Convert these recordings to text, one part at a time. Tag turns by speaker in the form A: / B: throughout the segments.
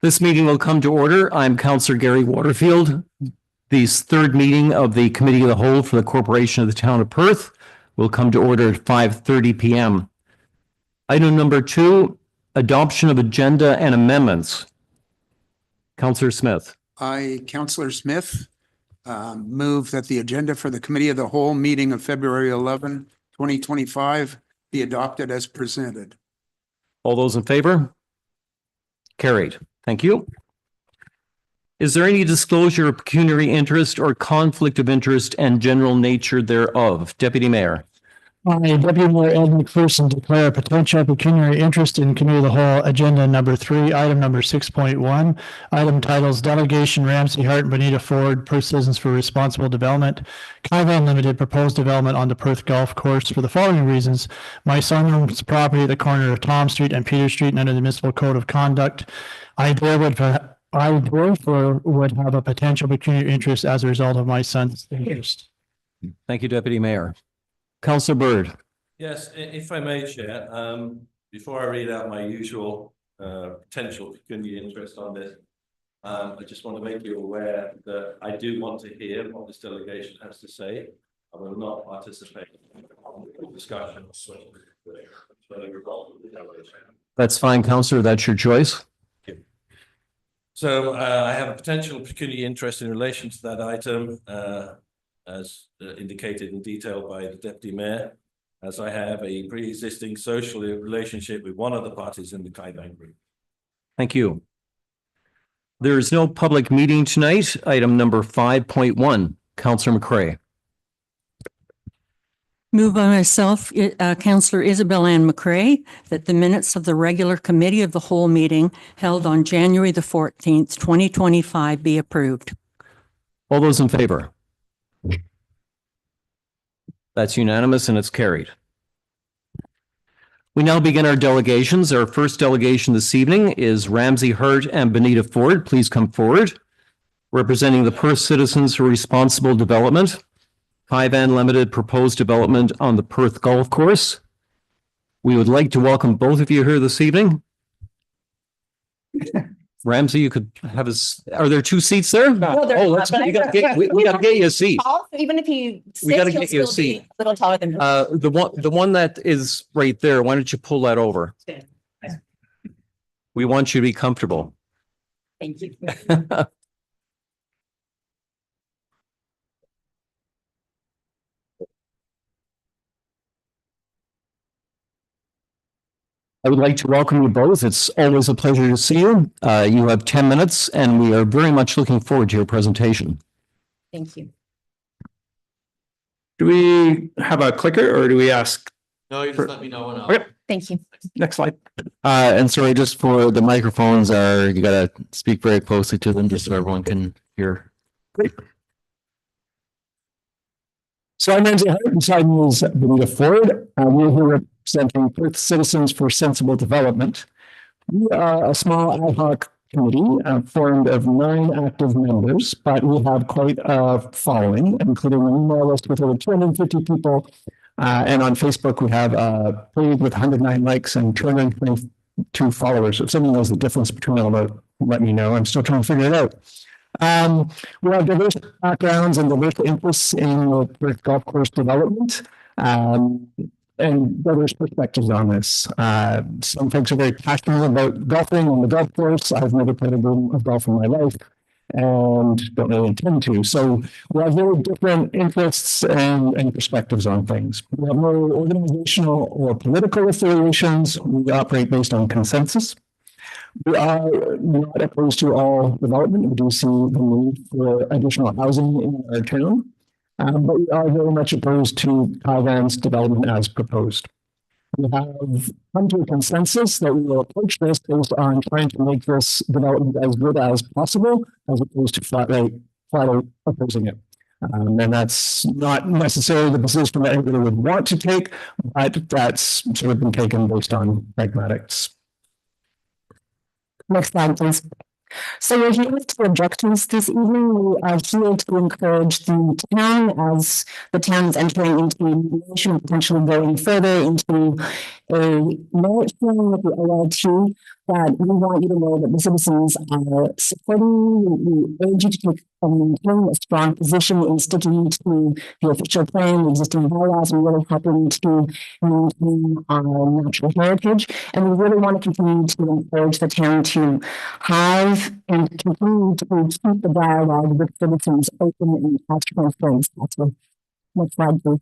A: This meeting will come to order. I'm Councillor Gary Waterfield. The third meeting of the Committee of the Whole for the Corporation of the Town of Perth will come to order at 5:30 p.m. Item number 2, adoption of agenda and amendments. Councillor Smith.
B: I, Councillor Smith, move that the agenda for the Committee of the Whole meeting of February 11, 2025 be adopted as presented.
A: All those in favor? Carried. Thank you. Is there any disclosure of pecuniary interest or conflict of interest and general nature thereof? Deputy Mayor.
C: I, Deputy Mayor Ed McPherson, declare a potential pecuniary interest in Committee of the Whole agenda number 3, item number 6.1. Item titles Delegation Ramsay Hart and Bonita Ford, Perth Citizens for Responsible Development, Kaivan Limited Proposed Development on the Perth Golf Course for the following reasons. My son owns property at the corner of Tom Street and Peter Street and under the Municipal Code of Conduct. I therefore would have a potential pecuniary interest as a result of my son's interest.
A: Thank you, Deputy Mayor. Councillor Bird.
D: Yes, if I may, Chair, before I read out my usual potential pecuniary interest on this, I just want to make you aware that I do want to hear what this delegation has to say. I will not participate in the discussion.
A: That's fine, Councillor. That's your choice.
D: So I have a potential pecuniary interest in relation to that item, as indicated in detail by the Deputy Mayor, as I have a pre-existing social relationship with one of the parties in the Kaivan group.
A: Thank you. There is no public meeting tonight. Item number 5.1, Councillor McCrae.
E: Move by myself, Councillor Isabel Ann McCrae, that the minutes of the regular Committee of the Whole meeting held on January the 14th, 2025 be approved.
A: All those in favor? That's unanimous and it's carried. We now begin our delegations. Our first delegation this evening is Ramsay Hart and Bonita Ford. Please come forward. Representing the Perth Citizens for Responsible Development, Kaivan Limited Proposed Development on the Perth Golf Course. We would like to welcome both of you here this evening. Ramsay, you could have us. Are there 2 seats there?
F: No,
A: We got to get you a seat.
F: Even if you
A: We got to get you a seat.
F: a little taller than
A: The one that is right there. Why don't you pull that over? We want you to be comfortable.
F: Thank you.
A: I would like to welcome you both. It's always a pleasure to see you. You have 10 minutes and we are very much looking forward to your presentation.
F: Thank you.
G: Do we have a clicker or do we ask?
D: No, you just let me know when
G: Okay.
F: Thank you.
G: Next slide.
H: And sorry, just for the microphones you gotta speak very closely to them just so everyone can hear.
G: Great.
C: So I'm Ramsay Hart, beside me is Bonita Ford. We're here representing Perth Citizens for Sensible Development. We are a small ad hoc committee formed of 9 active members, but we have quite a following, including an email list with over 250 people. And on Facebook, we have a page with 109 likes and 222 followers. If someone knows the difference between all that, let me know. I'm still trying to figure it out. We have diverse backgrounds and diverse interests in the Perth golf course development, and diverse perspectives on this. Some folks are very passionate about golfing on the golf course. I've never played a game of golf in my life and don't really intend to. So we have very different interests and perspectives on things. We have no organizational or political affiliations. We operate based on consensus. We are not opposed to all development. We do see the need for additional housing in our town, but we are very much opposed to Kaivan's development as proposed. We have come to a consensus that we will approach this based on trying to make this development as good as possible, as opposed to flat out opposing it. And that's not necessarily the position that everybody would want to take, but that's sort of been taken based on pragmatics.
F: Next slide, please. So we're here with 2 objectives this evening. We are here to encourage the town, as the town is entering into mediation, potentially going further into a merit hearing with the OLT that we want you to know that the citizens are supporting you. We urge you to take a strong position in sticking to the official plan, the existing bylaws, and really helping to maintain our natural heritage. And we really want to continue to encourage the town to have and continue to keep the dialogue with citizens open and as transparent as possible. Next slide, please.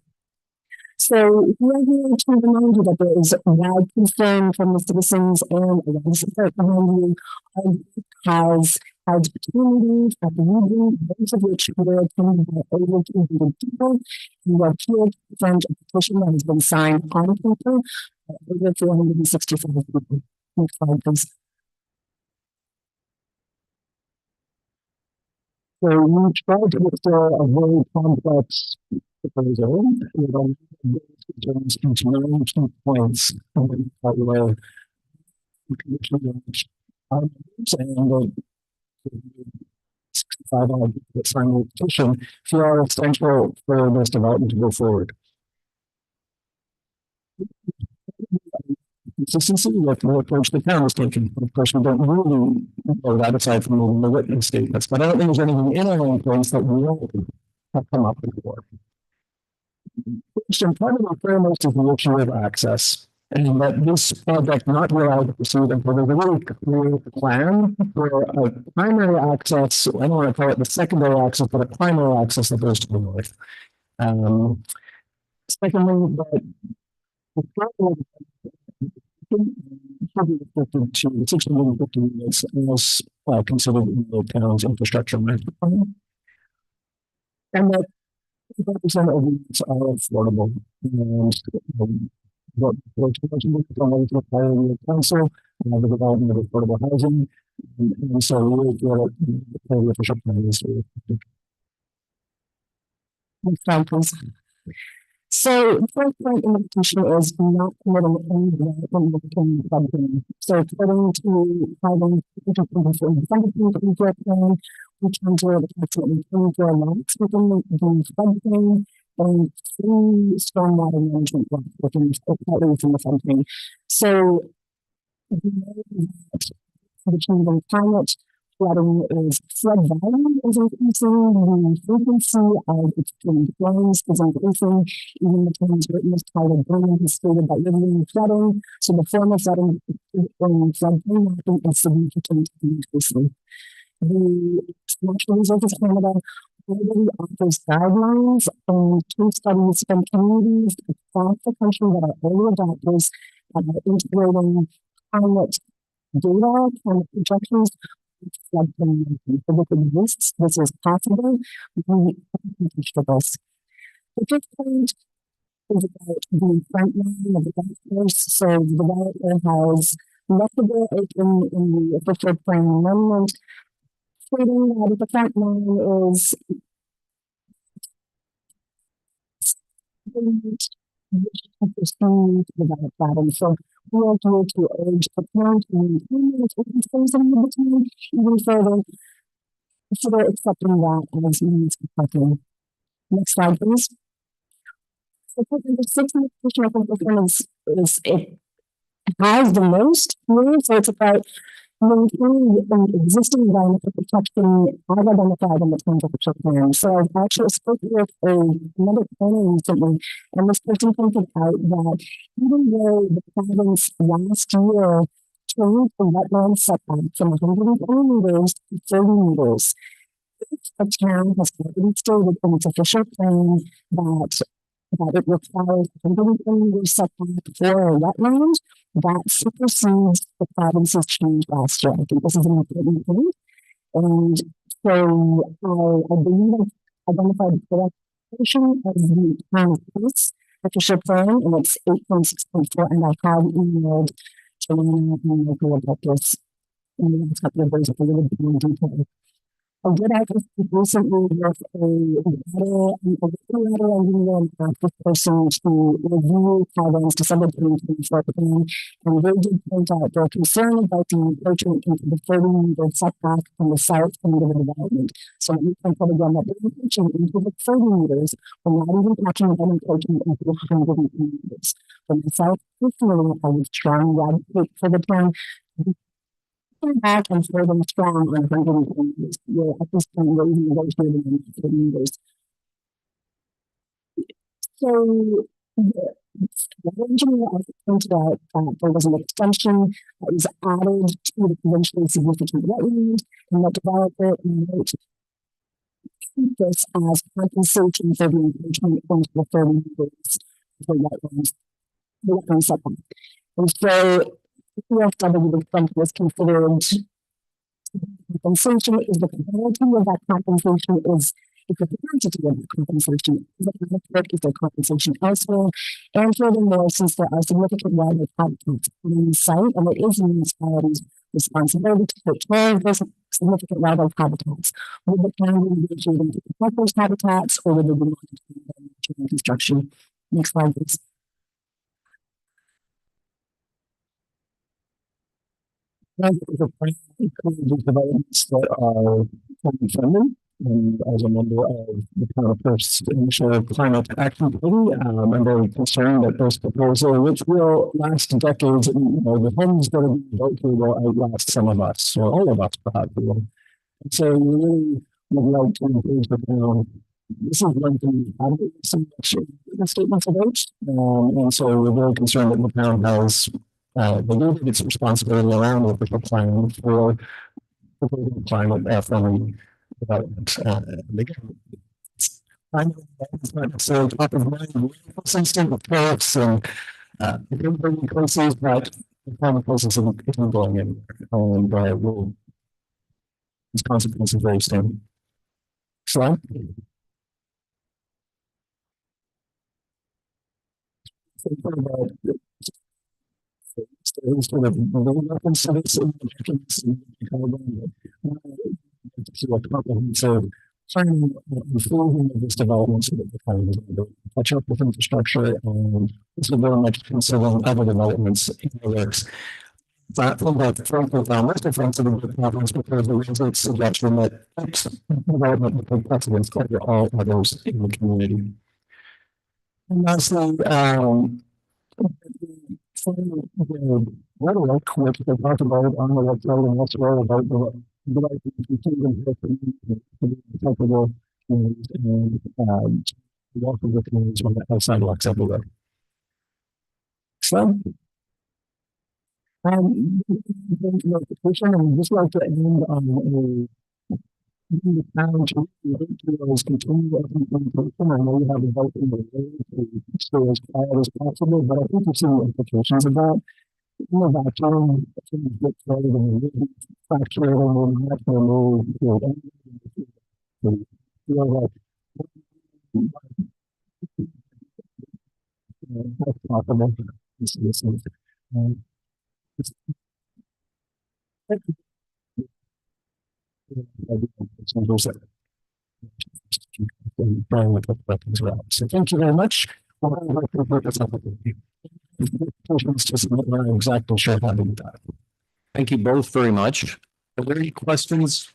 F: So we are here to remind you that there is wide concern from the citizens and a lot of support behind you. Our group has had opportunities at the meeting, most of which were attended by over 200 people. We are here to present a petition that has been signed on paper by over 465 people. Next slide, please. So we tried to explore a very complex proposal with into 9 key points and the final petition feel essential for this development to go forward. Consistency with the approach the town is taking. Of course, we don't really know that aside from the witness statements, but I don't think there's anything in our own place that we all have come up with before. So part of the foremost is the issue of access, and that this project not be allowed to proceed until there's a really clear plan for a primary access. I don't want to call it the secondary access, but a primary access that goes to the north. Secondly, the restricted to 650 units as considered in the town's infrastructure master plan, and that 50% of units are affordable. And what the priority of council, the development of affordable housing, and so we feel that the official plan is next slide, please. So the first point in the petition is not permitting any development within the floodplain. So according to having the plan, we can do approximately 24 lots within the floodplain and 3 stormwater management lots within the floodplain. So we know that the changing climate, flooding is flood volume is increasing, the frequency of extreme floodings is increasing. Even the town's witness Tyler Burnham has stated that living flooding, so the form of flooding in floodplain mapping is significant increasing. The National Resources Canada already offers guidelines and case studies from communities across the country that are early adopters that are integrating climate data, climate projections. Floodplain mapping. So this exists, this is possible. We push for this. The fifth point is about the front line of the golf course. So the developer has left the door open in the official plan amendment, stating that the front line is proceed without that. And so we are here to urge the town to maintain its open space in the town even further, consider accepting that as means of parking. Next slide, please. So number 6 in the petition, I think this one is it has the most here, so it's about maintaining the existing environmental protection as identified in the town's official plan. So I've actually spoke with another planner recently, and this person pointed out that even though the province last year changed the wetland setback from 120 meters to 30 meters, if a town has already stated in its official plan that it requires 120 meters setback for a wetland, that supersedes the province's change last year. I think this is an important point. And so I believe I've identified the correct portion of the town place official plan, and it's 8.6.4, and I have emailed Joanna and Michael about this in the last couple of days with a little bit more detail. I did have this recently with a letter engineer and this person to review Calvin's December 2024 plan, and they did point out their concern about the encroachment into the 30-meter setback from the south end of the development. So we can put again that they're encroaching into the 30 meters, we're not even talking about encroachment into the 100 meters. From the south, personally, I would strongly advocate for the plan back and throw them strong on 100 meters. We're at this point where we're negotiating on 30 meters. So the engineer also pointed out that there was an extension that was added to the provincially significant wetland, and the developer wrote this as compensation for the encroachment into the 30 meters for wetlands, the wetland setback. And so PFW was considered compensation is the quality of that compensation is the quantity of the compensation is the compensation elsewhere. And furthermore, since there are significant wildlife habitats on the site, and it is the municipality's responsibility to take care of those significant wildlife habitats, would the plan be negotiating to protect those habitats, or would they be monitoring construction? Next slide, please.
C: These developments that are funded, and as a member of the kind of first initial climate action committee, I'm very concerned that this proposal, which will last decades, the homes that are being built here will outlast some of us, or all of us perhaps. And so we really would like to encourage the town. This is one thing we haven't so much in the statements about, and so we're very concerned that the town has believe its responsibility around the official plan for climate friendly development. It's not necessarily top of mind system of tariffs and everybody places, but the climate crisis isn't going anywhere, and will its consequences very soon. Slide. Sort of reference to this in a comprehensive planning and forming of this development so that the plan is able to catch up with infrastructure, and this is very much considering other developments in the works. That from that frankly found most offensive of the problems because there is a suggestion that development will take precedence over all others in the community. And lastly, the rhetoric which they talked about on the website and elsewhere about the acceptable and walk of the communities on the sidewalks everywhere. So, notification, and just like to end on the town to continue implementation. I know you have a vote in the way to stay as quiet as possible, but I think you've seen the implications of that. That term get started and really fracture and we're not going to move to feel like that's possible. So thank you very much. Exactly sure how to do that.
A: Thank you both very much. Are there any questions?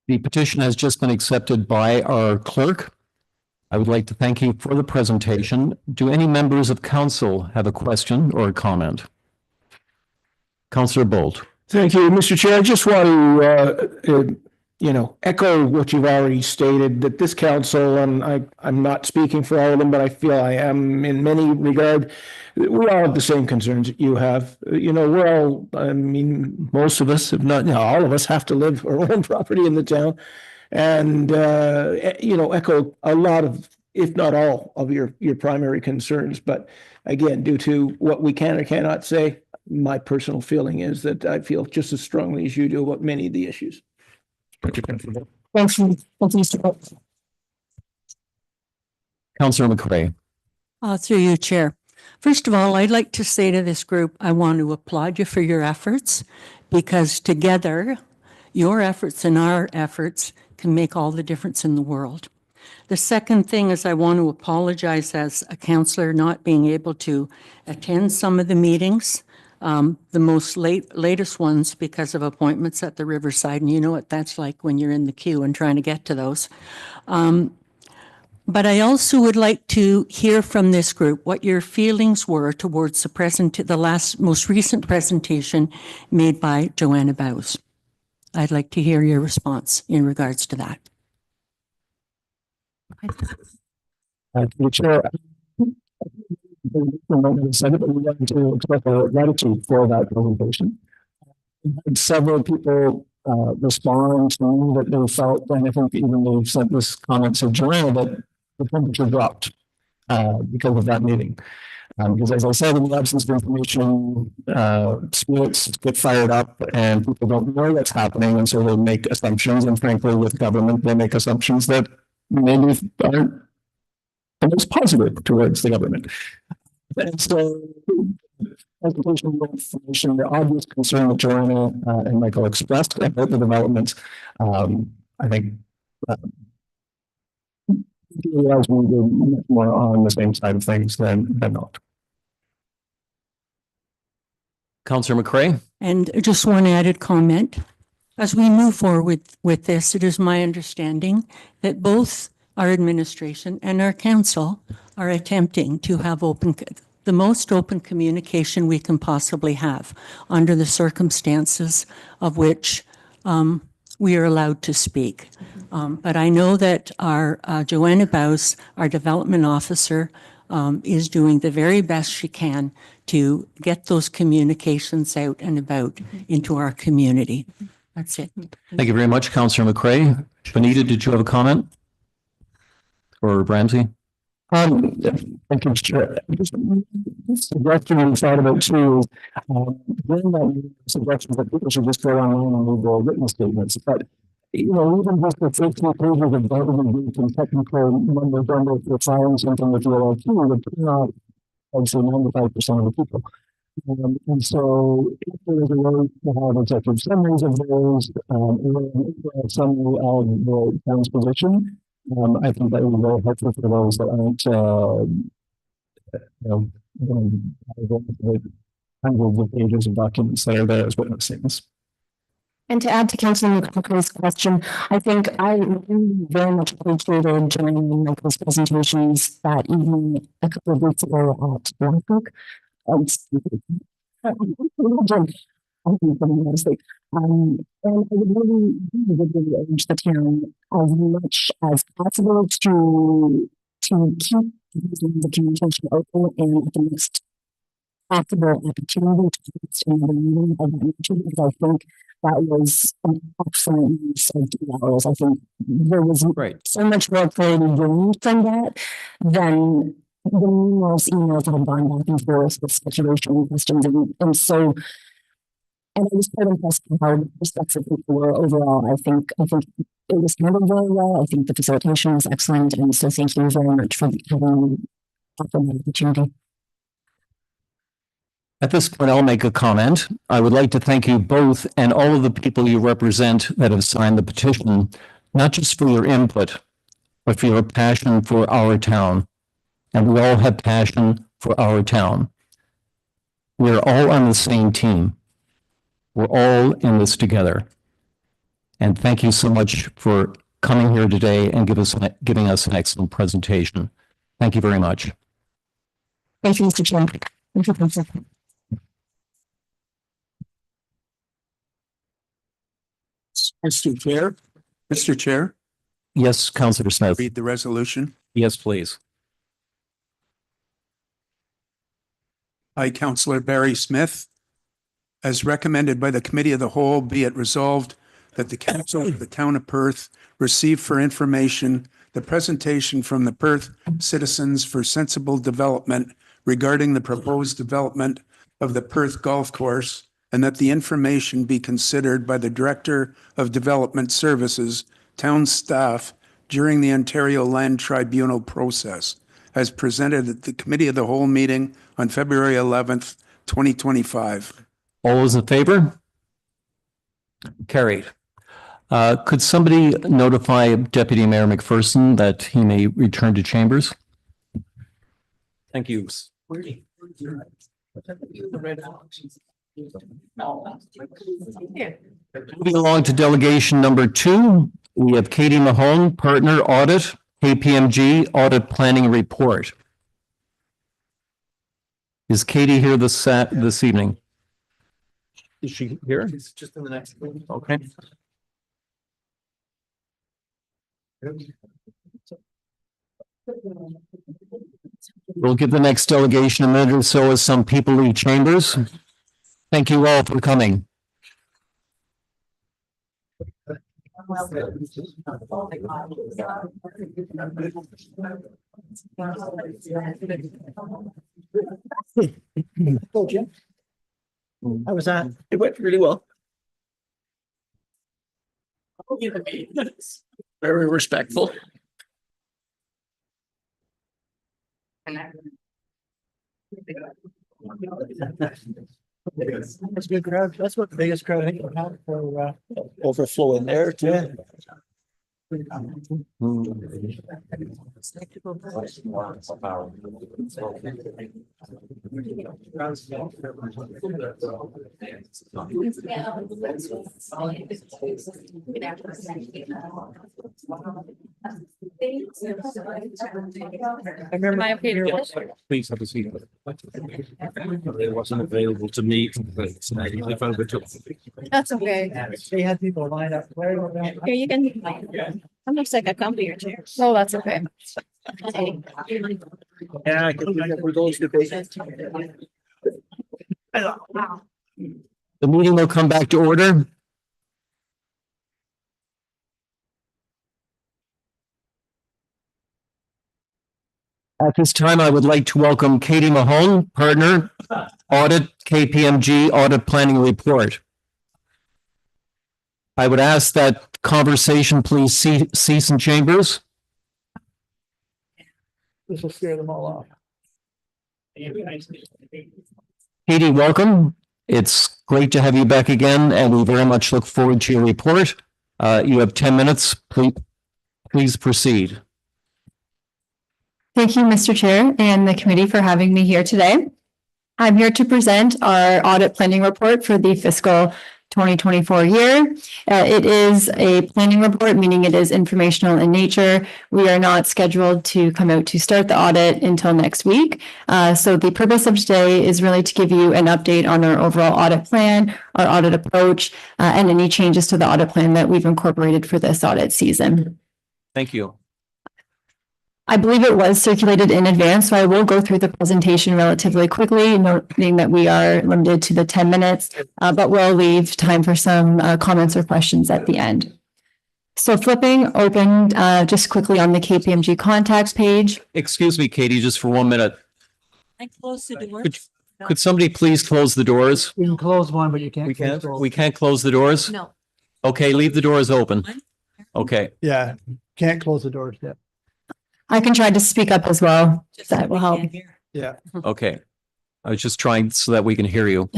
A: The petition has just been accepted by our clerk. I would like to thank you for the presentation. Do any members of council have a question or a comment? Councillor Bolt.
G: Thank you, Mr. Chair. I just want to, echo what you've already stated, that this council, and I'm not speaking for all of them, but I feel I am in many regard. We all have the same concerns that you have. We're all, most of us, if not all of us, have to live our own property in the town. And, echo a lot of, if not all of your primary concerns. But again, due to what we can or cannot say, my personal feeling is that I feel just as strongly as you do about many of the issues.
F: Thanks, Mr.
A: Councillor McCray.
E: Through you, Chair. First of all, I'd like to say to this group, I want to applaud you for your efforts because together, your efforts and our efforts can make all the difference in the world. The second thing is I want to apologize as a councillor not being able to attend some of the meetings, the latest ones because of appointments at the Riverside. And you know what that's like when you're in the queue and trying to get to those. But I also would like to hear from this group what your feelings were towards the most recent presentation made by Joanna Bowes. I'd like to hear your response in regards to that.
C: The chair. Said it, but we want to express our gratitude for that presentation. Several people respond saying that they felt, and I think even they sent this comment to Joanna, that the temperature dropped because of that meeting. Because as I said, in the absence of information, spirits get fired up and people don't know what's happening. And so they make assumptions. And frankly, with government, they make assumptions that maybe aren't the most positive towards the government. And so, presentation of information, the obvious concern that Joanna and Michael expressed about the development, I think realize we were much more on the same side of things than not.
A: Councillor McCray.
E: And just one added comment. As we move forward with this, it is my understanding that both our administration and our council are attempting to have the most open communication we can possibly have under the circumstances of which we are allowed to speak. But I know that our Joanna Bowes, our development officer, is doing the very best she can to get those communications out and about into our community. That's it.
A: Thank you very much, Councillor McCray. Benita, did you have a comment? Or Ramsey?
C: Thank you, Chair. Just suggestion we thought about too, when that suggestions that people should just go online and read the written statements. But you know, even just the first few pages of government brief and technical numbers under for filing something with ULRQ would turn out, I'd say 95% of the people. And so if there is a way to have executive summaries of those, or a summary of the town's position, I think that would be very helpful for those that aren't, hundreds of pages of documents that are there as witness statements.
F: And to add to Councilor McCray's question, I think I really very much appreciated during Michael's presentations that evening a couple of weeks ago at Blackbrook. And I would really urge the town as much as possible to keep these lines of communication open and at the next possible opportunity to host another meeting of that nature, because I think that was an excellent use of 2 hours. I think there was so much more clarity gained from that than the numerous emails that have gone back and forth with speculation and questions. And so, and I was quite impressed with how respectful people were overall. I think it was handled very well. I think the facilitation was excellent. And so thank you very much for having offered that opportunity.
A: At this point, I'll make a comment. I would like to thank you both and all of the people you represent that have signed the petition, not just for your input, but for your passion for our town. And we all have passion for our town. We're all on the same team. We're all in this together. And thank you so much for coming here today and giving us an excellent presentation. Thank you very much.
F: Thank you, Mr. Chair. Thank you, Councilor.
B: Mr. Chair,
A: Yes, Councillor Smith.
B: read the resolution.
A: Yes, please.
B: I, Councillor Barry Smith, as recommended by the Committee of the Whole, be it resolved that the Council of the Town of Perth receive for information the presentation from the Perth Citizens for Sensible Development regarding the proposed development of the Perth Golf Course, and that the information be considered by the Director of Development Services, town staff, during the Ontario Land Tribunal process. as presented at the Committee of the Whole meeting on February 11th, 2025.
A: All those in favor? Carried. Could somebody notify Deputy Mayor McPherson that he may return to chambers? Thank you. Moving along to delegation number 2, we have Katie Mahone, partner audit, KPMG audit planning report. Is Katie here this evening? Is she here?
G: It's just in the next.
A: Okay. We'll give the next delegation a minute or so as some people leave chambers. Thank you all for coming.
G: Oh, Jim. How was that? It went really well. Very respectful. That's a good crowd. That's what the biggest crowd I think we've had for overflow in there too. I remember.
A: Please have a seat.
D: It wasn't available to meet. If overtook.
F: That's okay.
G: They had people lined up.
F: Here, you can. It looks like a comfier chair. Oh, that's okay.
G: Yeah, I could for those debates.
A: The meeting will come back to order. At this time, I would like to welcome Katie Mahone, partner, audit, KPMG audit planning report. I would ask that conversation please cease in chambers.
G: This will scare them all off.
A: Katie, welcome. It's great to have you back again, and we very much look forward to your report. You have 10 minutes. Please proceed.
F: Thank you, Mr. Chair and the committee for having me here today. I'm here to present our audit planning report for the fiscal 2024 year. It is a planning report, meaning it is informational in nature. We are not scheduled to come out to start the audit until next week. So the purpose of today is really to give you an update on our overall audit plan, our audit approach, and any changes to the audit plan that we've incorporated for this audit season.
A: Thank you.
F: I believe it was circulated in advance, so I will go through the presentation relatively quickly, noting that we are limited to the 10 minutes, but we'll leave time for some comments or questions at the end. So flipping open just quickly on the KPMG contacts page.
A: Excuse me, Katie, just for 1 minute.
E: I close the door.
A: Could somebody please close the doors?
G: You can close one, but you can't.
A: We can't close the doors?
E: No.
A: Okay, leave the doors open. Okay.
G: Yeah, can't close the doors yet.
F: I can try to speak up as well. That will help.
G: Yeah.
A: Okay. I was just trying so that we can hear you.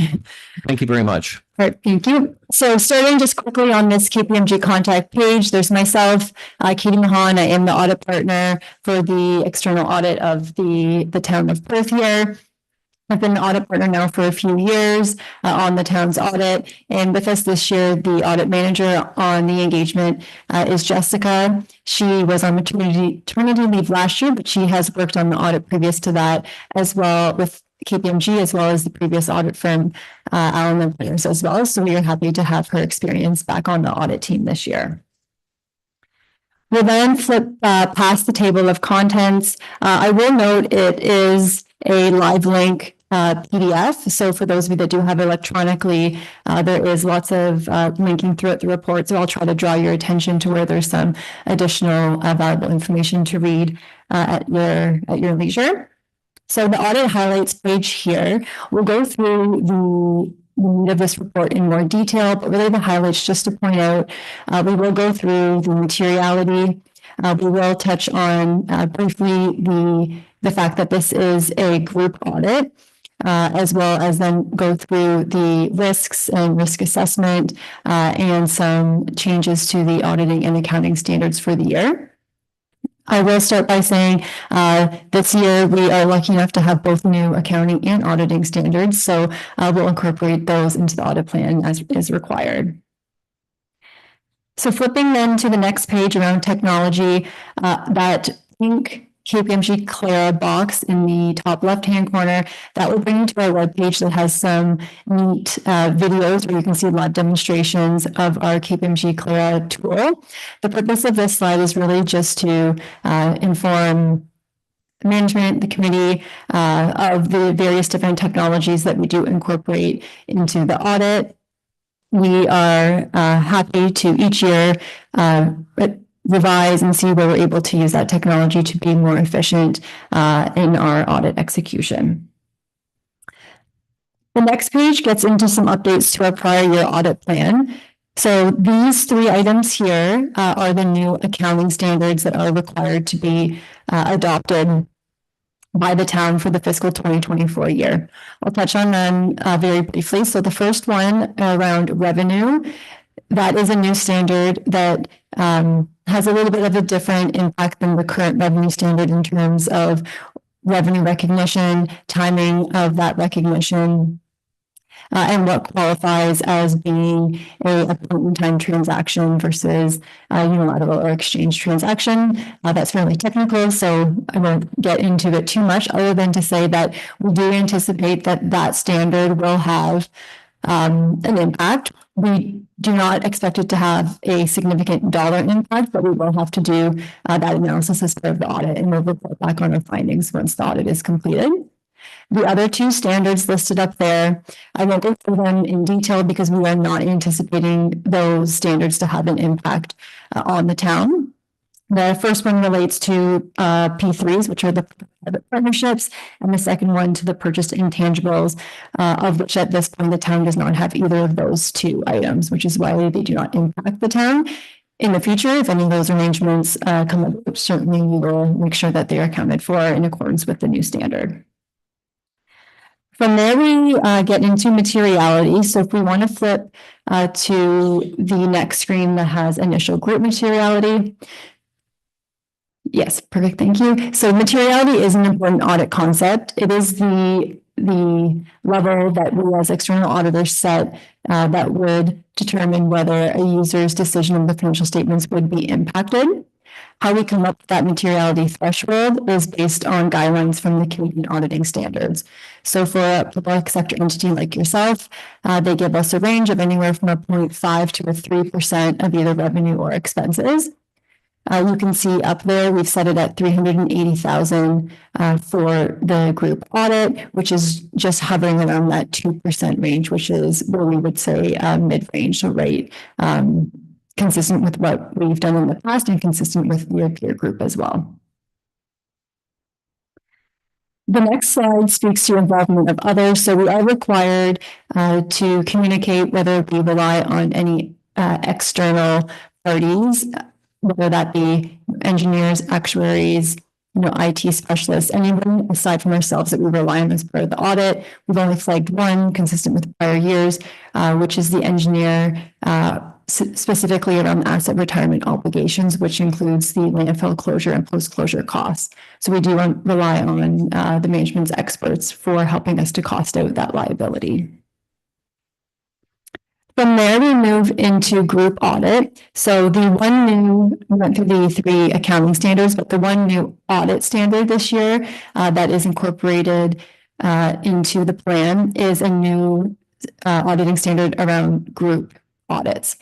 A: Thank you very much.
F: All right, thank you. So starting just quickly on this KPMG contact page, there's myself, Katie Mahone. I am the audit partner for the external audit of the town of Perth here. I've been an audit partner now for a few years on the town's audit. And with us this year, the audit manager on the engagement is Jessica. She was on maternity leave last year, but she has worked on the audit previous to that as well with KPMG, as well as the previous audit firm, Allen & Partners as well. So we are happy to have her experience back on the audit team this year. We'll then flip past the table of contents. I will note it is a live link PDF. So for those of you that do have electronically, there is lots of linking throughout the report. So I'll try to draw your attention to where there's some additional valuable information to read at your leisure. So the audit highlights page here, we'll go through the meat of this report in more detail, but really the highlights just to point out, we will go through the materiality. We will touch on briefly the the fact that this is a group audit, as well as then go through the risks and risk assessment, and some changes to the auditing and accounting standards for the year. I will start by saying this year we are lucky enough to have both new accounting and auditing standards, so we'll incorporate those into the audit plan as is required. So flipping then to the next page around technology, that pink KPMG Clara box in the top left-hand corner, that will bring you to our webpage that has some neat videos where you can see live demonstrations of our KPMG Clara tool. The purpose of this slide is really just to inform management, the committee, of the various different technologies that we do incorporate into the audit. We are happy to each year revise and see where we're able to use that technology to be more efficient in our audit execution. The next page gets into some updates to our prior year audit plan. So these three items here are the new accounting standards that are required to be adopted by the town for the fiscal 2024 year. I'll touch on them very briefly. So the first one around revenue, that is a new standard that has a little bit of a different impact than the current revenue standard in terms of revenue recognition, timing of that recognition, and what qualifies as being a point-in-time transaction versus a unilateral or exchange transaction. That's fairly technical, so I won't get into it too much other than to say that we do anticipate that that standard will have an impact. We do not expect it to have a significant dollar impact, but we will have to do that analysis as part of the audit, and we'll report back on our findings once the audit is completed. The other two standards listed up there, I won't go through them in detail because we are not anticipating those standards to have an impact on the town. The first one relates to P3s, which are the private partnerships, and the second one to the purchased intangibles, of which at this point the town does not have either of those two items, which is why they do not impact the town. In the future, if any of those arrangements come up, certainly we will make sure that they are accounted for in accordance with the new standard. From there, we get into materiality. So if we want to flip to the next screen that has initial group materiality. Yes, perfect, thank you. So materiality is an important audit concept. It is the level that we as external auditors set that would determine whether a user's decision on the financial statements would be impacted. How we come up with that materiality threshold is based on guidelines from the Canadian auditing standards. So for a public sector entity like yourself, they give us a range of anywhere from a 0.5 to a 3% of either revenue or expenses. You can see up there, we've set it at 380,000 for the group audit, which is just hovering around that 2% range, which is where we would say mid-range, so right, consistent with what we've done in the past and consistent with your peer group as well. The next slide speaks to involvement of others. So we are required to communicate whether we rely on any external parties, whether that be engineers, actuaries, IT specialists, anyone aside from ourselves that we rely on as part of the audit. We've only flagged one consistent with prior years, which is the engineer specifically around asset retirement obligations, which includes the landfill closure and post-closure costs. So we do rely on the management's experts for helping us to cost out that liability. From there, we move into group audit. So the one new, we went through the three accounting standards, but the one new audit standard this year that is incorporated into the plan is a new auditing standard around group audits.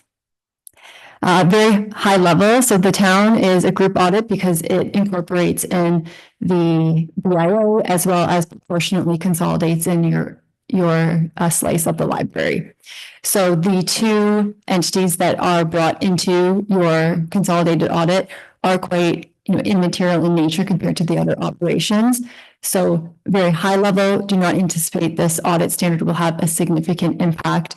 F: Very high level. So the town is a group audit because it incorporates in the BIO as well as proportionately consolidates in your slice of the library. So the two entities that are brought into your consolidated audit are quite immaterial in nature compared to the other operations. So very high level, do not anticipate this audit standard will have a significant impact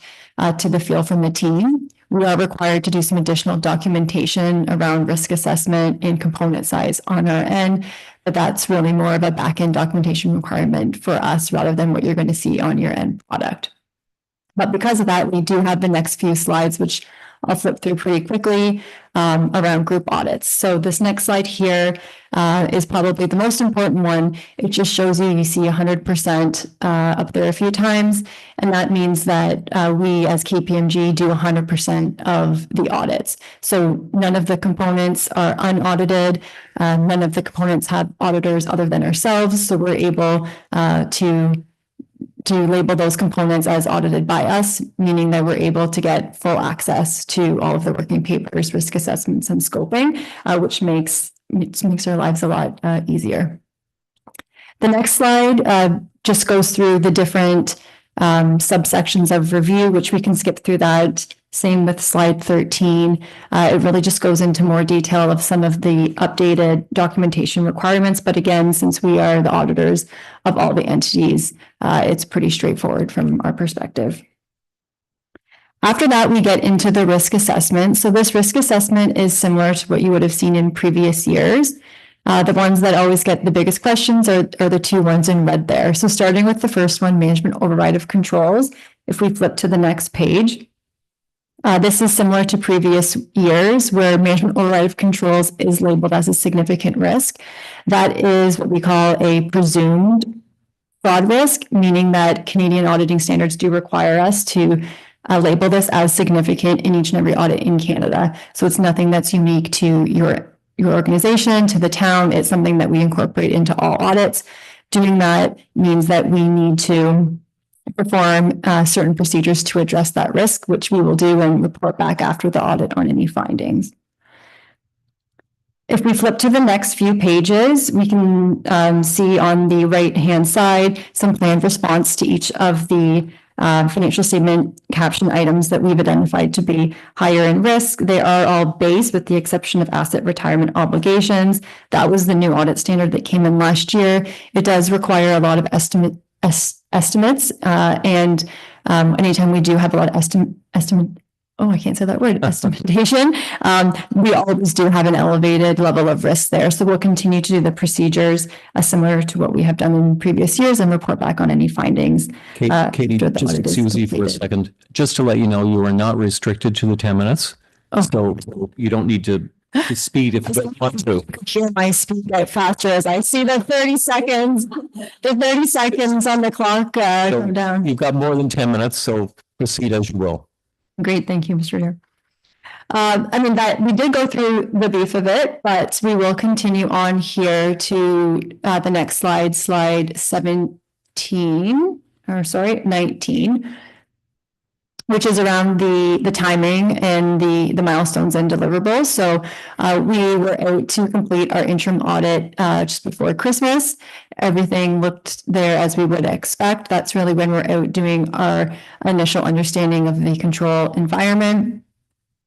F: to the feel from the team. We are required to do some additional documentation around risk assessment and component size on our end, but that's really more of a back-end documentation requirement for us rather than what you're going to see on your end product. But because of that, we do have the next few slides, which I'll flip through pretty quickly, around group audits. So this next slide here is probably the most important one. It just shows you see 100% up there a few times. And that means that we as KPMG do 100% of the audits. So none of the components are unaudited. None of the components have auditors other than ourselves. So we're able to label those components as audited by us, meaning that we're able to get full access to all of the working papers, risk assessments, and scoping, which makes our lives a lot easier. The next slide just goes through the different subsections of review, which we can skip through that. Same with slide 13. It really just goes into more detail of some of the updated documentation requirements. But again, since we are the auditors of all the entities, it's pretty straightforward from our perspective. After that, we get into the risk assessment. So this risk assessment is similar to what you would have seen in previous years. The ones that always get the biggest questions are the two ones in red there. So starting with the first one, management override of controls. If we flip to the next page, this is similar to previous years where management override of controls is labeled as a significant risk. That is what we call a presumed fraud risk, meaning that Canadian auditing standards do require us to label this as significant in each and every audit in Canada. So it's nothing that's unique to your organization, to the town. It's something that we incorporate into all audits. Doing that means that we need to perform certain procedures to address that risk, which we will do and report back after the audit on any findings. If we flip to the next few pages, we can see on the right-hand side some planned response to each of the financial statement caption items that we've identified to be higher in risk. They are all base with the exception of asset retirement obligations. That was the new audit standard that came in last year. It does require a lot of estimates and anytime we do have a lot of estimation, we always do have an elevated level of risk there. So we'll continue to do the procedures similar to what we have done in previous years and report back on any findings.
A: Katie, just excuse me for a second. Just to let you know, you are not restricted to the 10 minutes. So you don't need to speed if you don't want to.
F: Hear my speed get faster as I see the 30 seconds. The 30 seconds on the clock come down.
A: You've got more than 10 minutes, so proceed as you will.
F: Great, thank you, Mr. Chair. That we did go through the beef of it, but we will continue on here to the next slide, slide 19, which is around the timing and the milestones and deliverables. So we were out to complete our interim audit just before Christmas. Everything looked there as we would expect. That's really when we're out doing our initial understanding of the control environment.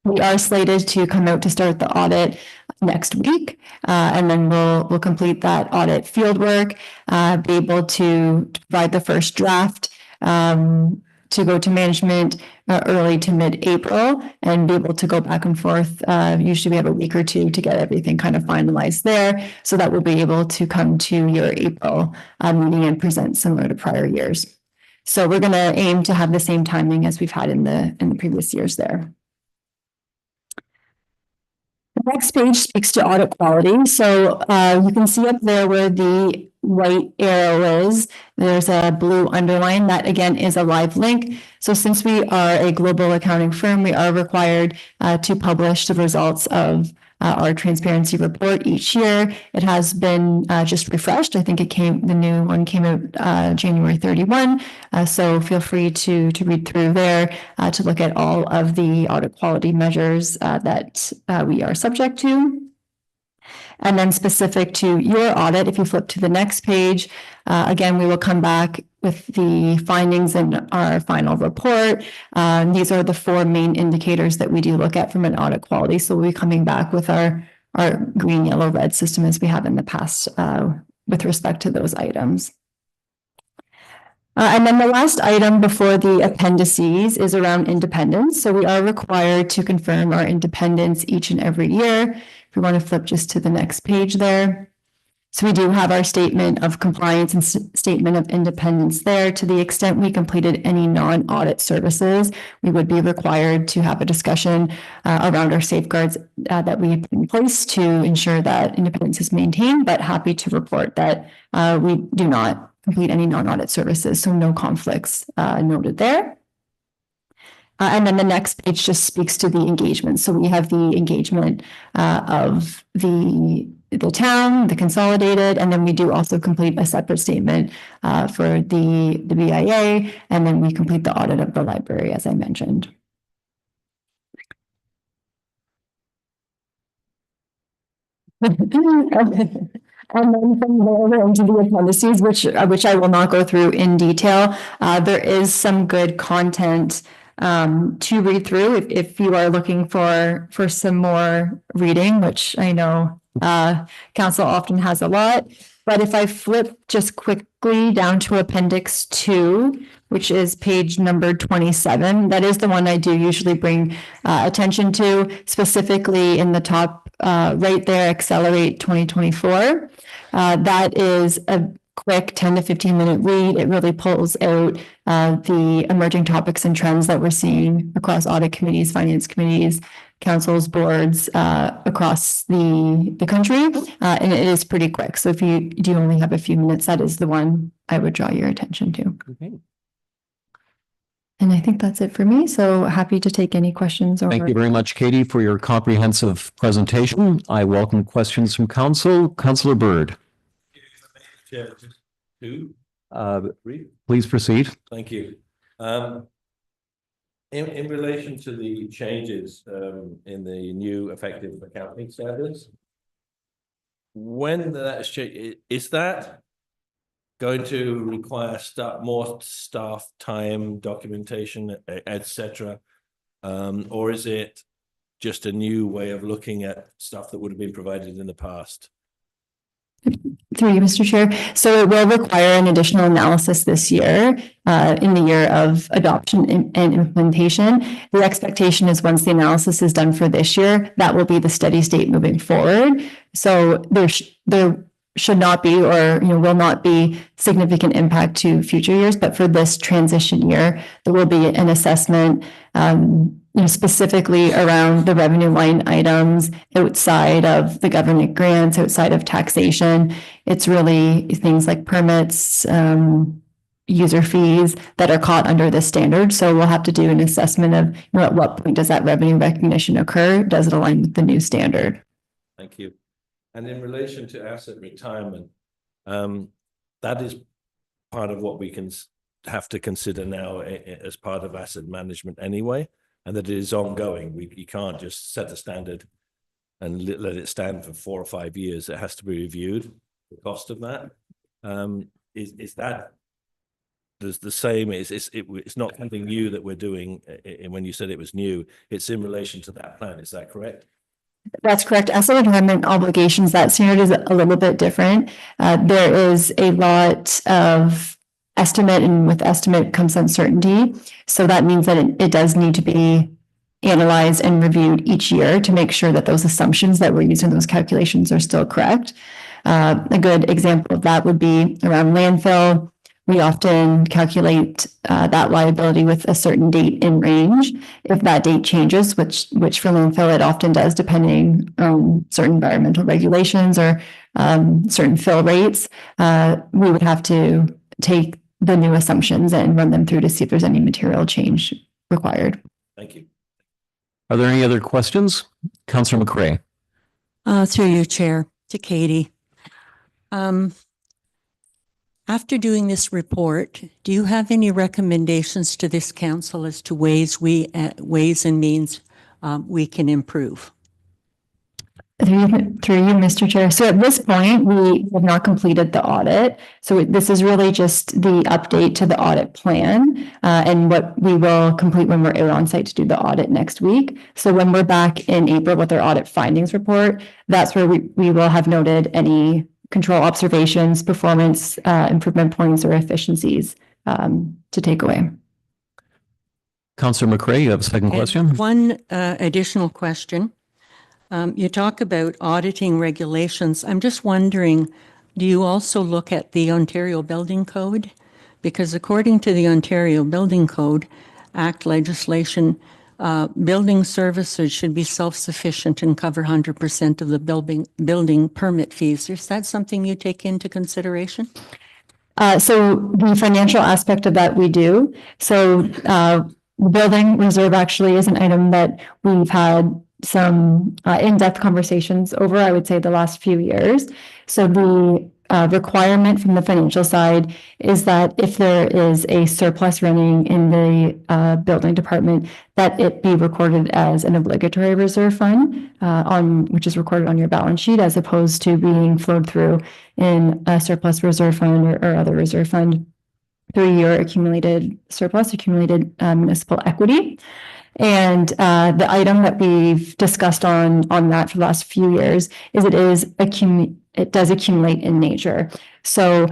F: We are slated to come out to start the audit next week, and then we'll complete that audit fieldwork, be able to provide the first draft to go to management early to mid-April and be able to go back and forth. Usually we have a week or two to get everything kind of finalized there so that we'll be able to come to your April meeting and present similar to prior years. So we're going to aim to have the same timing as we've had in the previous years there. The next page speaks to audit quality. So you can see up there where the white arrow is, there's a blue underline. That again is a live link. So since we are a global accounting firm, we are required to publish the results of our transparency report each year. It has been just refreshed. I think the new one came out January 31. So feel free to read through there to look at all of the audit quality measures that we are subject to. And then specific to your audit, if you flip to the next page, again, we will come back with the findings in our final report. These are the four main indicators that we do look at from an audit quality. So we'll be coming back with our green, yellow, red system as we have in the past with respect to those items. And then the last item before the appendices is around independence. So we are required to confirm our independence each and every year. If we want to flip just to the next page there. So we do have our statement of compliance and statement of independence there. To the extent we completed any non-audit services, we would be required to have a discussion around our safeguards that we have put in place to ensure that independence is maintained, but happy to report that we do not complete any non-audit services, so no conflicts noted there. And then the next page just speaks to the engagement. So we have the engagement of the town, the consolidated, and then we do also complete a separate statement for the BIA, and then we complete the audit of the library, as I mentioned. And then from there into the appendices, which I will not go through in detail. There is some good content to read through if you are looking for some more reading, which I know council often has a lot. But if I flip just quickly down to Appendix 2, which is page number 27, that is the one I do usually bring attention to, specifically in the top right there, Accelerate 2024. That is a quick 10 to 15 minute read. It really pulls out the emerging topics and trends that we're seeing across audit committees, finance committees, councils, boards across the country. And it is pretty quick. So if you do only have a few minutes, that is the one I would draw your attention to.
A: Okay.
F: And I think that's it for me. So happy to take any questions.
A: Thank you very much, Katie, for your comprehensive presentation. I welcome questions from council. Councillor Byrd.
D: Chair, just two, three.
A: Please proceed.
D: Thank you. In relation to the changes in the new effective accounting standards, when that's changed, is that going to require more staff time, documentation, etc., or is it just a new way of looking at stuff that would have been provided in the past?
F: Through you, Mr. Chair. So it will require an additional analysis this year, in the year of adoption and implementation. The expectation is once the analysis is done for this year, that will be the steady state moving forward. So there should not be, or will not be, significant impact to future years. But for this transition year, there will be an assessment, specifically around the revenue line items outside of the government grants, outside of taxation. It's really things like permits, user fees that are caught under this standard. So we'll have to do an assessment of at what point does that revenue recognition occur? Does it align with the new standard?
D: Thank you. And in relation to asset retirement, that is part of what we can have to consider now as part of asset management anyway, and that it is ongoing. You can't just set a standard and let it stand for 4 or 5 years. It has to be reviewed. The cost of that is that the same. It's not something new that we're doing. When you said it was new, it's in relation to that plan. Is that correct?
F: That's correct. Asset retirement obligations, that standard is a little bit different. There is a lot of estimate, and with estimate comes uncertainty. So that means that it does need to be analyzed and reviewed each year to make sure that those assumptions that we're using, those calculations, are still correct. A good example of that would be around landfill. We often calculate that liability with a certain date in range. If that date changes, which for landfill it often does, depending on certain environmental regulations or certain fill rates, we would have to take the new assumptions and run them through to see if there's any material change required.
D: Thank you.
A: Are there any other questions? Councillor McCray.
E: Through you, Chair, to Katie. After doing this report, do you have any recommendations to this council as to ways and means we can improve?
F: Through you, Mr. Chair. So at this point, we have not completed the audit. So this is really just the update to the audit plan and what we will complete when we're out on site to do the audit next week. So when we're back in April with our audit findings report, that's where we will have noted any control observations, performance improvement points, or efficiencies to take away.
A: Councillor McCray, you have a second question?
E: And one additional question. You talk about auditing regulations. I'm just wondering, do you also look at the Ontario Building Code? Because according to the Ontario Building Code Act legislation, building services should be self-sufficient and cover 100% of the building permit fees. Is that something you take into consideration?
F: So the financial aspect of that we do. So the building reserve actually is an item that we've had some in-depth conversations over, I would say, the last few years. So the requirement from the financial side is that if there is a surplus running in the building department, that it be recorded as an obligatory reserve fund which is recorded on your balance sheet, as opposed to being flowed through in a surplus reserve fund or other reserve fund through your accumulated surplus, accumulated municipal equity. And the item that we've discussed on that for the last few years is it does accumulate in nature. So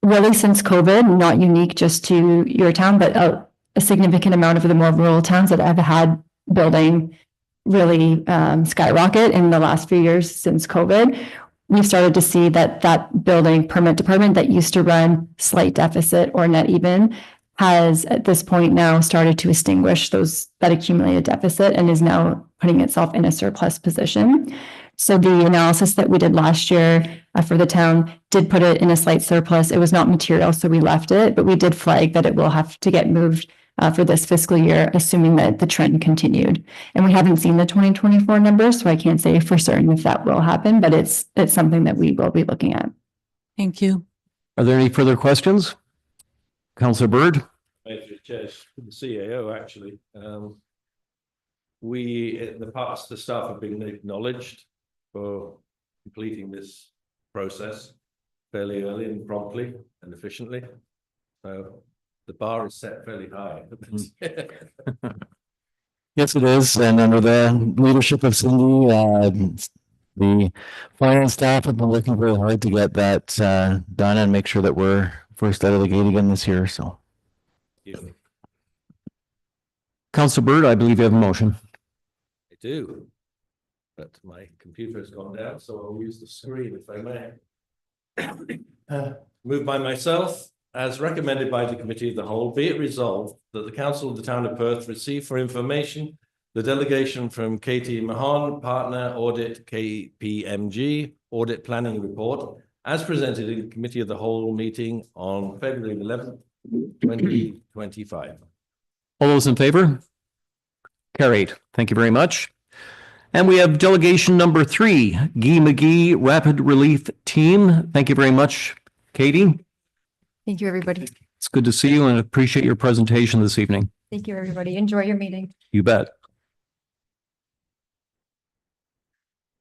F: really since COVID, not unique just to your town, but a significant amount of the more rural towns that have had building really skyrocket in the last few years since COVID, we've started to see that building permit department that used to run slight deficit or net even has at this point now started to extinguish that accumulated deficit and is now putting itself in a surplus position. So the analysis that we did last year for the town did put it in a slight surplus. It was not material, so we left it, but we did flag that it will have to get moved for this fiscal year, assuming that the trend continued. And we haven't seen the 2024 numbers, so I can't say for certain if that will happen, but it's something that we will be looking at.
E: Thank you.
A: Are there any further questions? Councillor Bird?
D: Thank you, Chair, the CAO, actually. We, in the past, the staff have been acknowledged for completing this process fairly early and promptly and efficiently. So the bar is set fairly high.
H: Yes, it is. And under the leadership of Cindy, the finance staff have been working very hard to get that done and make sure that we're first out of the gate again this year. So,
A: Councillor Bird, I believe you have a motion.
D: I do, but my computer has gone down, so I'll use the screen if I may. Moved by myself, as recommended by the Committee of the Whole, be it resolved that the Council of the Town of Perth receive for information the delegation from KT Mahon, Partner Audit KPMG, Audit Planning Report, as presented in Committee of the Whole meeting on February 11th, 2025.
A: All those in favor? Carried. Thank you very much. And we have delegation number 3, Guy McGee Rapid Relief Team. Thank you very much, Katie.
F: Thank you, everybody.
A: It's good to see you and appreciate your presentation this evening.
F: Thank you, everybody. Enjoy your meeting.
A: You bet.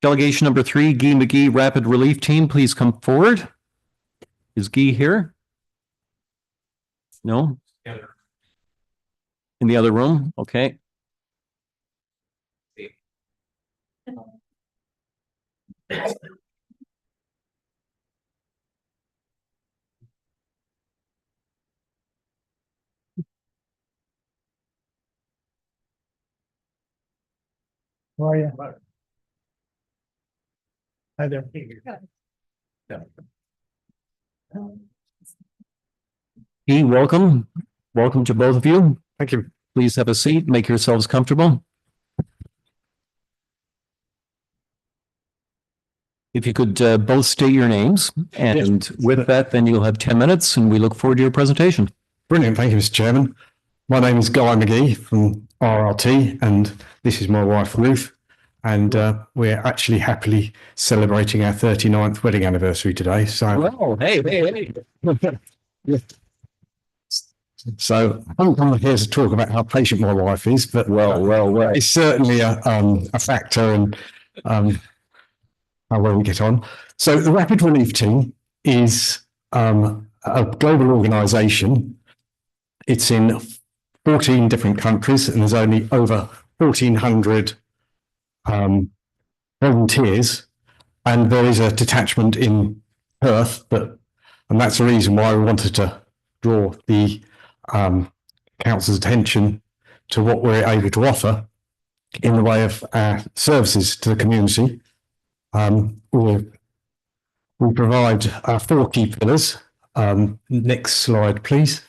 A: Delegation number 3, Guy McGee Rapid Relief Team, please come forward. Is Guy here? No? In the other room? Okay.
G: How are you? Hi there.
A: Guy, welcome. Welcome to both of you.
G: Thank you.
A: Please have a seat, make yourselves comfortable. If you could both state your names, and with that, then you'll have 10 minutes, and we look forward to your presentation.
I: Brilliant. Thank you, Mr. Chairman. My name is Guy McGee from RRT, and this is my wife, Ruth. And we're actually happily celebrating our 39th wedding anniversary today. So,
A: Well, hey.
I: so I haven't come here to talk about how patient my wife is, but
A: Well.
I: it's certainly a factor in how well we get on. So the Rapid Relief Team is a global organisation. It's in 14 different countries, and there's only over 1,400 volunteers, and there is a detachment in Perth, and that's the reason why we wanted to draw the council's attention to what we're able to offer in the way of services to the community. We're we provide 4 key pillars. Next slide, please.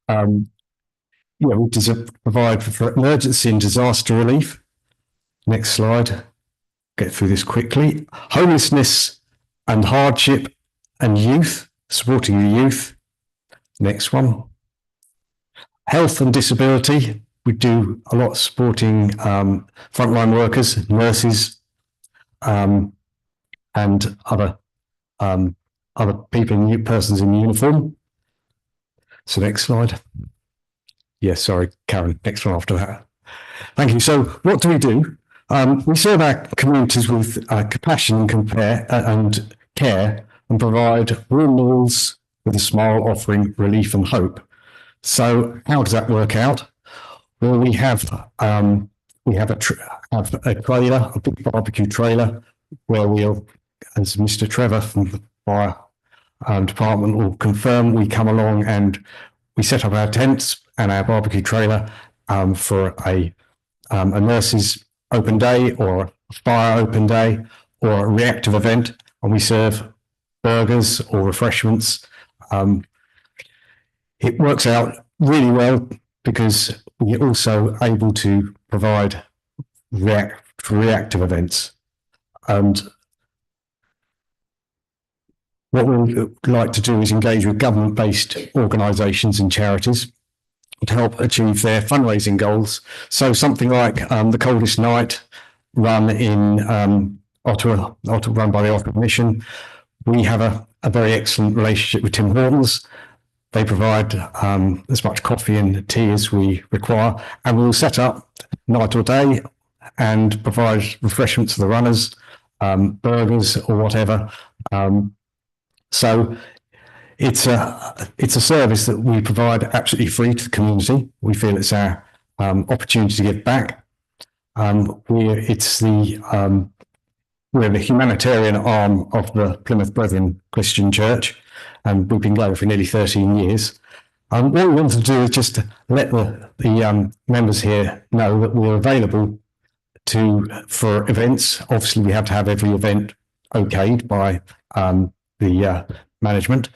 I: We provide for emergency and disaster relief. Next slide. Get through this quickly. Homelessness and hardship and youth, supporting the youth. Next one. Health and disability. We do a lot supporting frontline workers, nurses, and other people, persons in uniform. So next slide. Yes, sorry, Karen, next one after that. Thank you. So what do? We serve our communities with compassion and care and provide real meals with a smile, offering relief and hope. So how does that work out? Well, we have a trailer, a big barbecue trailer, where we'll, as Mr. Trevor from the fire department will confirm, we come along and we set up our tents and our barbecue trailer for a nurse's open day or a fire open day or a reactive event, and we serve burgers or refreshments. It works out really well because we're also able to provide reactive events. And what we like to do is engage with government-based organisations and charities to help achieve their fundraising goals. So something like the Coldest Night run in Ottawa, run by the Ottawa Mission. We have a very excellent relationship with Tim Hortons. They provide as much coffee and tea as we require, and we'll set up night or day and provide refreshments for the runners, burgers or whatever. So it's a service that we provide absolutely free to the community. We feel it's our opportunity to give back. We're the humanitarian arm of the Plymouth Brethren Christian Church, and we've been going for nearly 13 years. What we want to do is just to let the members here know that we're available for events. Obviously, we have to have every event okayed by the management,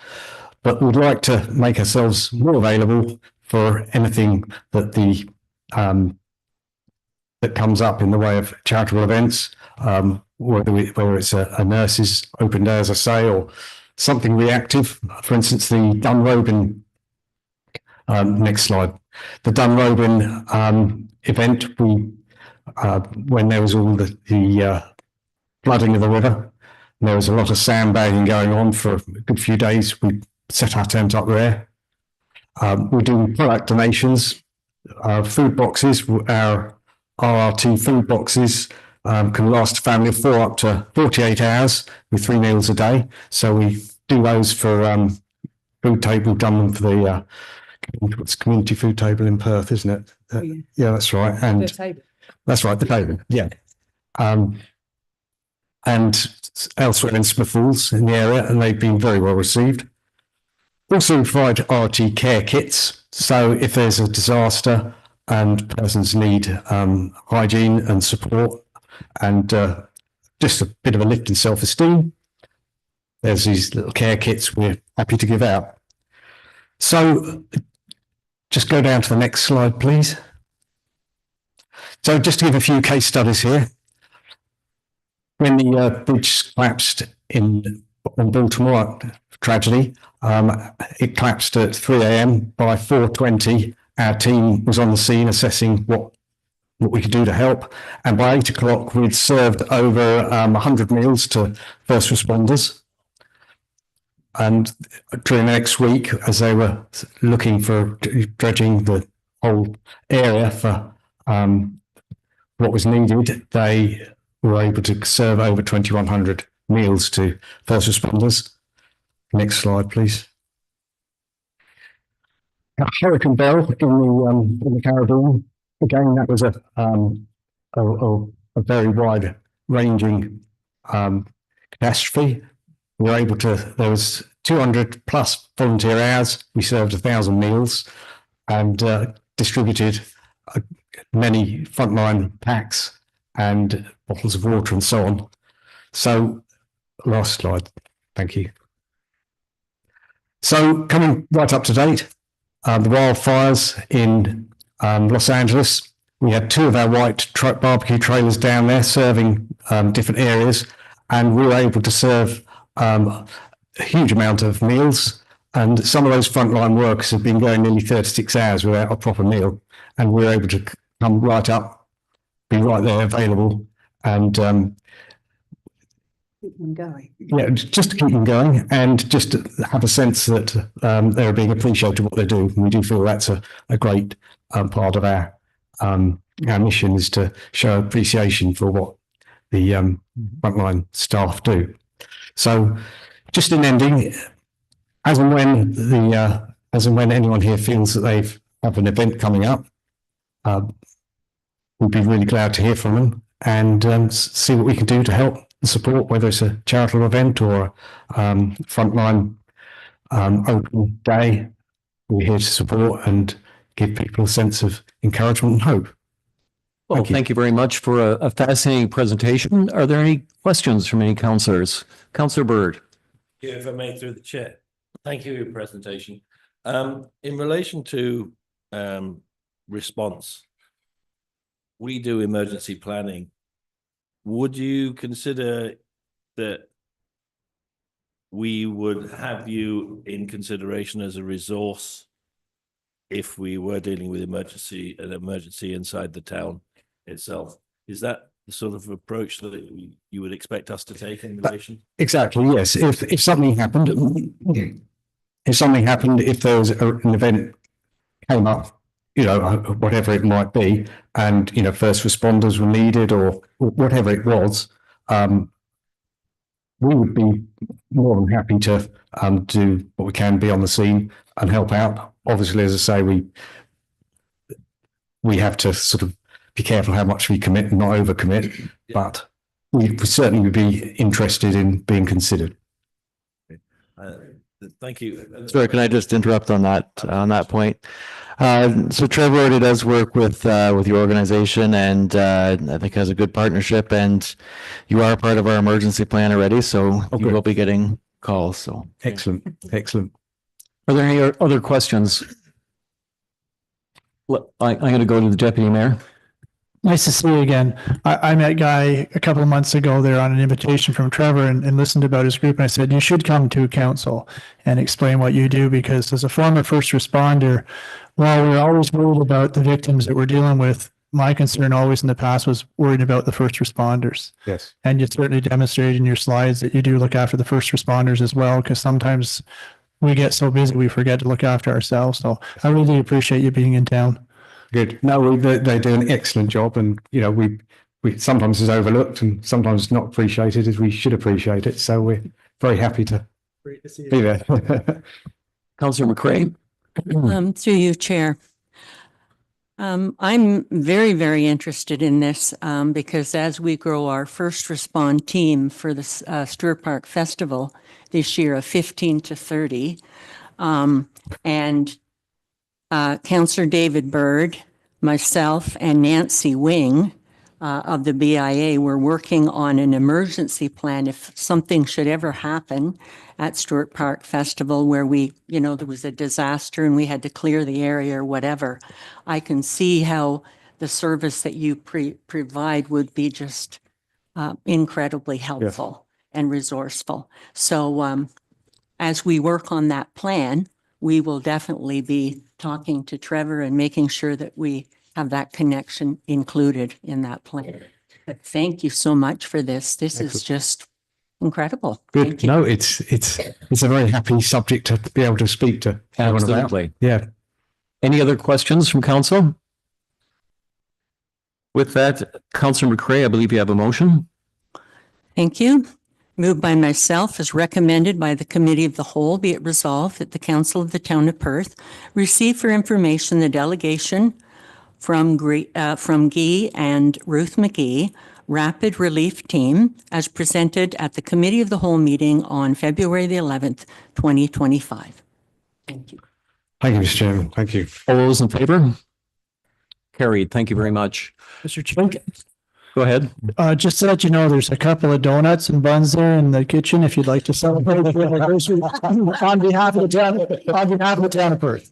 I: but we'd like to make ourselves more available for anything that that comes up in the way of charitable events, whether it's a nurse's open day, as I say, or something reactive. For instance, the Dunrobin, next slide, the Dunrobin event, when there was all the flooding of the river, and there was a lot of sandbagging going on for a good few days. We set our tent up there. We do product donations, food boxes. Our RRT food boxes can last a family of 4 up to 48 hours with 3 meals a day. So we do those for food table. We've done them for the what's community food table in Perth, isn't it? Yeah, that's right. And that's right, the table. Yeah. And elsewhere in Smithfields in the area, and they've been very well received. Also provide RT care kits. So if there's a disaster and persons need hygiene and support and just a bit of a lift in self-esteem, there's these little care kits we're happy to give out. So just go down to the next slide, please. So just to give a few case studies here. When the bridge collapsed on Baltimore, tragedy, it collapsed at 3 a.m. By 4:20, our team was on the scene assessing what we could do to help. And by 8 o'clock, we'd served over 100 meals to first responders. And during the next week, as they were looking for dredging the whole area for what was needed, they were able to serve over 2,100 meals to first responders. Next slide, please. Hurricane Bell in the Caribbean. Again, that was a very wide-ranging catastrophe. We were able to. There was 200 plus volunteer hours. We served 1,000 meals and distributed many frontline packs and bottles of water and so on. So last slide. Thank you. So coming right up to date, the wildfires in Los Angeles. We had 2 of our white truck barbecue trailers down there serving different areas, and we were able to serve a huge amount of meals. And some of those frontline workers have been going nearly 36 hours without a proper meal, and we were able to come right up, be right there available, and yeah, just to keep them going and just to have a sense that they're being appreciated what they do. And we do feel that's a great part of our mission, is to show appreciation for what the frontline staff do. So just in ending, as and when anyone here feels that they have an event coming up, we'd be really glad to hear from them and see what we can do to help and support, whether it's a charitable event or frontline open day. We're here to support and give people a sense of encouragement and hope.
A: Well, thank you very much for a fascinating presentation. Are there any questions from any councillors? Councillor Bird.
D: Yeah, if I may, through the chair. Thank you for your presentation. In relation to response, we do emergency planning. Would you consider that we would have you in consideration as a resource if we were dealing with an emergency inside the town itself? Is that the sort of approach that you would expect us to take in relation?
I: Exactly, yes. If something happened, if there was an event came up, you know, whatever it might be, and, you know, first responders were needed or whatever it was, we would be more than happy to do what we can, be on the scene and help out. Obviously, as I say, we have to sort of be careful how much we commit and not overcommit, but we certainly would be interested in being considered.
D: Thank you.
H: Sorry, can I just interrupt on that point? So Trevor already does work with your organization, and I think has a good partnership, and you are part of our emergency plan already, so you will be getting calls. So
I: Excellent, excellent.
A: Are there any other questions? Well, I'm going to go to the deputy mayor.
J: Nice to see you again. I met Guy a couple of months ago there on an invitation from Trevor and listened about his group. And I said, you should come to council and explain what you do, because as a former first responder, while we're always worried about the victims that we're dealing with, my concern always in the past was worried about the first responders.
I: Yes. And
J: you certainly demonstrated in your slides that you do look after the first responders as well, because sometimes we get so busy we forget to look after ourselves. So I really appreciate you being in town.
I: Good. No, they do an excellent job, and, you know, we sometimes is overlooked and sometimes not appreciated as we should appreciate it. So we're very happy to be there.
A: Councillor McCray.
E: Through you, Chair. I'm very, very interested in this because as we grow our first respond team for the Stewart Park Festival this year of 15 to 30, and Councillor David Bird, myself, and Nancy Wing of the BIA were working on an emergency plan if something should ever happen at Stewart Park Festival where there was a disaster and we had to clear the area or whatever. I can see how the service that you provide would be just incredibly helpful and resourceful. So as we work on that plan, we will definitely be talking to Trevor and making sure that we have that connection included in that plan. But thank you so much for this. This is just incredible.
I: Good. No, it's a very happy subject to be able to speak to everyone about.
A: Absolutely.
I: Yeah.
A: Any other questions from council? With that, Councillor McCray, I believe you have a motion.
E: Thank you. Moved by myself as recommended by the Committee of the Whole, be it resolved that the Council of the Town of Perth receive for information the delegation from Guy and Ruth McGee Rapid Relief Team as presented at the Committee of the Whole meeting on February the 11th, 2025. Thank you.
I: Thank you, Mr. Chairman. Thank you.
A: All those in favor? Carried. Thank you very much.
J: Mr. Chair,
A: Go ahead.
J: Just to let you know, there's a couple of donuts and buns there in the kitchen if you'd like to celebrate the anniversary on behalf of the town of Perth.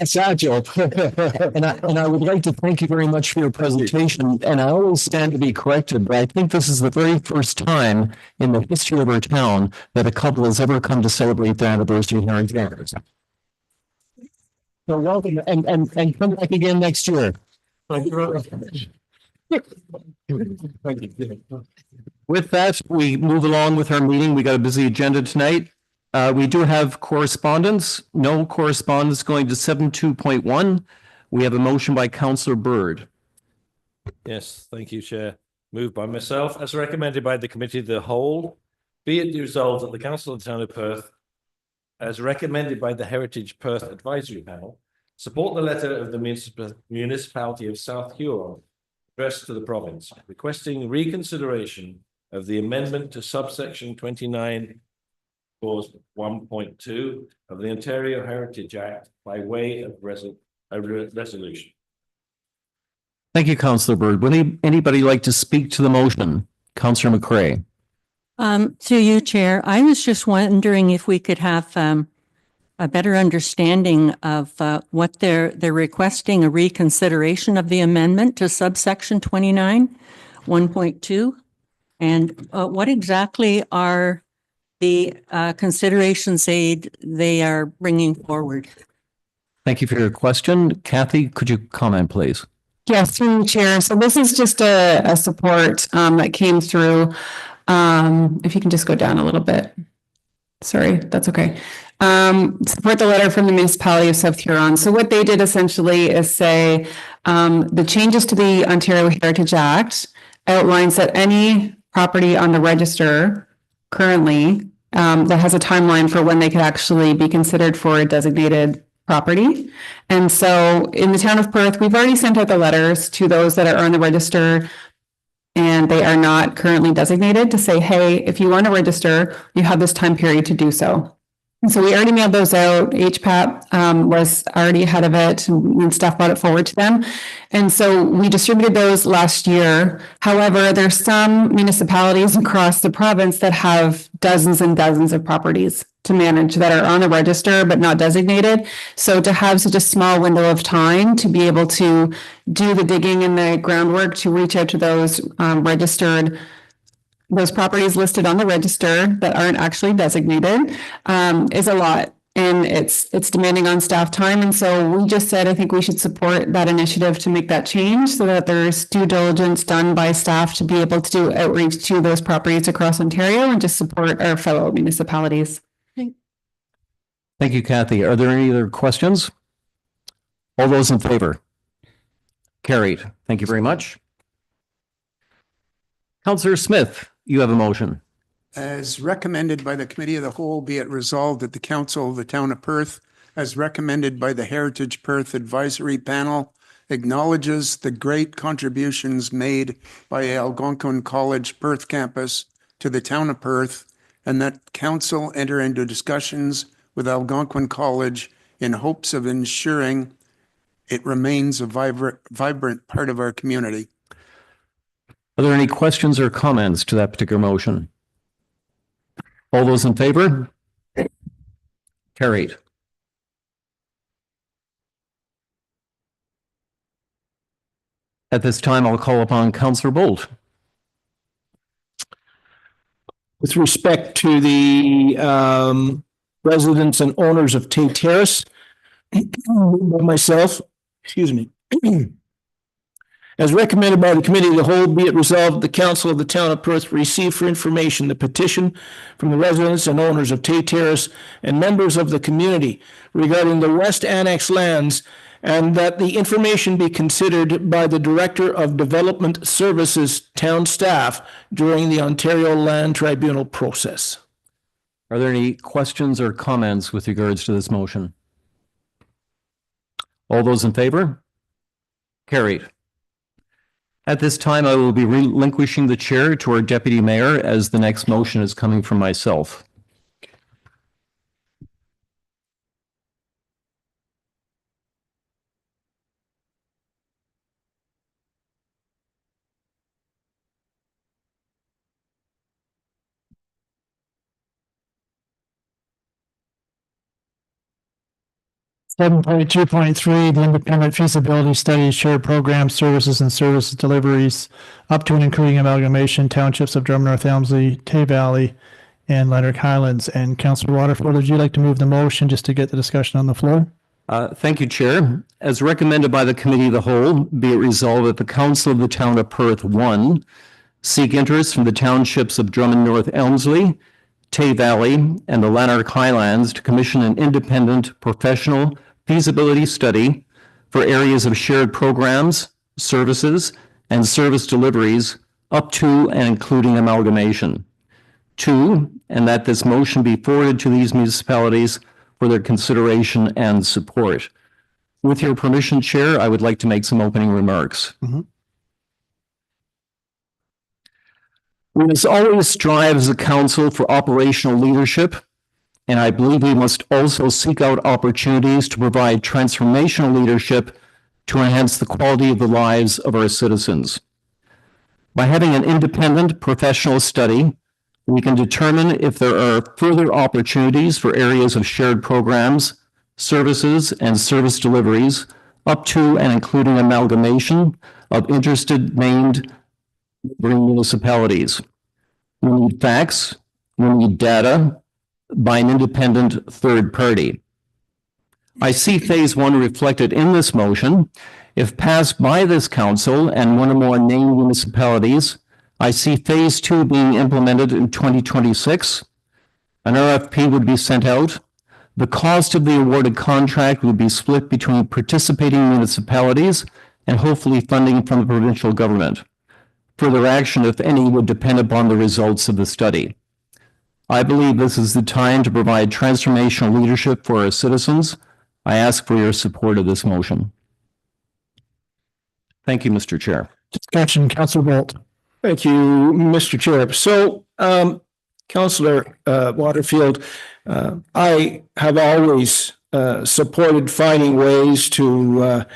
C: Satchel. And I would like to thank you very much for your presentation. And I always stand to be corrected, but I think this is the very first time in the history of our town that a couple has ever come to celebrate their anniversary here in town. So welcome and come back again next year.
A: With that, we move along with our meeting. We got a busy agenda tonight. We do have correspondence. No correspondence going to 7.2.1. We have a motion by Councillor Byrd.
D: Yes, thank you, Chair. Moved by myself, as recommended by the Committee of the Whole, be it resolved that the Council of the Town of Perth, as recommended by the Heritage Perth Advisory Panel, support the letter of the municipality of South Huron addressed to the province, requesting reconsideration of the amendment to subsection 29 clause 1.2 of the Ontario Heritage Act by way of resolution.
A: Thank you, Councillor Byrd. Would anybody like to speak to the motion? Councillor McCray.
E: Through you, Chair, I was just wondering if we could have a better understanding of what they're requesting a reconsideration of the amendment to subsection 29, 1.2. And what exactly are the considerations they are bringing forward?
A: Thank you for your question. Kathy, could you comment, please?
F: Yes, through the chair. So this is just a support that came through. If you can just go down a little bit. Sorry, that's okay. Support the letter from the municipality of South Huron. So what they did essentially is say the changes to the Ontario Heritage Act outlines that any property on the register currently that has a timeline for when they could actually be considered for a designated property. And so in the town of Perth, we've already sent out the letters to those that are on the register and they are not currently designated to say, hey, if you want to register, you have this time period to do so. And so we already mailed those out. HPAP was already ahead of it and staff brought it forward to them. And so we distributed those last year. However, there's some municipalities across the province that have dozens and dozens of properties to manage that are on the register but not designated. So to have such a small window of time to be able to do the digging and the groundwork to reach out to those those properties listed on the register that aren't actually designated is a lot. And it's demanding on staff time. And so we just said, I think we should support that initiative to make that change so that there's due diligence done by staff to be able to do outreach to those properties across Ontario and just support our fellow municipalities.
A: Thank you, Kathy. Are there any other questions? All those in favor? Carried. Thank you very much. Councillor Smith, you have a motion.
B: As recommended by the Committee of the Whole, be it resolved that the Council of the Town of Perth, as recommended by the Heritage Perth Advisory Panel, acknowledges the great contributions made by Algonquin College Perth campus to the Town of Perth, and that Council enter into discussions with Algonquin College in hopes of ensuring it remains a vibrant part of our community.
A: Are there any questions or comments to that particular motion? All those in favor? Carried. At this time, I'll call upon Councillor Bolt.
G: With respect to the residents and owners of Tate Terrace, myself, excuse me. As recommended by the Committee of the Whole, be it resolved, the Council of the Town of Perth receive for information the petition from the residents and owners of Tate Terrace and members of the community regarding the West Annex lands, and that the information be considered by the Director of Development Services town staff during the Ontario Land Tribunal process.
A: Are there any questions or comments with regards to this motion? All those in favor? Carried. At this time, I will be relinquishing the chair to our Deputy Mayor as the next motion is coming from myself.
J: 7.2.3, the independent feasibility study, shared program services and service deliveries up to and including amalgamation townships of Drum North Elmsley, Tay Valley, and Leonard Highlands. And Councillor Waterfield, would you like to move the motion just to get the discussion on the floor?
A: Thank you, Chair. As recommended by the Committee of the Whole, be it resolved that the Council of the Town of Perth, 1, seek interest from the townships of Drummond North Elmsley, Tay Valley, and the Lanark Highlands to commission an independent professional feasibility study for areas of shared programs, services, and service deliveries up to and including amalgamation. 2, and that this motion be forwarded to these municipalities for their consideration and support. With your permission, Chair, I would like to make some opening remarks. We must always strive as a council for operational leadership, and I believe we must also seek out opportunities to provide transformational leadership to enhance the quality of the lives of our citizens. By having an independent professional study, we can determine if there are further opportunities for areas of shared programs, services, and service deliveries up to and including amalgamation of interested named municipalities. We need facts, we need data by an independent third party. I see phase 1 reflected in this motion. If passed by this council and one or more named municipalities, I see phase 2 being implemented in 2026. An RFP would be sent out. The cost of the awarded contract would be split between participating municipalities and hopefully funding from the provincial government. Further action, if any, would depend upon the results of the study. I believe this is the time to provide transformational leadership for our citizens. I ask for your support of this motion. Thank you, Mr. Chair.
J: Discussion, Councillor Bolt.
G: Thank you, Mr. Chair. So, Councillor Waterfield, I have always supported finding ways to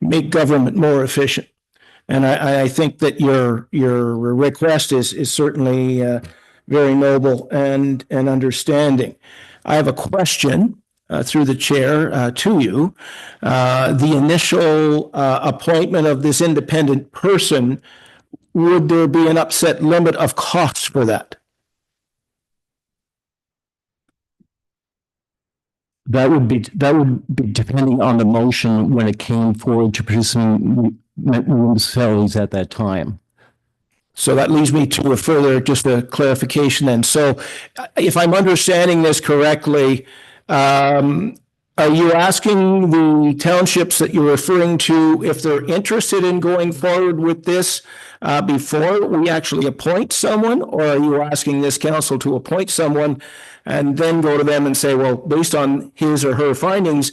G: make government more efficient. And I think that your request is certainly very noble and understanding. I have a question through the chair to you. The initial appointment of this independent person, would there be an upset limit of costs for that?
A: That would be depending on the motion when it came forward to producing municipalities at that time.
G: So that leads me to just a clarification then. So if I'm understanding this correctly, are you asking the townships that you're referring to if they're interested in going forward with this before we actually appoint someone? Or are you asking this council to appoint someone and then go to them and say, well, based on his or her findings,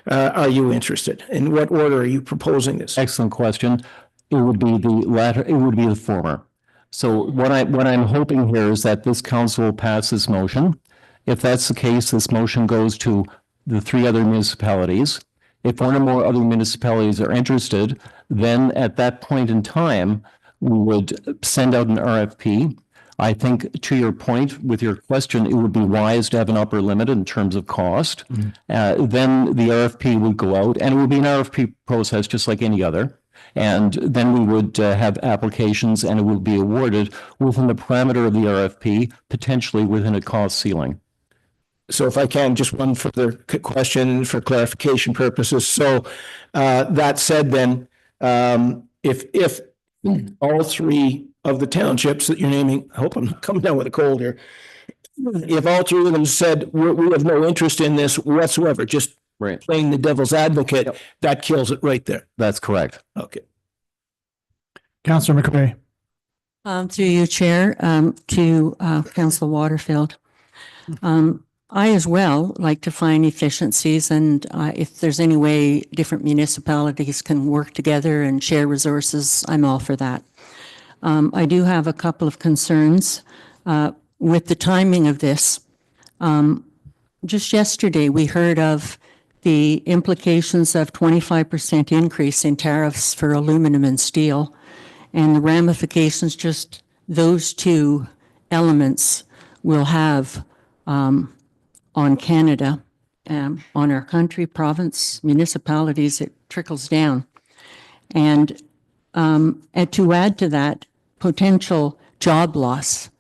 G: are you interested? In what order are you proposing this?
A: Excellent question. It would be the latter. It would be the former. So what I'm hoping here is that this council will pass this motion. If that's the case, this motion goes to the 3 other municipalities. If one or more other municipalities are interested, then at that point in time, we would send out an RFP. I think to your point with your question, it would be wise to have an upper limit in terms of cost. Then the RFP would go out and it would be an RFP process just like any other. And then we would have applications and it would be awarded within the parameter of the RFP, potentially within a cost ceiling.
G: So if I can, just one further question for clarification purposes. So that said, then, if all 3 of the townships that you're naming, I hope I'm not coming down with a cold here. If all 3 of them said, we have no interest in this whatsoever, just playing the devil's advocate, that kills it right there.
A: That's correct.
G: Okay.
J: Councillor McRae.
E: Through you, Chair, to Councillor Waterfield. I as well like to find efficiencies, and if there's any way different municipalities can work together and share resources, I'm all for that. I do have a couple of concerns with the timing of this. Just yesterday, we heard of the implications of 25% increase in tariffs for aluminum and steel, and the ramifications just those 2 elements will have on Canada on our country, province, municipalities, it trickles down. And to add to that, potential job loss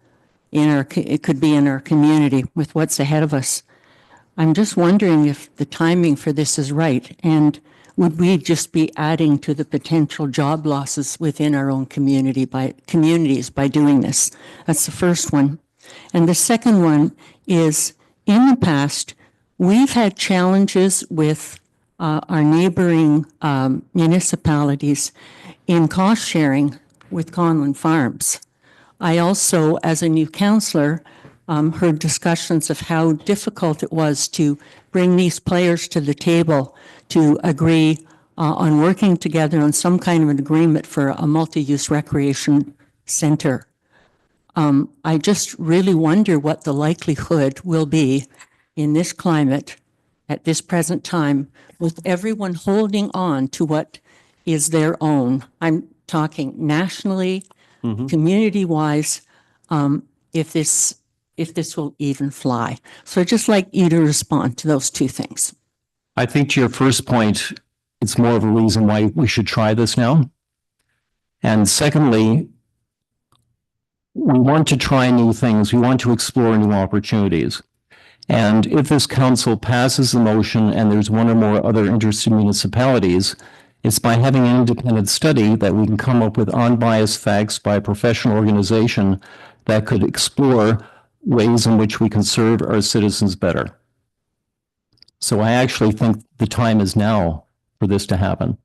E: it could be in our community with what's ahead of us. I'm just wondering if the timing for this is right, and would we just be adding to the potential job losses within our own communities by doing this? That's the first one. And the second one is, in the past, we've had challenges with our neighboring municipalities in cost sharing with Conlin Farms. I also, as a new councillor, heard discussions of how difficult it was to bring these players to the table to agree on working together on some kind of an agreement for a multi-use recreation center. I just really wonder what the likelihood will be in this climate at this present time with everyone holding on to what is their own. I'm talking nationally, community-wise, if this will even fly. So I'd just like you to respond to those two things.
A: I think to your first point, it's more of a reason why we should try this now. And secondly, we want to try new things. We want to explore new opportunities. And if this council passes the motion and there's one or more other interested municipalities, it's by having an independent study that we can come up with unbiased facts by a professional organization that could explore ways in which we can serve our citizens better. So I actually think the time is now for this to happen.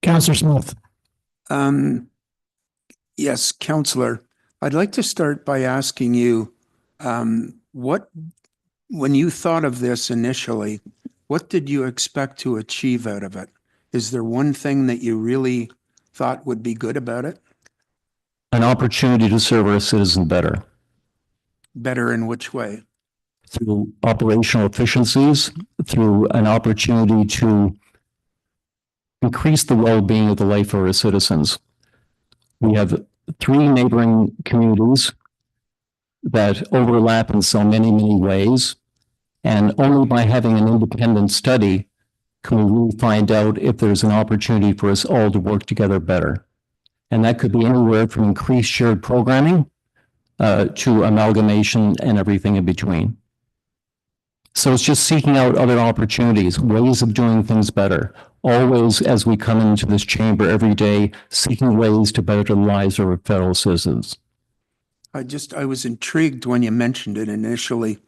C: Councillor Smith.
B: Yes, Councillor, I'd like to start by asking you, when you thought of this initially, what did you expect to achieve out of it? Is there one thing that you really thought would be good about it?
A: An opportunity to serve our citizens better.
B: Better in which way?
A: Through operational efficiencies, through an opportunity to increase the well-being of the life of our citizens. We have 3 neighboring communities that overlap in so many, many ways. And only by having an independent study can we really find out if there's an opportunity for us all to work together better. And that could be anywhere from increased shared programming to amalgamation and everything in between. So it's just seeking out other opportunities, ways of doing things better. Always, as we come into this chamber every day, seeking ways to better the lives of our fellow citizens.
B: I was intrigued when you mentioned it initially.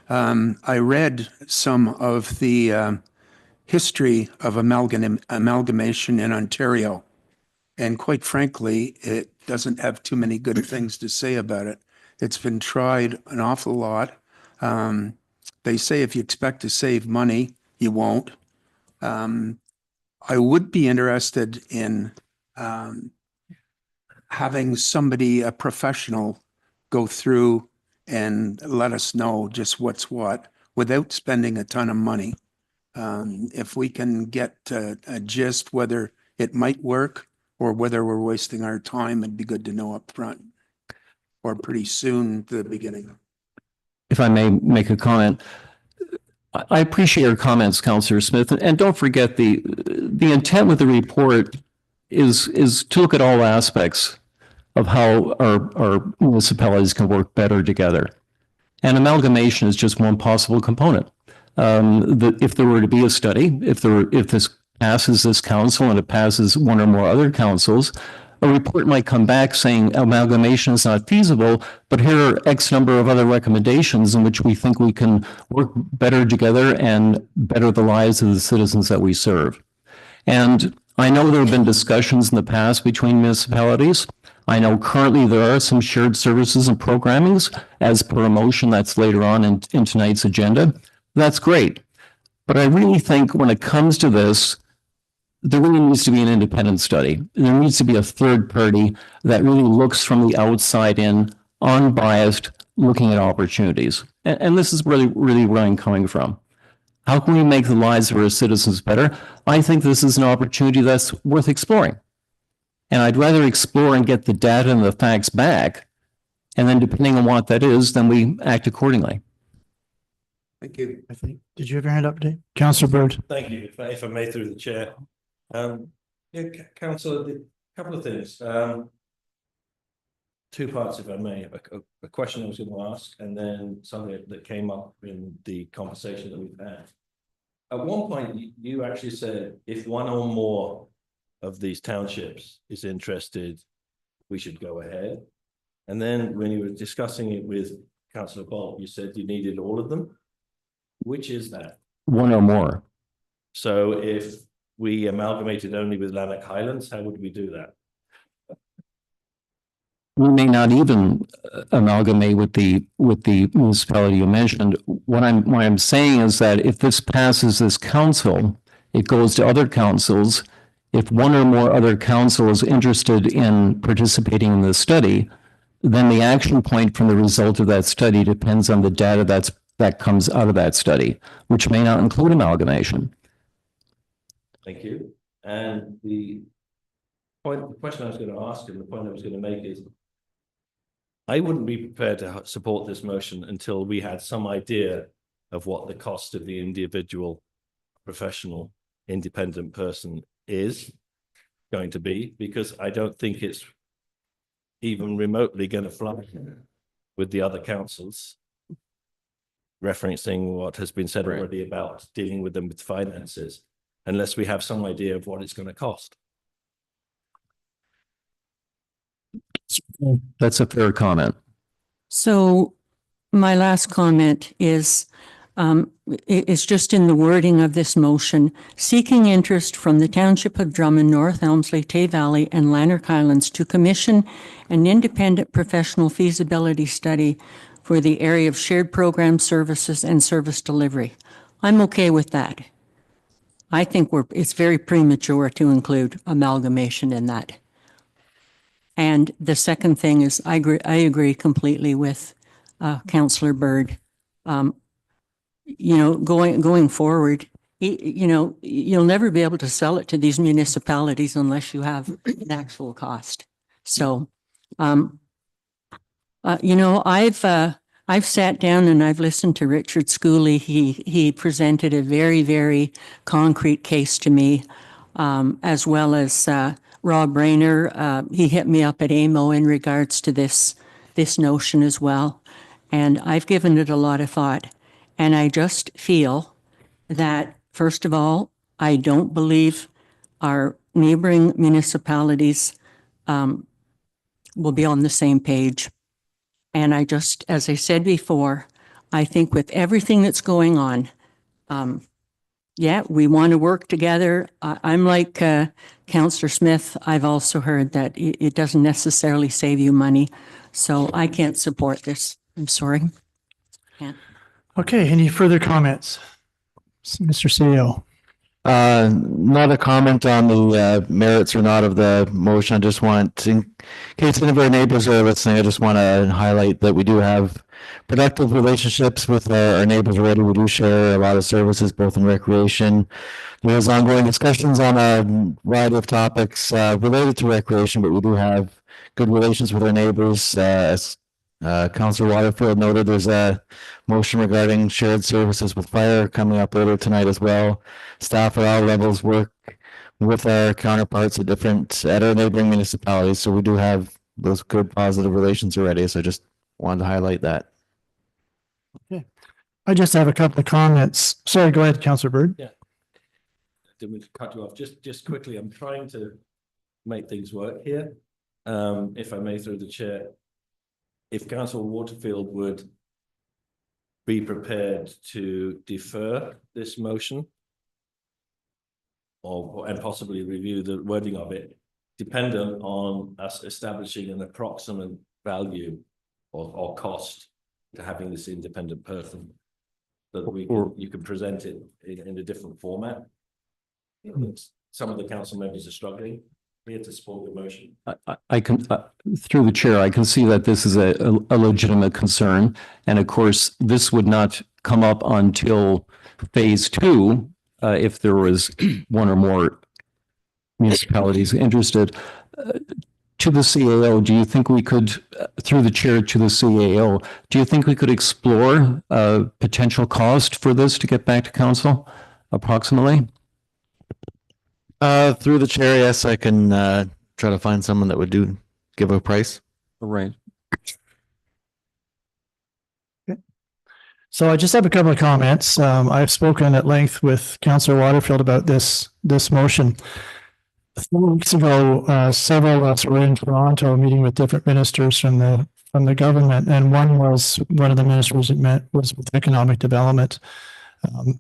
B: I read some of the history of amalgamation in Ontario, and quite frankly, it doesn't have too many good things to say about it. It's been tried an awful lot. They say if you expect to save money, you won't. I would be interested in having somebody, a professional, go through and let us know just what's what without spending a ton of money. If we can get a gist whether it might work or whether we're wasting our time, it'd be good to know up front or pretty soon at the beginning.
A: If I may make a comment, I appreciate your comments, Councillor Smith, and don't forget the intent with the report is to look at all aspects of how our municipalities can work better together. And amalgamation is just one possible component. If there were to be a study, if this passes this council and it passes one or more other councils, a report might come back saying amalgamation is not feasible, but here are X number of other recommendations in which we think we can work better together and better the lives of the citizens that we serve. And I know there have been discussions in the past between municipalities. I know currently there are some shared services and programmings as per a motion that's later on in tonight's agenda. That's great. But I really think when it comes to this, there really needs to be an independent study. There needs to be a third party that really looks from the outside in, unbiased, looking at opportunities. And this is really where I'm coming from. How can we make the lives of our citizens better? I think this is an opportunity that's worth exploring. And I'd rather explore and get the data and the facts back. And then depending on what that is, then we act accordingly.
B: Thank you.
J: I think. Did you have your hand up, Dave? Councillor Bird.
D: Thank you, if I may, through the chair. Yeah, councillor, a couple of things. Two parts, if I may. A question I was going to ask, and then something that came up in the conversation that we've had. At one point, you actually said if one or more of these townships is interested, we should go ahead. And then when you were discussing it with Councillor Bolt, you said you needed all of them. Which is that?
A: One or more.
D: So if we amalgamated only with Lanark Highlands, how would we do that?
A: We may not even amalgamate with the municipality you mentioned. What I'm saying is that if this passes this council, it goes to other councils. If one or more other council is interested in participating in the study, then the action point from the result of that study depends on the data that comes out of that study, which may not include amalgamation.
D: Thank you. And the question I was going to ask and the point I was going to make is, I wouldn't be prepared to support this motion until we had some idea of what the cost of the individual professional independent person is going to be, because I don't think it's even remotely going to fly with the other councils, referencing what has been said already about dealing with them with finances, unless we have some idea of what it's going to cost.
A: That's a fair comment.
E: So my last comment is just in the wording of this motion, seeking interest from the Township of Drummond, North Elmsley, Tay Valley, and Lanark Highlands to commission an independent professional feasibility study for the area of shared program services and service delivery. I'm okay with that. I think it's very premature to include amalgamation in that. And the second thing is, I agree completely with Councillor Bird. Going forward, you'll never be able to sell it to these municipalities unless you have an actual cost. So, I've sat down and I've listened to Richard Schooley. He presented a very, very concrete case to me, as well as Rob Rayner. He hit me up at AMO in regards to this notion as well. And I've given it a lot of thought. And I just feel that, first of all, I don't believe our neighboring municipalities will be on the same page. And I just, as I said before, I think with everything that's going on, we want to work together. I'm like Councillor Smith. I've also heard that it doesn't necessarily save you money. So I can't support this. I'm sorry. Can't.
J: Okay, any further comments? Mr. CEO.
H: Not a comment on the merits or not of the motion. I just want, in case any of our neighbors are listening, I just want to highlight that we do have productive relationships with our neighbors already. We do share a lot of services, both in recreation. There's ongoing discussions on a variety of topics related to recreation, but we do have good relations with our neighbors. As Councillor Waterfield noted, there's a motion regarding shared services with fire coming up later tonight as well. Staff at all levels work with our counterparts at our neighboring municipalities. So we do have those good positive relations already. So I just wanted to highlight that.
J: Okay. I just have a couple of comments. Sorry, go ahead, Councillor Bird.
D: Yeah. Didn't mean to cut you off. Just quickly, I'm trying to make things work here. If I may, through the chair. If Councillor Waterfield would be prepared to defer this motion and possibly review the wording of it, dependent on us establishing an approximate value or cost to having this independent person, so that you can present it in a different format. Some of the council members are struggling here to support the motion.
A: I can, through the chair, I can see that this is a legitimate concern. And of course, this would not come up until phase 2, if there was one or more municipalities interested. to the CAO, do you think we could, through the chair to the CAO, do you think we could explore potential cost for this to get back to council approximately?
H: Through the chair, yes, I can try to find someone that would give a price.
A: Right.
J: So I just have a couple of comments. I've spoken at length with Councillor Waterfield about this motion. A few weeks ago, several of us were in Toronto meeting with different ministers from the government, and one of the ministers it met was with economic development. And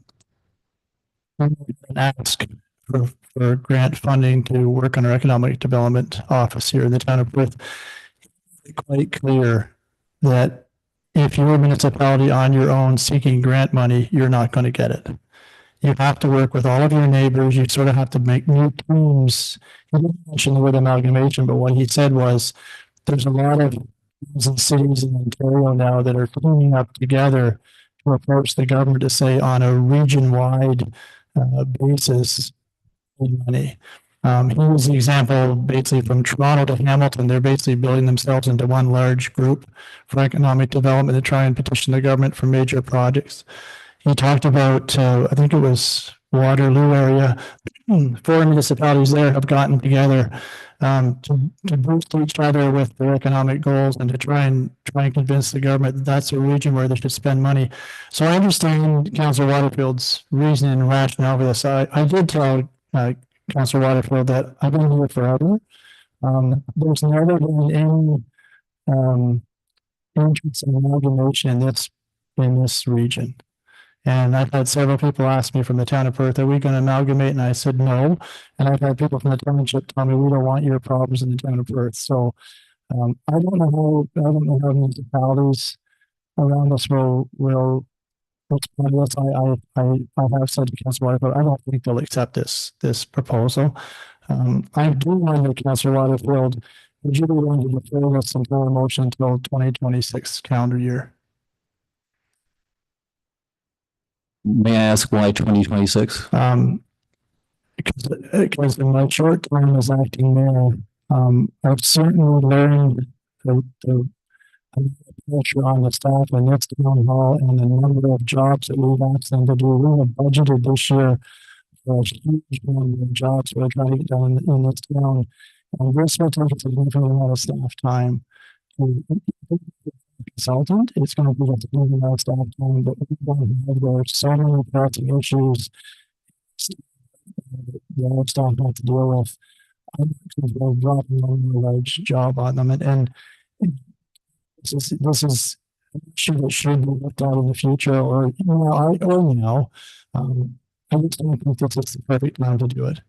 J: ask for grant funding to work on our economic development office here in the town of Perth. It's quite clear that if you're a municipality on your own seeking grant money, you're not going to get it. You have to work with all of your neighbors. You sort of have to make new teams. He didn't mention the word amalgamation, but what he said was there's a lot of towns and cities in Ontario now that are teaming up together to approach the government to say on a region-wide basis money. He was the example basically from Toronto to Hamilton. They're basically building themselves into one large group for economic development to try and petition the government for major projects. He talked about, I think it was Waterloo area. 4 municipalities there have gotten together to boost each other with their economic goals and to try and convince the government that that's a region where they should spend money. So I understand Councillor Waterfield's reasoning and rationale for this. I did tell Councillor Waterfield that I've been here forever. There's never been any interest in amalgamation in this region. And I've had several people ask me from the town of Perth, are we going to amalgamate? And I said no. And I've had people from the township tell me we don't want your problems in the town of Perth. So I don't know how municipalities around us will respond to this. I have said to Councillor Waterfield, I don't think they'll accept this proposal. I do wonder, Councillor Waterfield, would you be willing to defer this until a motion until 2026 calendar year?
A: May I ask why 2026?
J: Because in my short time as acting mayor, I've certainly learned the pressure on the staff in this town hall and the number of jobs that we've asked them to do. We have budgeted this year for a huge number of jobs we're trying to get done in this town. And this will take a significant amount of staff time to consultant. It's going to be a significant amount of staff time, but there are so many pressing issues the other staff have to deal with. I'm dropping a large job on them, and this is an issue that should be looked at in the future, or now. I just don't think this is the perfect time to do it.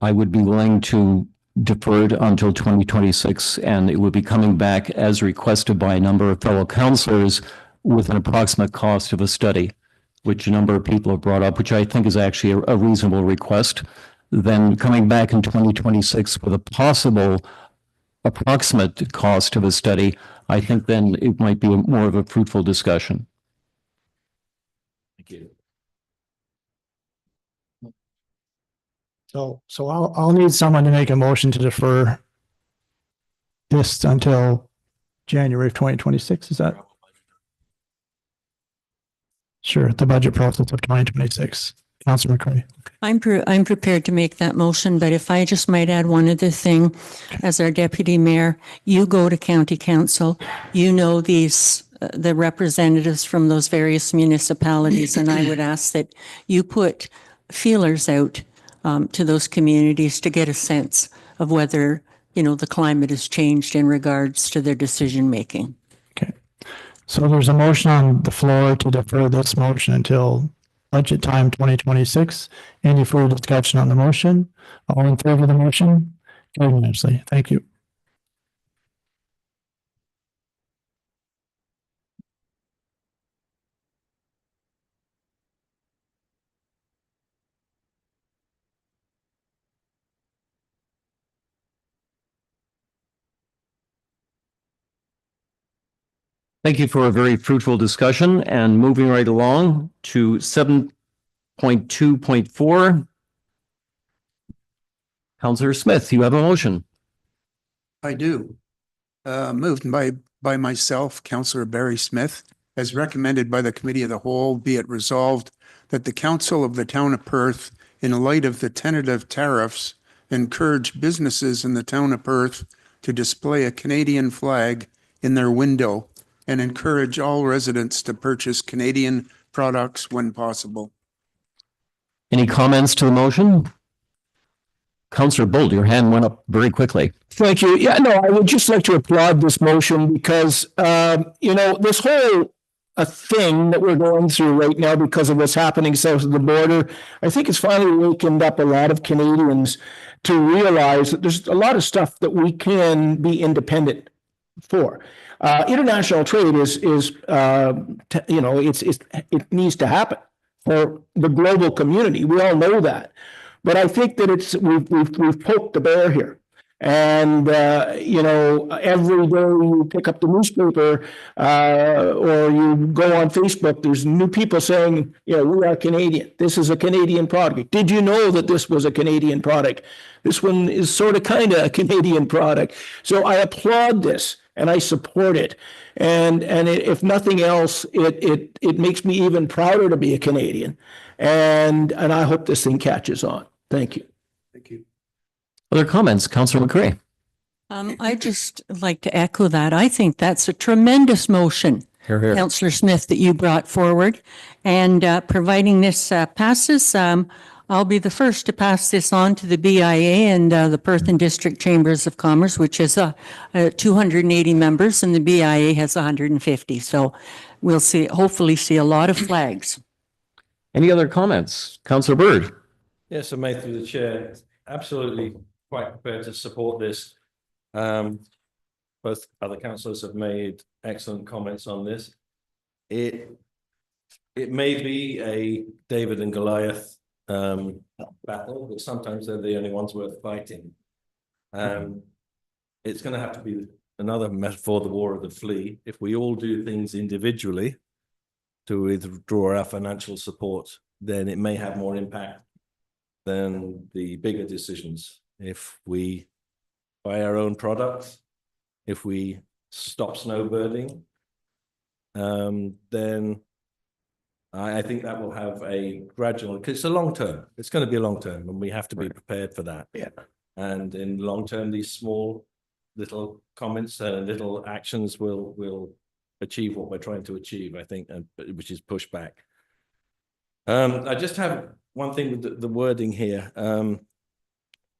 A: I would be willing to defer it until 2026, and it would be coming back as requested by a number of fellow councillors with an approximate cost of a study, which a number of people have brought up, which I think is actually a reasonable request. Then coming back in 2026 with a possible approximate cost of a study, I think then it might be more of a fruitful discussion.
D: Thank you.
J: So I'll need someone to make a motion to defer this until January of 2026. Is that? Sure, the budget process of 2026. Councillor McCray.
E: I'm prepared to make that motion, but if I just might add one other thing, as our deputy mayor, you go to county council, you know the representatives from those various municipalities, and I would ask that you put feelers out to those communities to get a sense of whether, the climate has changed in regards to their decision making.
J: Okay. So there's a motion on the floor to defer this motion until budget time 2026. Any further discussion on the motion? All in favor of the motion? Unanimously. Thank you.
A: Thank you for a very fruitful discussion, and moving right along to 7.2.4. Councillor Smith, you have a motion.
B: I do. Moved by myself, Councillor Barry Smith, as recommended by the Committee of the Whole, be it resolved that the Council of the Town of Perth, in light of the tentative tariffs, encourage businesses in the Town of Perth to display a Canadian flag in their window and encourage all residents to purchase Canadian products when possible.
A: Any comments to the motion? Councillor Bolt, your hand went up very quickly.
G: Thank you. Yeah, no, I would just like to applaud this motion because, this whole thing that we're going through right now because of what's happening south of the border, I think it's finally wakened up a lot of Canadians to realize that there's a lot of stuff that we can be independent for. International trade it needs to happen for the global community. We all know that. But I think that we've poked the bear here. And, every day you pick up the newspaper or you go on Facebook, there's new people saying, we are Canadian. This is a Canadian product. Did you know that this was a Canadian product? This one is sort of kind of a Canadian product. So I applaud this and I support it. And if nothing else, it makes me even prouder to be a Canadian. And I hope this thing catches on. Thank you.
B: Thank you.
A: Other comments, Councillor McCray?
E: I just like to echo that. I think that's a tremendous motion,
A: Hear, hear.
E: Councillor Smith, that you brought forward. And providing this passes, I'll be the first to pass this on to the BIA and the Perth and District Chambers of Commerce, which is 280 members, and the BIA has 150. So we'll hopefully see a lot of flags.
A: Any other comments? Councillor Bird?
D: Yes, I'm made through the chair. Absolutely quite prepared to support this. Both other councillors have made excellent comments on this. It may be a David and Goliath battle, but sometimes they're the only ones worth fighting. It's going to have to be another metaphor, the war of the flea. If we all do things individually to withdraw our financial support, then it may have more impact than the bigger decisions. If we buy our own products, if we stop snowbirding, then I think that will have a gradual, because it's a long term. It's going to be a long term, and we have to be prepared for that.
G: Yeah.
D: And in long term, these small little comments and little actions will achieve what we're trying to achieve, I think, which is pushback. I just have one thing with the wording here.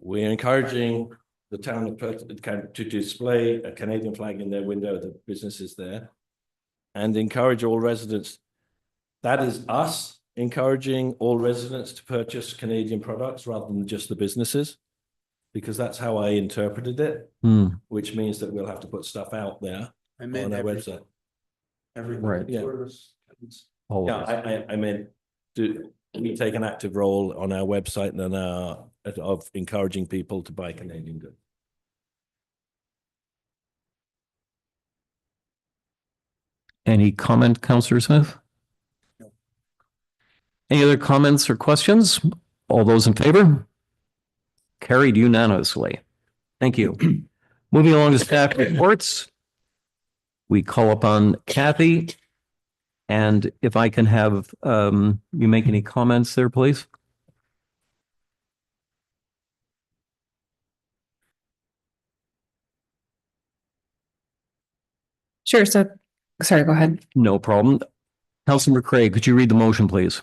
D: We're encouraging the town of Perth to display a Canadian flag in their window, the businesses there, and encourage all residents. That is us encouraging all residents to purchase Canadian products rather than just the businesses, because that's how I interpreted it, which means that we'll have to put stuff out there on our website.
A: Right.
D: Yeah. I meant we take an active role on our website and of encouraging people to buy Canadian goods.
A: Any comment, Councillor Smith?
B: No.
A: Any other comments or questions? All those in favor? Carried unanimously. Thank you. Moving along to staff reports. We call upon Kathy. And if I can have you make any comments there, please.
K: Sure. So, sorry, go ahead.
A: No problem. Councillor McCray, could you read the motion, please?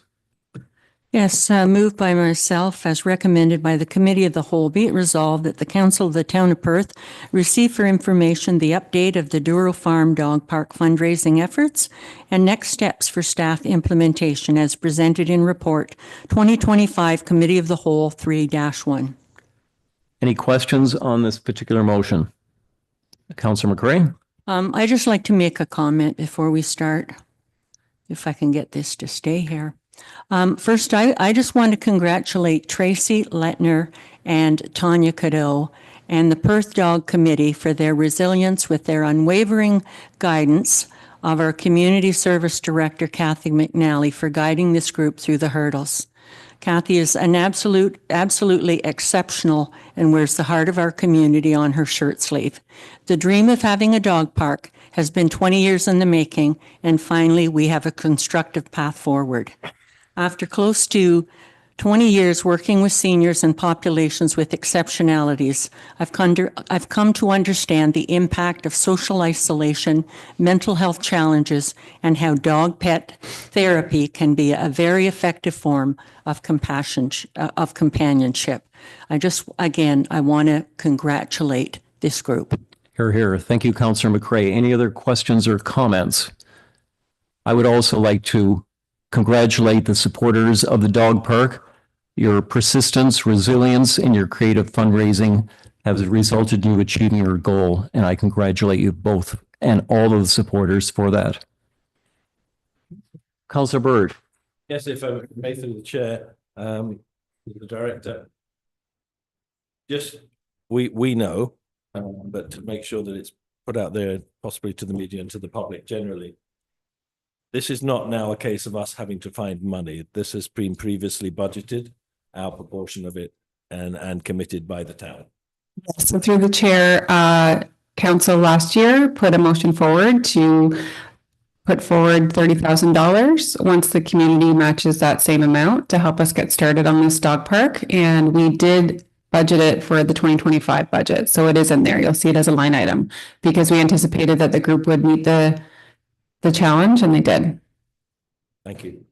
E: Yes, moved by myself as recommended by the Committee of the Whole, be it resolved that the Council of the Town of Perth receive for information the update of the Douro Farm Dog Park fundraising efforts and next steps for staff implementation as presented in Report 2025 Committee of the Whole 3-1.
A: Any questions on this particular motion? Councillor McCray?
E: I'd just like to make a comment before we start, if I can get this to stay here. First, I just want to congratulate Tracy Letner and Tanya Cadeau and the Perth Dog Committee for their resilience with their unwavering guidance of our Community Service Director, Kathy McNally, for guiding this group through the hurdles. Kathy is absolutely exceptional and wears the heart of our community on her shirt sleeve. The dream of having a dog park has been 20 years in the making, and finally we have a constructive path forward. After close to 20 years working with seniors and populations with exceptionalities, I've come to understand the impact of social isolation, mental health challenges, and how dog pet therapy can be a very effective form of companionship. I want to congratulate this group.
A: Hear, hear. Thank you, Councillor McCray. Any other questions or comments? I would also like to congratulate the supporters of the dog park. Your persistence, resilience, and your creative fundraising has resulted in you achieving your goal, and I congratulate you both and all of the supporters for that. Councillor Bird.
D: Yes, if I may, through the chair, the director. Just, we know, but to make sure that it's put out there, possibly to the media and to the public generally. This is not now a case of us having to find money. This has been previously budgeted, our proportion of it, and committed by the town.
K: So through the chair, council last year put a motion forward to put forward $30,000 once the community matches that same amount to help us get started on this dog park. And we did budget it for the 2025 budget. So it is in there. You'll see it as a line item because we anticipated that the group would meet the challenge, and they did.
D: Thank you.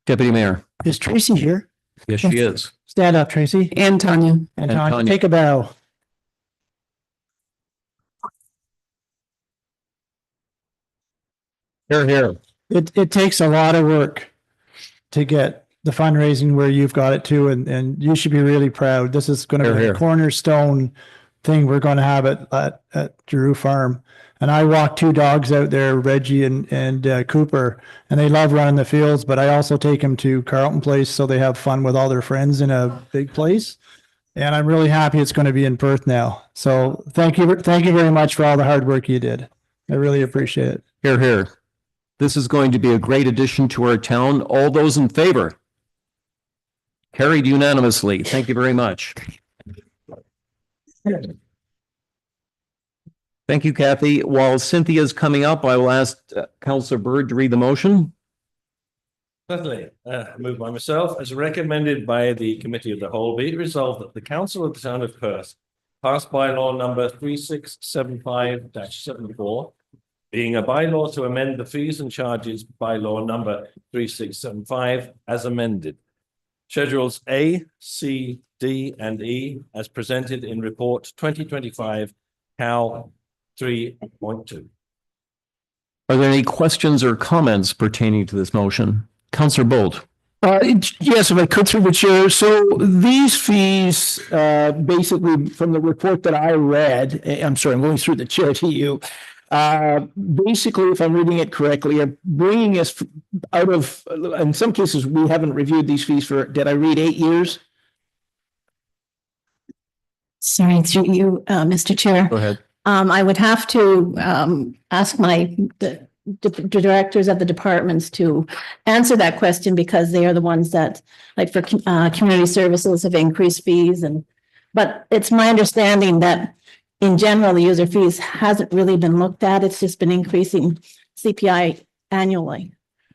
A: Deputy Mayor.
J: Is Tracy here?
A: Yes, she is.
J: Stand up, Tracy.
K: And Tanya.
J: And
A: Tanya.
J: Tanya, take a bow.
A: Hear, hear.
J: It takes a lot of work to get the fundraising where you've got it to, and you should be really proud. This is going to be
A: Here,
J: a
A: here.
J: cornerstone thing we're going to have at Giroux Farm. And I walk two dogs out there, Reggie and Cooper, and they love running the fields, but I also take them to Carlton Place so they have fun with all their friends in a big place. And I'm really happy it's going to be in Perth now. So thank you very much for all the hard work you did. I really appreciate it.
A: Hear, hear. This is going to be a great addition to our town. All those in favor? Carried unanimously. Thank you very much. Thank you, Kathy. While Cynthia's coming up, I will ask Councillor Bird to read the motion.
D: Certainly, moved by myself, as recommended by the Committee of the Whole, be it resolved that the Council of the Town of Perth pass bylaw number 3675-74, being a bylaw to amend the fees and charges bylaw number 3675 as amended. Schedules A, C, D, and E as presented in report 2025 Cal 3.2.
A: Are there any questions or comments pertaining to this motion? Councillor Bolt.
G: Yes, if I could through the chair. So these fees, basically from the report that I read, I'm sorry, I'm going through the chair to you. Basically, if I'm reading it correctly, are bringing us out of, in some cases, we haven't reviewed these fees for, did I read 8 years?
F: Sorry, through you, Mr. Chair.
A: Go ahead.
F: I would have to ask the directors of the departments to answer that question because they are the ones that, like for community services, have increased fees. But it's my understanding that in general, the user fees hasn't really been looked at. It's just been increasing CPI annually.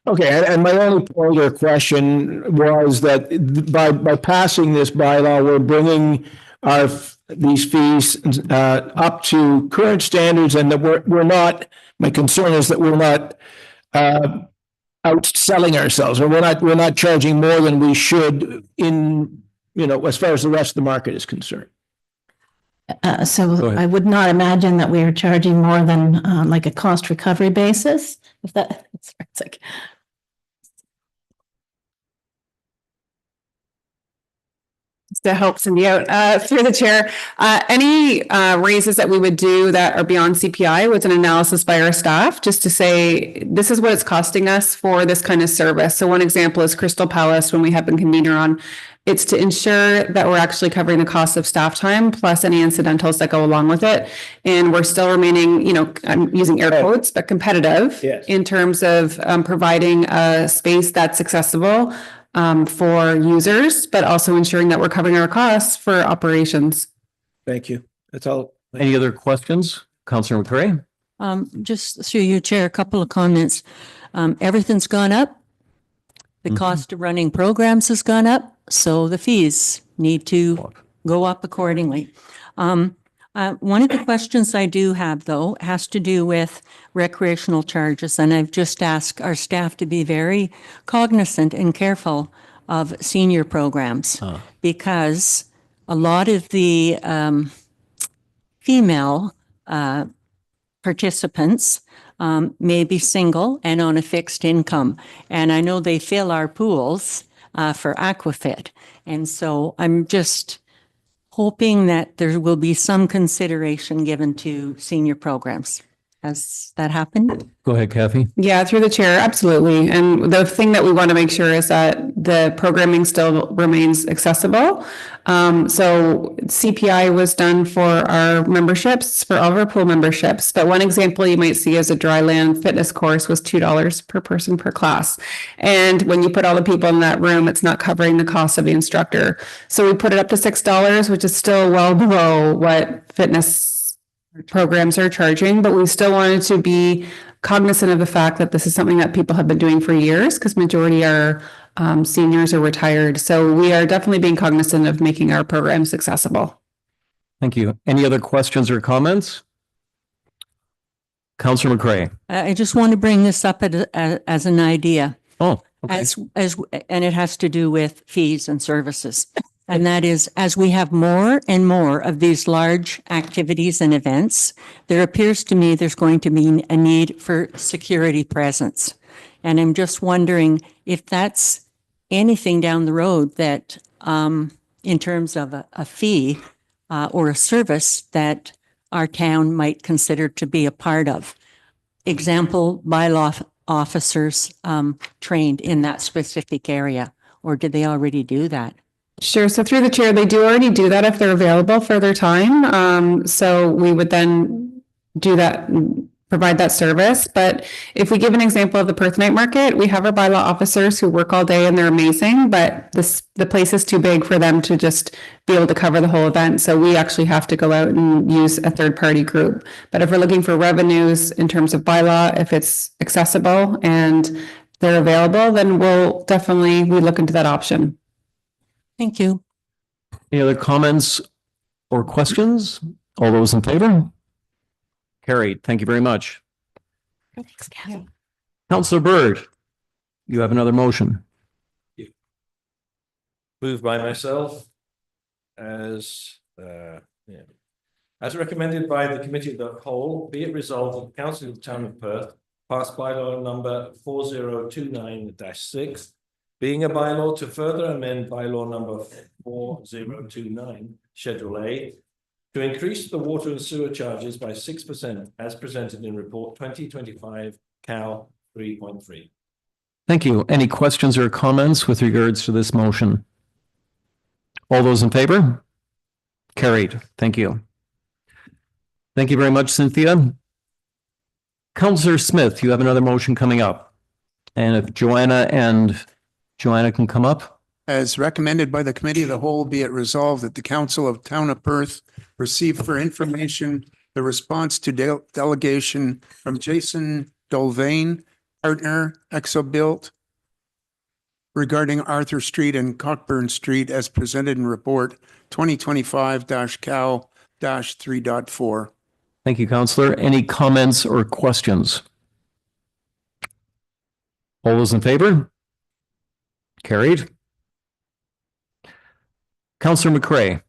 G: Okay, and my only point or question was that by passing this bylaw, we're bringing these fees up to current standards, and that we're not. My concern is that we're not outselling ourselves, or we're not charging more than we should in, as far as the rest of the market is concerned.
F: So I would not imagine that we are charging more than like a cost recovery basis. If that, it's like.
K: to help Cindy out, through the chair. Any raises that we would do that are beyond CPI was an analysis by our staff, just to say, this is what it's costing us for this kind of service. So one example is Crystal Palace, when we have been convener on. It's to ensure that we're actually covering the cost of staff time plus any incidentals that go along with it. And we're still remaining, you know, I'm using air quotes, but competitive in terms of providing a space that's accessible for users, but also ensuring that we're covering our costs for operations.
G: Thank you. That's all.
A: Any other questions? Councillor McCray?
E: Just through you, Chair, a couple of comments. Everything's gone up. The cost of running programs has gone up, so the fees need to go up accordingly. One of the questions I do have, though, has to do with recreational charges, and I've just asked our staff to be very cognizant and careful of senior programs because a lot of the female participants may be single and on a fixed income. And I know they fill our pools for Aquafit. And so I'm just hoping that there will be some consideration given to senior programs. Has that happened?
A: Go ahead, Kathy.
K: Yeah, through the chair, absolutely. And the thing that we want to make sure is that the programming still remains accessible. So CPI was done for our memberships, for all of our pool memberships. But one example you might see is a dryland fitness course was $2 per person per class. And when you put all the people in that room, it's not covering the cost of the instructor. So we put it up to $6, which is still well below what fitness programs are charging, but we still wanted to be cognizant of the fact that this is something that people have been doing for years because majority are seniors or retired. So we are definitely being cognizant of making our programs accessible.
A: Thank you. Any other questions or comments? Councillor McCray.
E: I just want to bring this up as an idea.
A: Oh, okay.
E: And it has to do with fees and services. And that is, as we have more and more of these large activities and events, there appears to me there's going to be a need for security presence. And I'm just wondering if that's anything down the road that, in terms of a fee or a service that our town might consider to be a part of. Example, bylaw officers trained in that specific area, or did they already do that?
K: Sure. So through the chair, they do already do that if they're available for their time. So we would then do that, provide that service. But if we give an example of the Perth Night Market, we have our bylaw officers who work all day and they're amazing, but the place is too big for them to just be able to cover the whole event. So we actually have to go out and use a third party group. But if we're looking for revenues in terms of bylaw, if it's accessible and they're available, then we look into that option.
E: Thank you.
A: Any other comments or questions? All those in favor? Carried. Thank you very much. Councillor Byrd, you have another motion.
D: Moved by myself as recommended by the Committee of the Whole, be it resolved that the Council of the Town of Perth pass bylaw number 4029-6, being a bylaw to further amend bylaw number 4029, Schedule A, to increase the water and sewer charges by 6% as presented in Report 2025 Cal 3.3.
A: Thank you. Any questions or comments with regards to this motion? All those in favor? Carried. Thank you. Thank you very much, Cynthia. Councillor Smith, you have another motion coming up. And if Joanna can come up.
B: As recommended by the Committee of the Whole, be it resolved that the Council of Town of Perth receive for information the response to delegation from Jason Dolvain, partner, Exobuilt, regarding Arthur Street and Cockburn Street as presented in Report 2025-Cal-3.4.
A: Thank you, Councillor. Any comments or questions? All those in favor? Carried. Councillor McCray.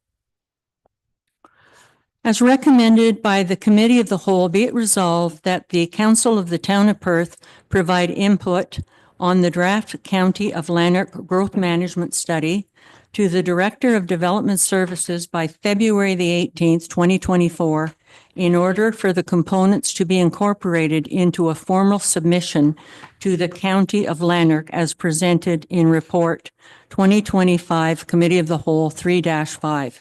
E: As recommended by the Committee of the Whole, be it resolved that the Council of the Town of Perth provide input on the draft County of Lanark Growth Management Study to the Director of Development Services by February the 18th, 2024, in order for the components to be incorporated into a formal submission to the County of Lanark as presented in Report 2025 Committee of the Whole 3-5.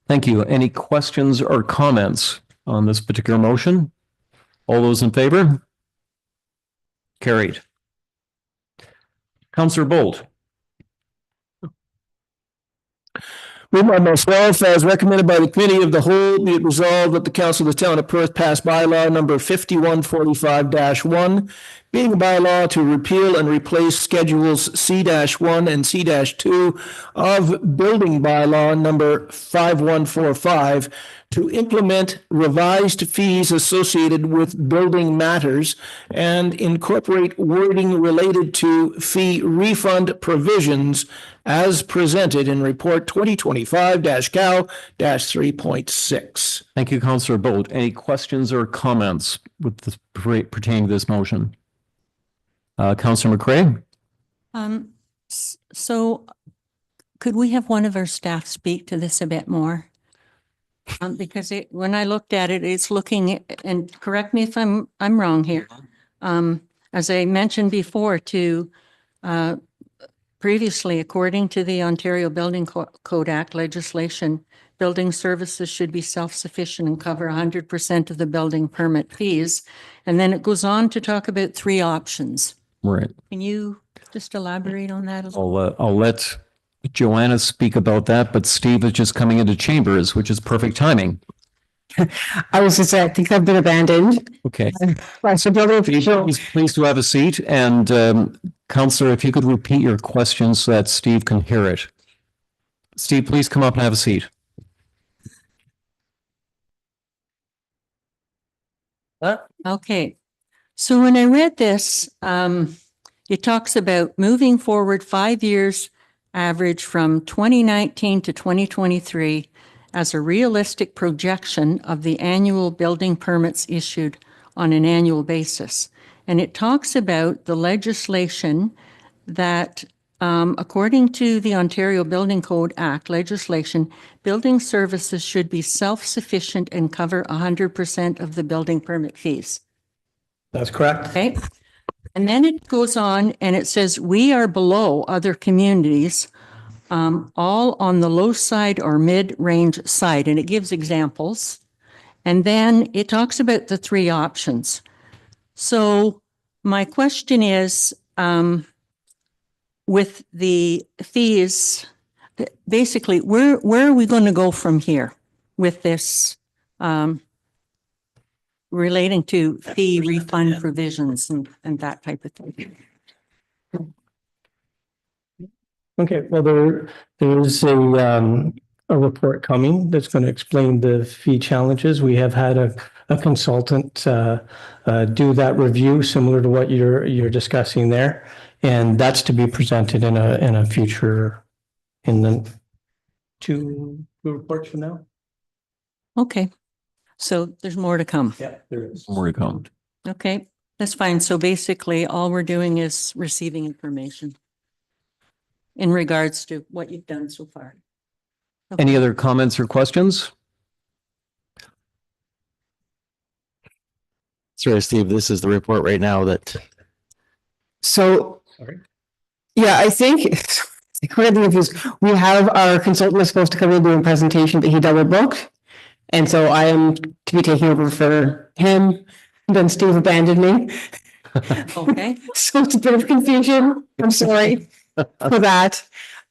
A: Thank you. Any questions or comments on this particular motion? All those in favor? Carried. Councillor Bolt.
G: Moved by myself, as recommended by the Committee of the Whole, be it resolved that the Council of the Town of Perth pass bylaw number 5145-1, being a bylaw to repeal and replace Schedules C-1 and C-2 of Building Bylaw number 5145 to implement revised fees associated with building matters and incorporate wording related to fee refund provisions as presented in Report 2025-CAL-3.6.
A: Thank you, Councillor Bolt. Any questions or comments with this pertaining to this motion? Councillor McCray?
E: So could we have one of our staff speak to this a bit more? Because when I looked at it, it's looking, and correct me if I'm wrong here. As I mentioned before, previously, according to the Ontario Building Code Act legislation, building services should be self-sufficient and cover 100% of the building permit fees. And then it goes on to talk about 3 options.
A: Right.
E: Can you just elaborate on that a little?
A: I'll let Joanna speak about that, but Steve is just coming into chambers, which is perfect timing.
F: I was just say, I think I've been abandoned.
A: Okay.
F: By some building official.
A: Please do have a seat. And Councillor, if you could repeat your question so that Steve can hear it. Steve, please come up and have a seat.
E: Okay. So when I read this, it talks about moving forward 5 years average from 2019 to 2023 as a realistic projection of the annual building permits issued on an annual basis. And it talks about the legislation that, according to the Ontario Building Code Act legislation, building services should be self-sufficient and cover 100% of the building permit fees.
G: That's correct.
E: Okay. And then it goes on and it says, we are below other communities, all on the low side or mid-range side. And it gives examples. And then it talks about the 3 options. So my question is, with the fees, basically, where are we going to go from here with this relating to fee refund provisions and that type of thing?
G: Okay, well, there's a report coming that's going to explain the fee challenges. We have had a consultant do that review similar to what you're discussing there. And that's to be presented in a future, in the 2 reports from now.
E: Okay. So there's more to come.
G: Yeah, there is.
A: More to come.
E: Okay, that's fine. So basically, all we're doing is receiving information in regards to what you've done so far. Okay.
A: Any other comments or questions?
H: Sorry, Steve, this is the report right now that.
F: So,
G: Sorry.
F: yeah, I think we have our consultant was supposed to come in and do a presentation, but he double booked. And so I am to be taking over for him. Then Steve abandoned me.
E: Okay.
F: So it's a bit of confusion. I'm sorry for that.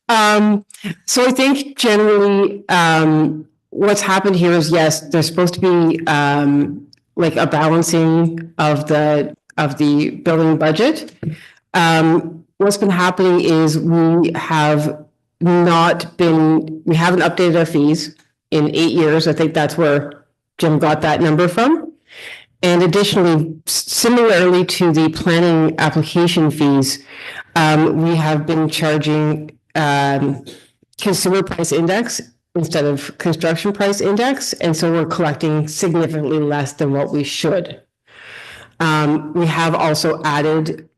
F: So I think generally, what's happened here is, yes, there's supposed to be like a balancing of the building budget. What's been happening is we haven't updated our fees in 8 years. I think that's where Jim got that number from. And additionally, similarly to the planning application fees, we have been charging consumer price index instead of construction price index. And so we're collecting significantly less than what we should. We have also added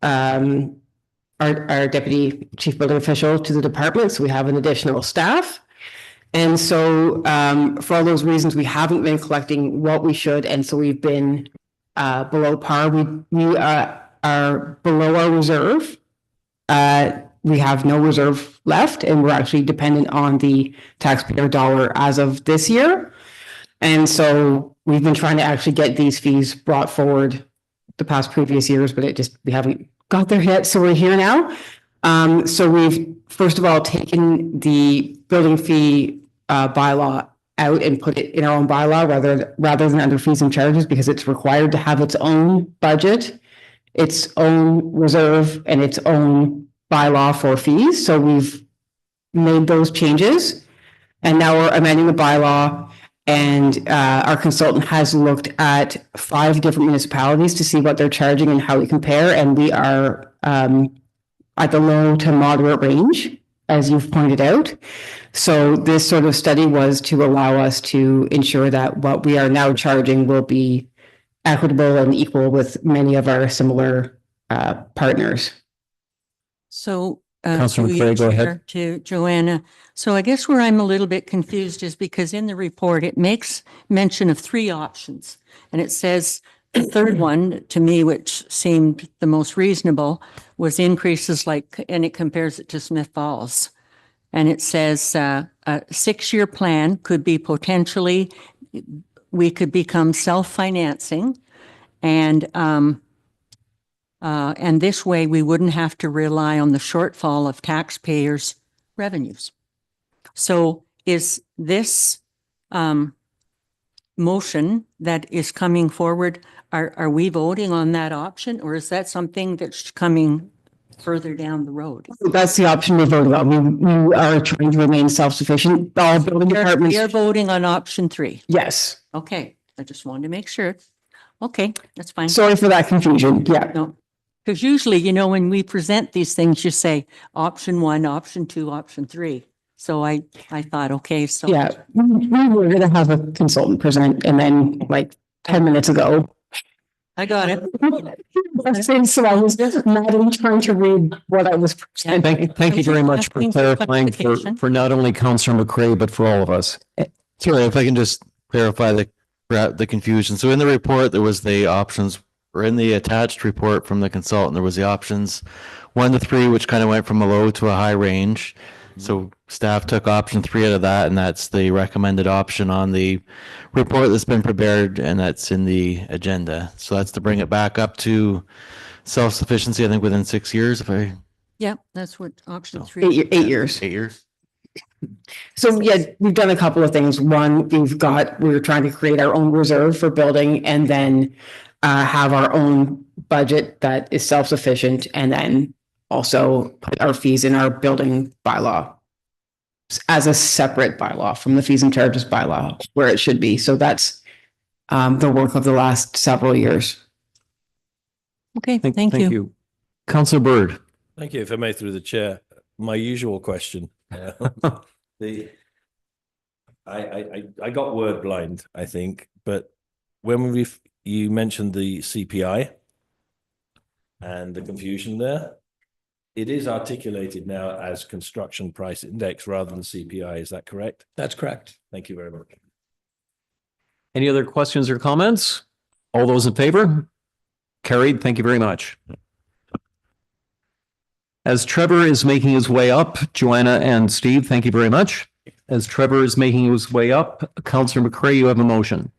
L: our deputy chief building official to the department, so we have an additional staff. And so for all those reasons, we haven't been collecting what we should, and so we've been below par. We are below our reserve. We have no reserve left, and we're actually dependent on the taxpayer dollar as of this year. And so we've been trying to actually get these fees brought forward the past previous years, but we haven't got there yet. So we're here now. So we've first of all taken the building fee bylaw out and put it in our own bylaw rather than under fees and charges, because it's required to have its own budget, its own reserve, and its own bylaw for fees. So we've made those changes, and now we're amending the bylaw. And our consultant has looked at 5 different municipalities to see what they're charging and how we compare. And we are at the low to moderate range, as you've pointed out. So this sort of study was to allow us to ensure that what we are now charging will be equitable and equal with many of our similar partners.
E: So,
A: Councillor
E: through
A: McCray,
E: you,
A: go ahead.
E: Chair, to Joanna. So I guess where I'm a little bit confused is because in the report, it makes mention of 3 options. And it says the third one, to me, which seemed the most reasonable, was increases like, and it compares it to Smith Falls. And it says a 6-year plan could be potentially, we could become self-financing, and this way we wouldn't have to rely on the shortfall of taxpayers' revenues. So is this motion that is coming forward, are we voting on that option, or is that something that's coming further down the road?
L: That's the option we're voting on. We are trying to remain self-sufficient. All building departments.
E: We are voting on option 3.
L: Yes.
E: Okay, I just wanted to make sure. Okay, that's fine.
L: Sorry for that confusion. Yeah.
E: No, because usually, you know, when we present these things, you say option 1, option 2, option 3. So I thought, okay, so.
L: Yeah, we were going to have a consultant present, and then like 10 minutes ago.
E: I got it.
L: So I was not even trying to read what I was presenting.
A: Thank you very much for
E: Asking for
A: clarifying
E: clarification.
A: for not only Councillor McCray, but for all of us.
H: Sorry, if I can just clarify the confusion. So in the report, there was the options, or in the attached report from the consultant, there was the options 1 to 3, which kind of went from a low to a high range. So staff took option 3 out of that, and that's the recommended option on the report that's been prepared, and that's in the agenda. So that's to bring it back up to self-sufficiency, I think within 6 years, if I,
E: Yeah, that's what option 3.
L: 8 years.
H: 8 years.
L: So yeah, we've done a couple of things. One, we were trying to create our own reserve for building, and then have our own budget that is self-sufficient, and then also put our fees in our building bylaw as a separate bylaw from the fees and charges bylaw where it should be. So that's the work of the last several years.
E: Okay, thank you.
A: Councillor Byrd.
D: Thank you. If I may, through the chair, my usual question. I got word blind, I think, but when you mentioned the CPI and the confusion there, it is articulated now as construction price index rather than CPI. Is that correct?
M: That's correct.
D: Thank you very much.
A: Any other questions or comments? All those in favor? Carried. Thank you very much. As Trevor is making his way up, Joanna and Steve, thank you very much. As Trevor is making his way up, Councillor McCray, you have a motion.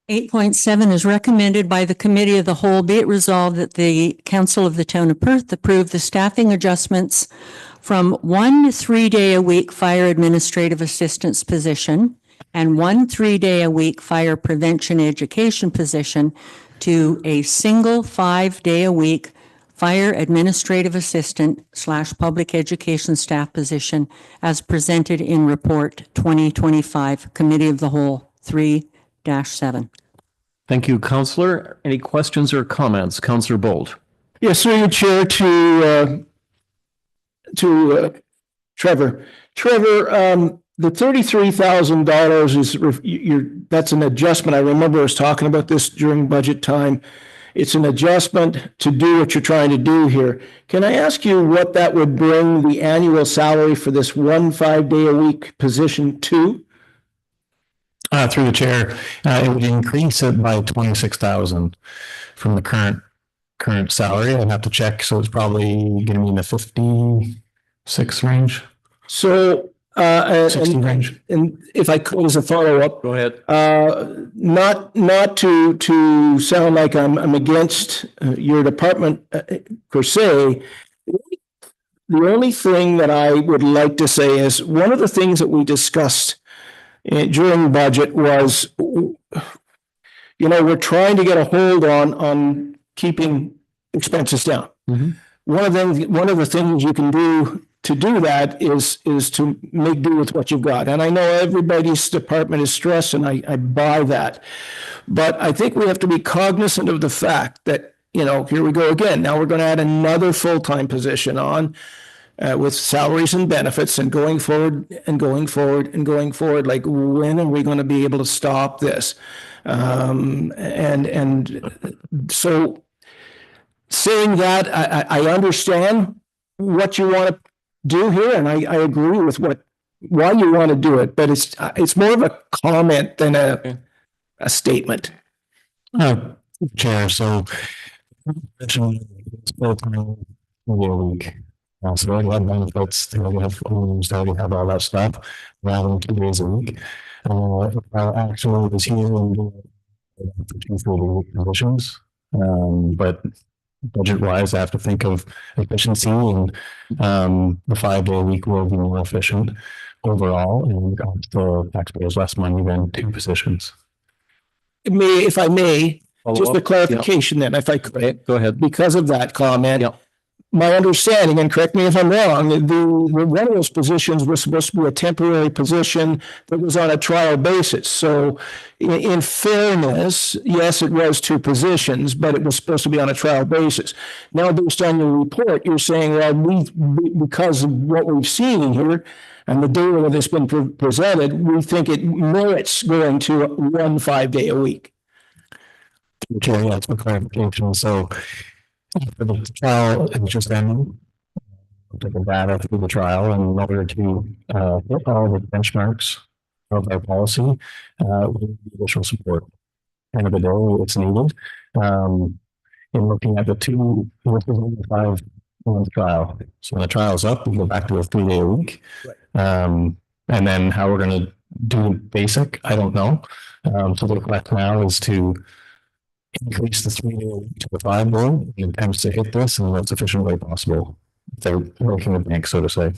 E: 8.7 is recommended by the Committee of the Whole. Be it resolved that the Council of the Town of Perth approve the staffing adjustments from 1 3-day-a-week fire administrative assistance position and 1 3-day-a-week fire prevention education position to a single 5-day-a-week fire administrative assistant / public education staff position as presented in report 2025, Committee of the Whole 3-7.
A: Thank you, Councillor. Any questions or comments? Councillor Bolt.
G: Yes, through your chair to Trevor. Trevor, the $33,000 is that's an adjustment. I remember us talking about this during budget time. It's an adjustment to do what you're trying to do here. Can I ask you what that would bring the annual salary for this 1 5-day-a-week position to?
I: Through the chair, it would increase it by 26,000 from the current salary. I'd have to check, so it's probably going to be in the 56 range,
G: So,
I: 60 range.
G: and if I could, as a follow-up,
A: Go ahead.
G: not to sound like I'm against your department per se. The only thing that I would like to say is one of the things that we discussed during budget was, we're trying to get a hold on keeping expenses down. One of the things you can do to do that is to make do with what you've got. And I know everybody's department is stressed, and I buy that. But I think we have to be cognizant of the fact that, here we go again. Now we're going to add another full-time position on with salaries and benefits, and going forward and going forward and going forward. Like, when are we going to be able to stop this? And so saying that, I understand what you want to do here, and I agree with why you want to do it, but it's more of a comment than a statement.
I: Chair, so it's full-time a week. So they already have benefits, they already have homes, they already have all that stuff, rather than 2 days a week. Actually, this year, we do 2 full-week positions, but budget-wise, I have to think of efficiency, and the 5-day week will be more efficient overall, and cost the taxpayers less money than 2 positions.
G: If I may,
A: Follow
G: just
A: up?
G: a clarification then, if I could.
A: Go ahead.
G: Because of that comment.
A: Yep.
G: My understanding, and correct me if I'm wrong, one of those positions was supposed to be a temporary position that was on a trial basis. So in fairness, yes, it was 2 positions, but it was supposed to be on a trial basis. Now, based on your report, you're saying, well, because of what we've seen here and the data that's been presented, we think it merits going to 1 5-day-a-week.
I: Okay, yeah, that's my clarification. So for the trial, it's just ending. Take the data through the trial, and in order to hit all the benchmarks of our policy, we need additional support. End of the day, it's needed. In looking at the 5-month trial. So when the trial's up, we go back to a 3-day-a-week. And then how we're going to do basic, I don't know. So the question now is to increase the 3-day-a-week to the 5-day, and attempts to hit this in the most efficient way possible. They're working the bank, so to say.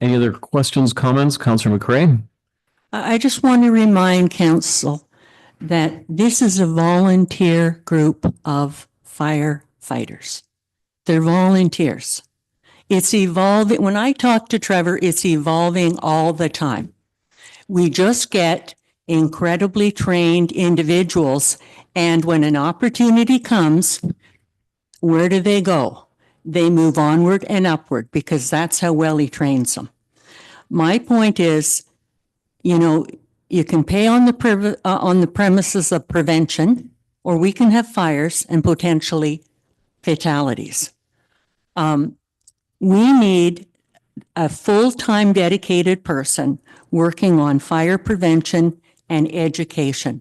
A: Any other questions, comments? Councillor McCray?
E: I just want to remind council that this is a volunteer group of firefighters. They're volunteers. It's evolving. When I talk to Trevor, it's evolving all the time. We just get incredibly trained individuals, and when an opportunity comes, where do they go? They move onward and upward, because that's how well he trains them. My point is, you can pay on the premises of prevention, or we can have fires and potentially fatalities. We need a full-time dedicated person working on fire prevention and education.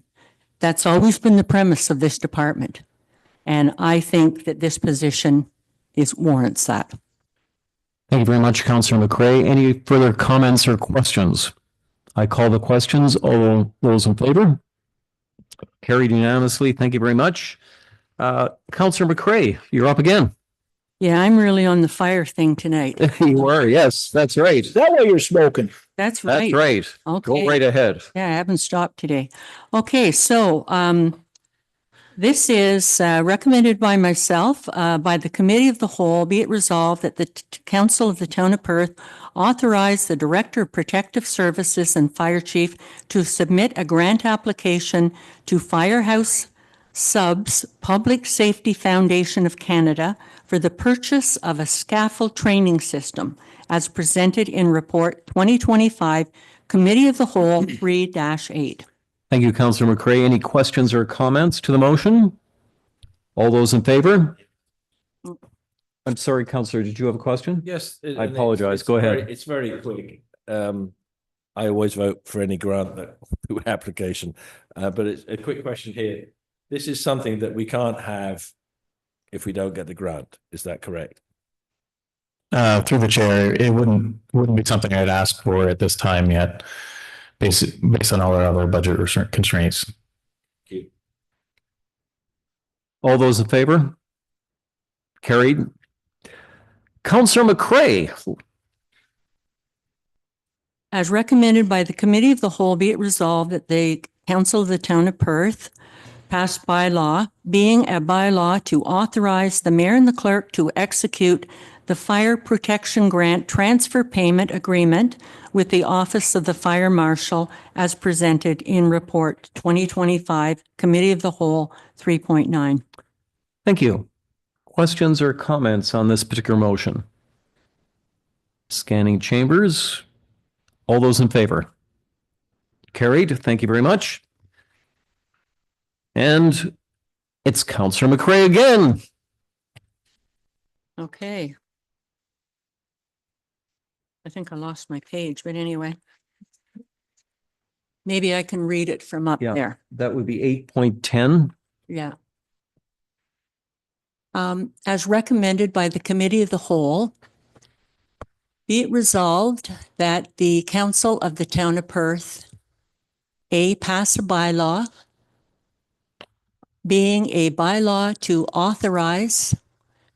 E: That's always been the premise of this department. And I think that this position warrants that.
A: Thank you very much, Councillor McCray. Any further comments or questions? I call the questions. All those in favor? Carried unanimously. Thank you very much. Councillor McCray, you're up again.
E: Yeah, I'm really on the fire thing tonight.
A: You are, yes, that's right.
G: Is that why you're smoking?
E: That's right.
A: That's right.
E: Okay.
A: Go right ahead.
E: Yeah, I haven't stopped today. Okay, so this is recommended by myself, by the Committee of the Whole. Be it resolved that the Council of the Town of Perth authorize the Director of Protective Services and Fire Chief to submit a grant application to Firehouse Subs Public Safety Foundation of Canada for the purchase of a scaffold training system as presented in Report 2025, Committee of the Whole 3-8.
A: Thank you, Councillor McCray. Any questions or comments to the motion? All those in favor? I'm sorry, Councillor, did you have a question?
D: Yes.
A: I apologize. Go ahead.
D: It's very quick. I always vote for any grant that application, but it's a quick question here. This is something that we can't have if we don't get the grant. Is that correct?
I: Through the chair, it wouldn't be something I'd ask for at this time yet, based on all our other budget constraints.
A: All those in favor? Carried. Councillor McCray.
E: As recommended by the Committee of the Whole, be it resolved that the Council of the Town of Perth pass bylaw, being a bylaw to authorize the mayor and the clerk to execute the Fire Protection Grant Transfer Payment Agreement with the Office of the Fire Marshal as presented in Report 2025, Committee of the Whole 3.9.
A: Thank you. Questions or comments on this particular motion? Scanning chambers. All those in favor? Carried. Thank you very much. And it's Councillor McCray again.
E: Okay. I think I lost my page, but anyway. Maybe I can read it from up
A: Yeah.
E: there.
A: That would be 8.10.
E: Yeah. As recommended by the Committee of the Whole, be it resolved that the Council of the Town of Perth, A, pass a bylaw, being a bylaw to authorize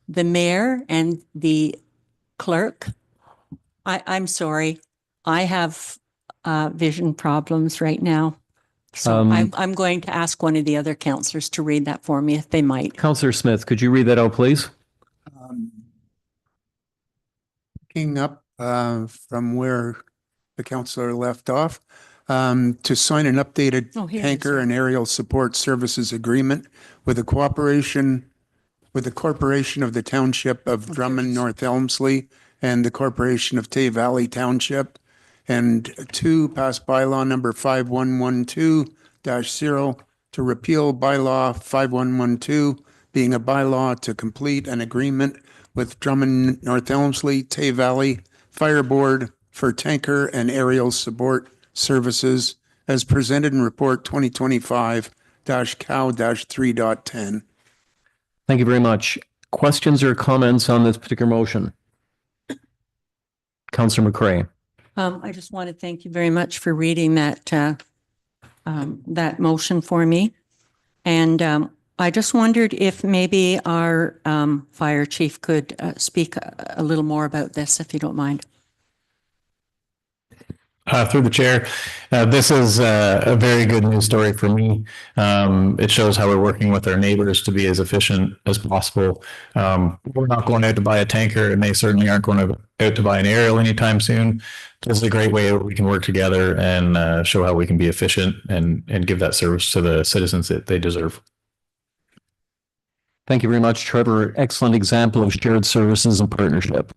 E: the mayor and the clerk. I'm sorry, I have vision problems right now. So I'm going to ask one of the other councillors to read that for me if they might.
A: Councillor Smith, could you read that out, please?
B: Picking up from where the councillor left off, to sign an updated
E: Oh, here it is.
B: tanker and aerial support services agreement with the Corporation of the Township of Drummond North Elmsley and the Corporation of Tay Valley Township. And 2, pass bylaw number 5112-0 to repeal bylaw 5112, being a bylaw to complete an agreement with Drummond North Elmsley, Tay Valley Fire Board for tanker and aerial support services as presented in report 2025-COW-3.10.
A: Thank you very much. Questions or comments on this particular motion? Councillor McCray.
E: I just want to thank you very much for reading that that motion for me. And I just wondered if maybe our fire chief could speak a little more about this, if you don't mind.
I: Through the chair, this is a very good news story for me. It shows how we're working with our neighbors to be as efficient as possible. We're not going out to buy a tanker, and they certainly aren't going out to buy an aerial anytime soon. This is a great way we can work together and show how we can be efficient and give that service to the citizens that they deserve.
A: Thank you very much, Trevor. Excellent example of shared services and partnership.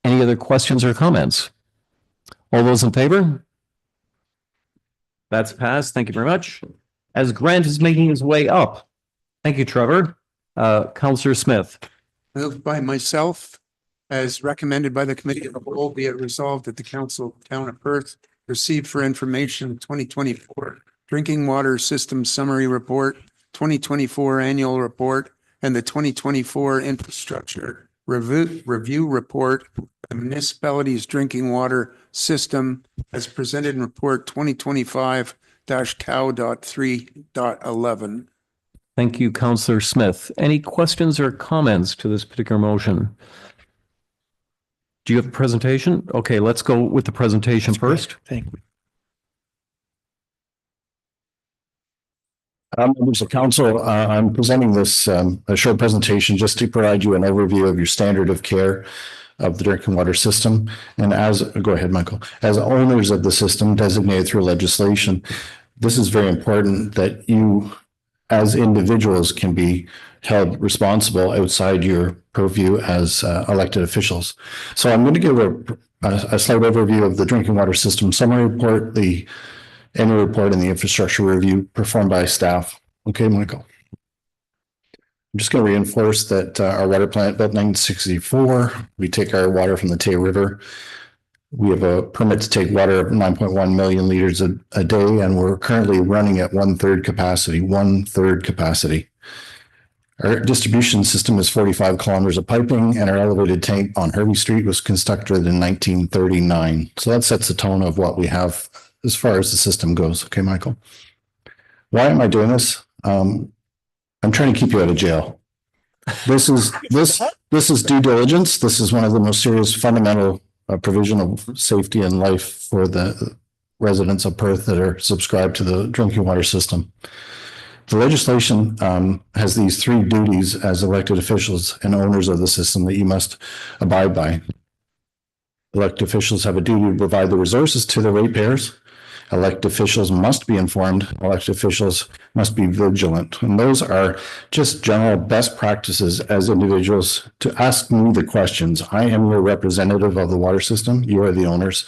A: Any other questions or comments? All those in favor? That's passed. Thank you very much. As Grant is making his way up. Thank you, Trevor. Councillor Smith.
B: Moved by myself, as recommended by the Committee of the Whole, be it resolved that the Council of the Town of Perth received for information 2024 Drinking Water System Summary Report, 2024 Annual Report, and the 2024 Infrastructure Review Report, the municipality's drinking water system as presented in report 2025-COW.3.11.
A: Thank you, Councillor Smith. Any questions or comments to this particular motion? Do you have a presentation? Okay, let's go with the presentation first.
G: Thank you.
I: Members of council, I'm presenting this a short presentation just to provide you an overview of your standard of care of the drinking water system. And go ahead, Michael, as owners of the system designated through legislation, this is very important that you as individuals can be held responsible outside your purview as elected officials. So I'm going to give a slight overview of the drinking water system summary report, the annual report and the infrastructure review performed by staff. Okay, Michael. I'm just going to reinforce that our water plant built 1964. We take our water from the Tay River. We have a permit to take water of 9.1 million liters a day, and we're currently running at 1/3 capacity. Our distribution system is 45 kilometers of piping, and our elevated tank on Hervey Street was constructed in 1939. So that sets the tone of what we have as far as the system goes. Okay, Michael. Why am I doing this? I'm trying to keep you out of jail. This is due diligence. This is one of the most serious fundamental provision of safety and life for the residents of Perth that are subscribed to the drinking water system. The legislation has these 3 duties as elected officials and owners of the system that you must abide by. Elected officials have a duty to provide the resources to the ratepayers. Elected officials must be informed. Elected officials must be vigilant. And those are just general best practices as individuals to ask me the questions. I am your representative of the water system. You are the owners.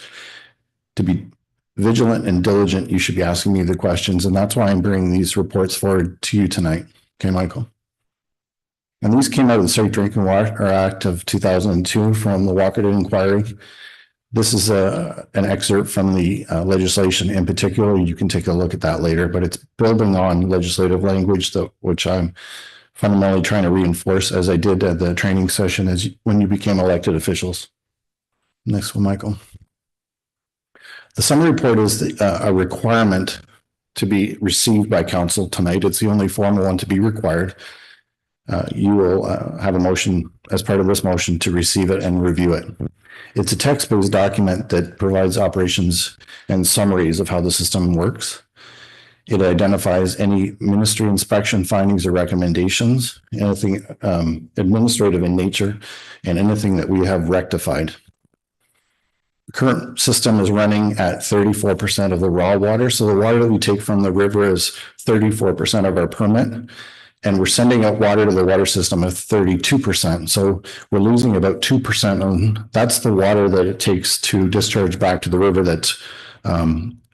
I: To be vigilant and diligent, you should be asking me the questions. And that's why I'm bringing these reports forward to you tonight. Okay, Michael? And these came out of the Safe Drinking Water Act of 2002 from the Walkerton Inquiry. This is an excerpt from the legislation in particular. You can take a look at that later, but it's building on legislative language which I'm fundamentally trying to reinforce, as I did at the training session when you became elected officials. Next one, Michael. The summary report is a requirement to be received by council tonight. It's the only formal one to be required. You will have a motion as part of this motion to receive it and review it. It's a text-based document that provides operations and summaries of how the system works. It identifies any ministry inspection findings or recommendations, anything administrative in nature, and anything that we have rectified. The current system is running at 34% of the raw water. So the water that we take from the river is 34% of our permit. And we're sending out water to the water system at 32%. So we're losing about 2%. And that's the water that it takes to discharge back to the river. That's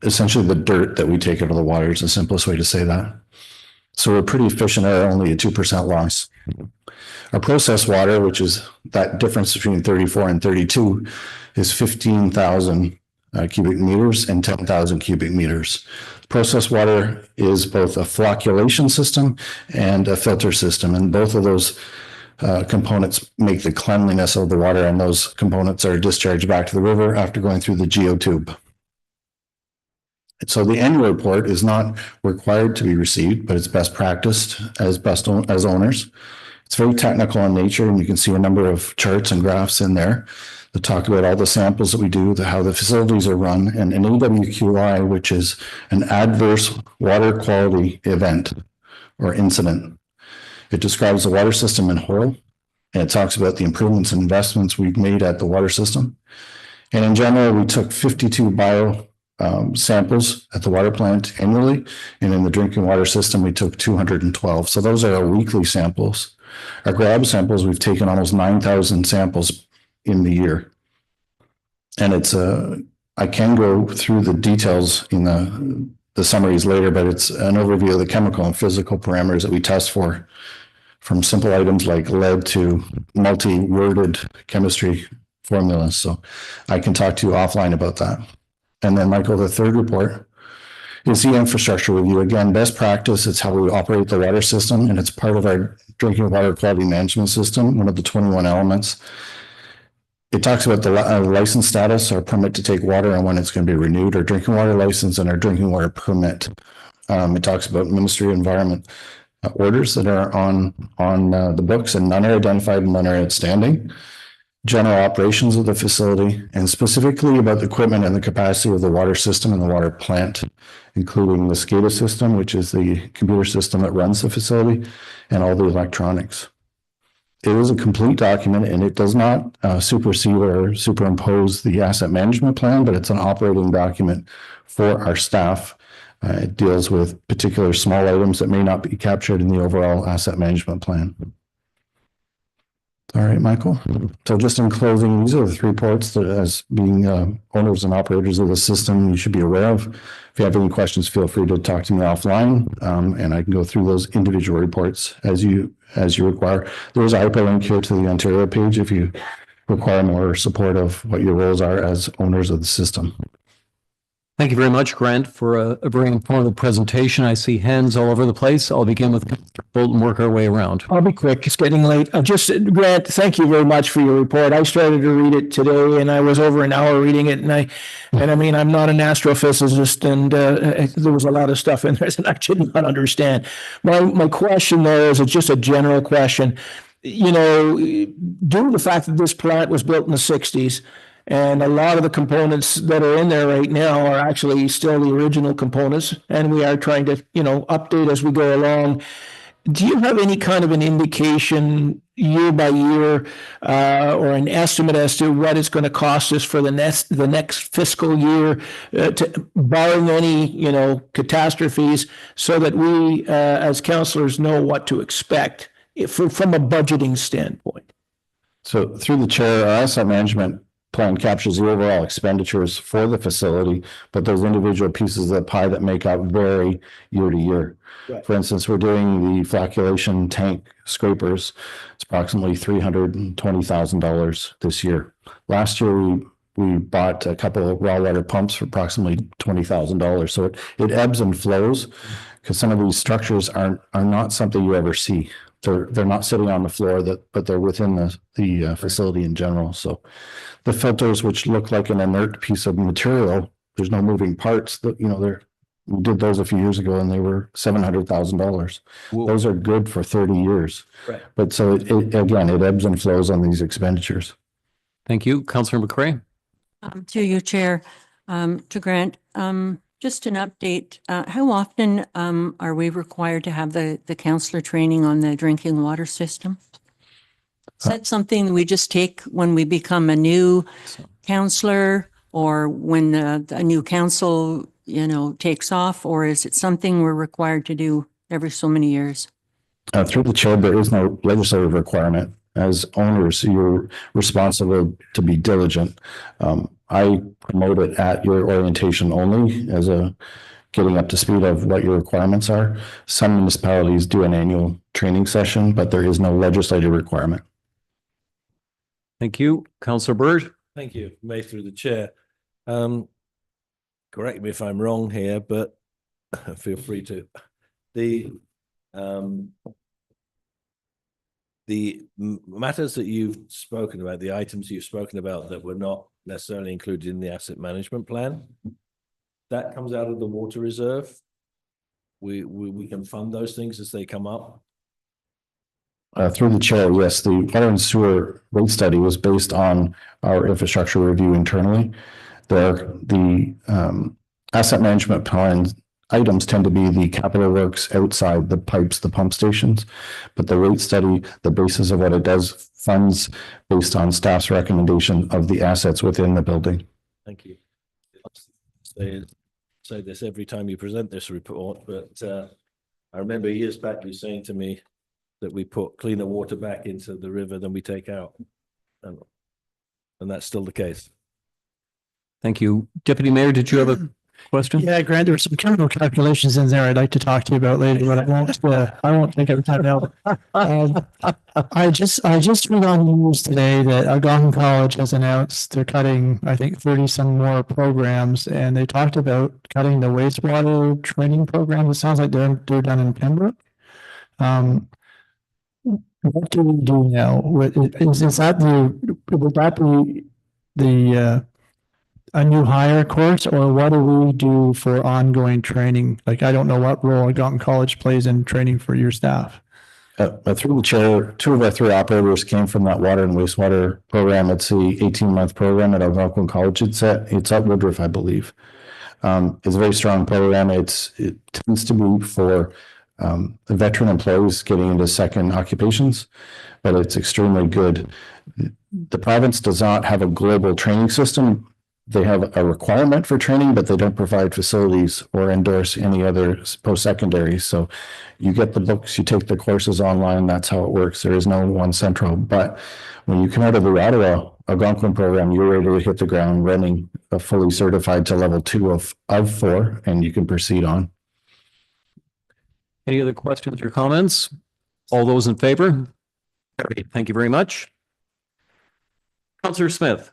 I: essentially the dirt that we take out of the water is the simplest way to say that. So we're pretty efficient at only a 2% loss. Our processed water, which is that difference between 34 and 32, is 15,000 cubic meters and 10,000 cubic meters. Processed water is both a flocculation system and a filter system, and both of those components make the cleanliness of the water, and those components are discharged back to the river after going through the geotube. So the annual report is not required to be received, but it's best practiced as owners. It's very technical in nature, and you can see a number of charts and graphs in there that talk about all the samples that we do, how the facilities are run, and an AWQI, which is an adverse water quality event or incident. It describes the water system in whole, and it talks about the improvements and investments we've made at the water system. And in general, we took 52 bio samples at the water plant annually, and in the drinking water system, we took 212. So those are our weekly samples. Our grab samples, we've taken almost 9,000 samples in the year. And it's I can go through the details in the summaries later, but it's an overview of the chemical and physical parameters that we test for, from simple items like lead to multi-worded chemistry formulas. So I can talk to you offline about that. And then, Michael, the third report is the infrastructure review. Again, best practice. It's how we operate the water system, and it's part of our drinking water quality management system, one of the 21 elements. It talks about the license status, our permit to take water, and when it's going to be renewed, our drinking water license and our drinking water permit. It talks about Ministry of Environment orders that are on the books, and none are identified and none are outstanding. General operations of the facility, and specifically about the equipment and the capacity of the water system and the water plant, including the SCADA system, which is the computer system that runs the facility, and all the electronics. It is a complete document, and it does not supersede or superimpose the asset management plan, but it's an operating document for our staff. It deals with particular small items that may not be captured in the overall asset management plan. All right, Michael. So just in closing, these are the 3 ports that as being owners and operators of the system, you should be aware of. If you have any questions, feel free to talk to me offline, and I can go through those individual reports as you require. There is a hyperlink here to the Ontario page if you require more support of what your roles are as owners of the system.
A: Thank you very much, Grant, for a very informative presentation. I see hands all over the place. I'll begin with Councillor Bolton, work our way around.
G: I'll be quick. It's getting late. Grant, thank you very much for your report. I started to read it today and I was over an hour reading it. And I mean, I'm not an astrophysicist and there was a lot of stuff in there that I did not understand. My question though is just a general question. You know, due to the fact that this plant was built in the 60s, and a lot of the components that are in there right now are actually still the original components, and we are trying to, update as we go along. Do you have any kind of an indication year by year or an estimate as to what it's going to cost us for the next fiscal year, barring any, catastrophes, so that we as councillors know what to expect from a budgeting standpoint?
I: So through the chair, our asset management plan captures the overall expenditures for the facility, but those individual pieces of the pie that make up vary year to year. Right. For instance, we're doing the flocculation tank scrapers. It's approximately $320,000 this year. Last year, we bought a couple of raw water pumps for approximately $20,000. So it ebbs and flows because some of these structures are not something you ever see. They're not sitting on the floor, but they're within the facility in general. So the filters, which look like an inert piece of material, there's no moving parts. We did those a few years ago and they were $700,000. Those are good for 30 years. Right. But so it ebbs and flows on these expenditures.
A: Thank you. Councillor McCrae.
E: To you, Chair, to Grant, just an update. How often are we required to have the councillor training on the drinking water system? Is that something we just take when we become a new councillor or when a new council, takes off, or is it something we're required to do every so many years?
I: Through the chair, there is no legislative requirement. As owners, you're responsible to be diligent. I promote it at your orientation only as getting up to speed of what your requirements are. Some municipalities do an annual training session, but there is no legislative requirement.
A: Thank you. Councillor Byrd.
D: Thank you, May, through the chair. Correct me if I'm wrong here, but feel free to. The matters that you've spoken about, the items you've spoken about that were not necessarily included in the asset management plan, that comes out of the water reserve. We can fund those things as they come up.
I: Through the chair, yes, the water and sewer rate study was based on our infrastructure review internally. The asset management plan items tend to be the capital works outside the pipes, the pump stations, but the rate study, the basis of what it does, funds based on staff's recommendation of the assets within the building.
D: Thank you. Say this every time you present this report, but I remember years back you saying to me that we put cleaner water back into the river than we take out, and that's still the case.
A: Thank you. Deputy Mayor, did you have a question?
J: Yeah, Grant, there were some chemical calculations in there I'd like to talk to you about later, but I won't take every time now. I just read on the news today that Algonquin College has announced they're cutting, I think, 30 some more programs, and they talked about cutting the wastewater training program. It sounds like they're done in Pembroke. What do we do now? Is that the a new hire course, or what do we do for ongoing training? Like, I don't know what role Algonquin College plays in training for your staff.
I: Through the chair, 2 of our 3 operators came from that water and wastewater program. It's a 18-month program at Algonquin College. It's at Woodruff, I believe. It's a very strong program. It tends to be for the veteran employees getting into second occupations, but it's extremely good. The province does not have a global training system, they have a requirement for training, but they don't provide facilities or endorse any other post-secondary. So you get the books, you take the courses online. That's how it works. There is no one central. But when you come out of the Ottawa Algonquin program, you're able to hit the ground running, fully certified to level 2 of 4, and you can proceed on.
A: Any other questions or comments? All those in favor? Carried. Thank you very much. Councillor Smith.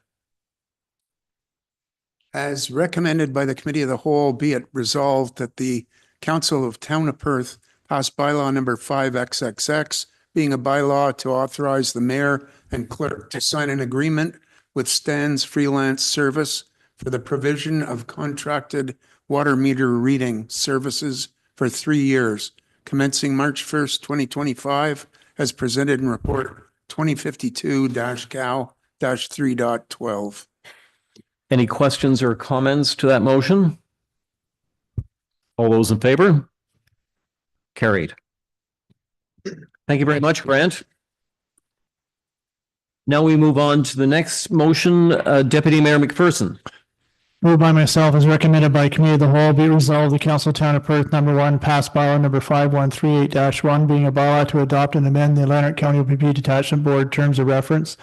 B: As recommended by the Committee of the Whole, be it resolved that the Council of Town of Perth pass bylaw number 5XXX, being a bylaw to authorize the mayor and clerk to sign an agreement with Stan's Freelance Service for the provision of contracted water meter reading services for 3 years, commencing March 1st, 2025, as presented in report 2052-Cal-3.12.
A: Any questions or comments to that motion? All those in favor? Carried. Thank you very much, Grant. Now we move on to the next motion, Deputy Mayor McPherson.
J: Moved by myself as recommended by Committee of the Whole, be resolved the Council of Town of Perth, number 1, pass bylaw number 5138-1, being a bylaw to adopt and amend the Lanark County OPP Detachment Board terms of reference.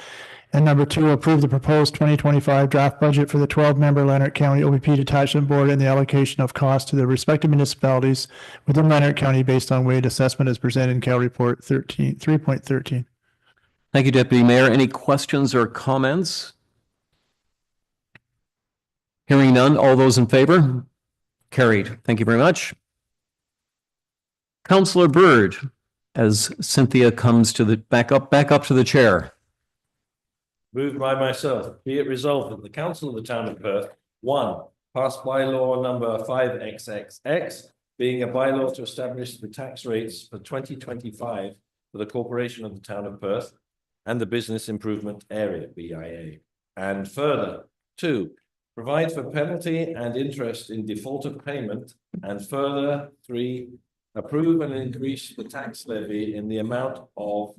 J: And number 2, approve the proposed 2025 draft budget for the 12-member Lanark County OPP Detachment Board and the allocation of costs to the respective municipalities within Lanark County based on weighted assessment as presented in Cal Report 3.13.
A: Thank you, Deputy Mayor. Any questions or comments? Hearing none, all those in favor? Carried. Thank you very much. Councillor Bird, as Cynthia comes to the back up to the chair.
D: Moved by myself, be it resolved that the Council of the Town of Perth, 1, pass bylaw number 5XXX, being a bylaw to establish the tax rates for 2025 for the Corporation of the Town of Perth and the Business Improvement Area, BIA. And further, 2, provide for penalty and interest in default of payment, and further, 3, approve and increase the tax levy in the amount of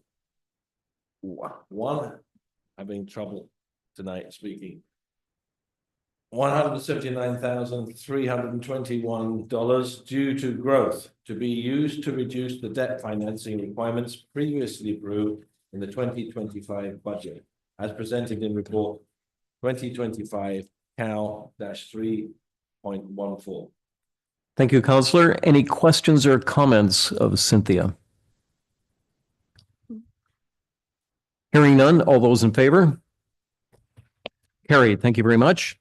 D: having trouble tonight speaking. $179,321 due to growth to be used to reduce the debt financing requirements previously approved in the 2025 budget, as presented in report 2025 Cal-3.14.
A: Thank you, Councillor. Any questions or comments of Cynthia? Hearing none, all those in favor? Carried. Thank you very much.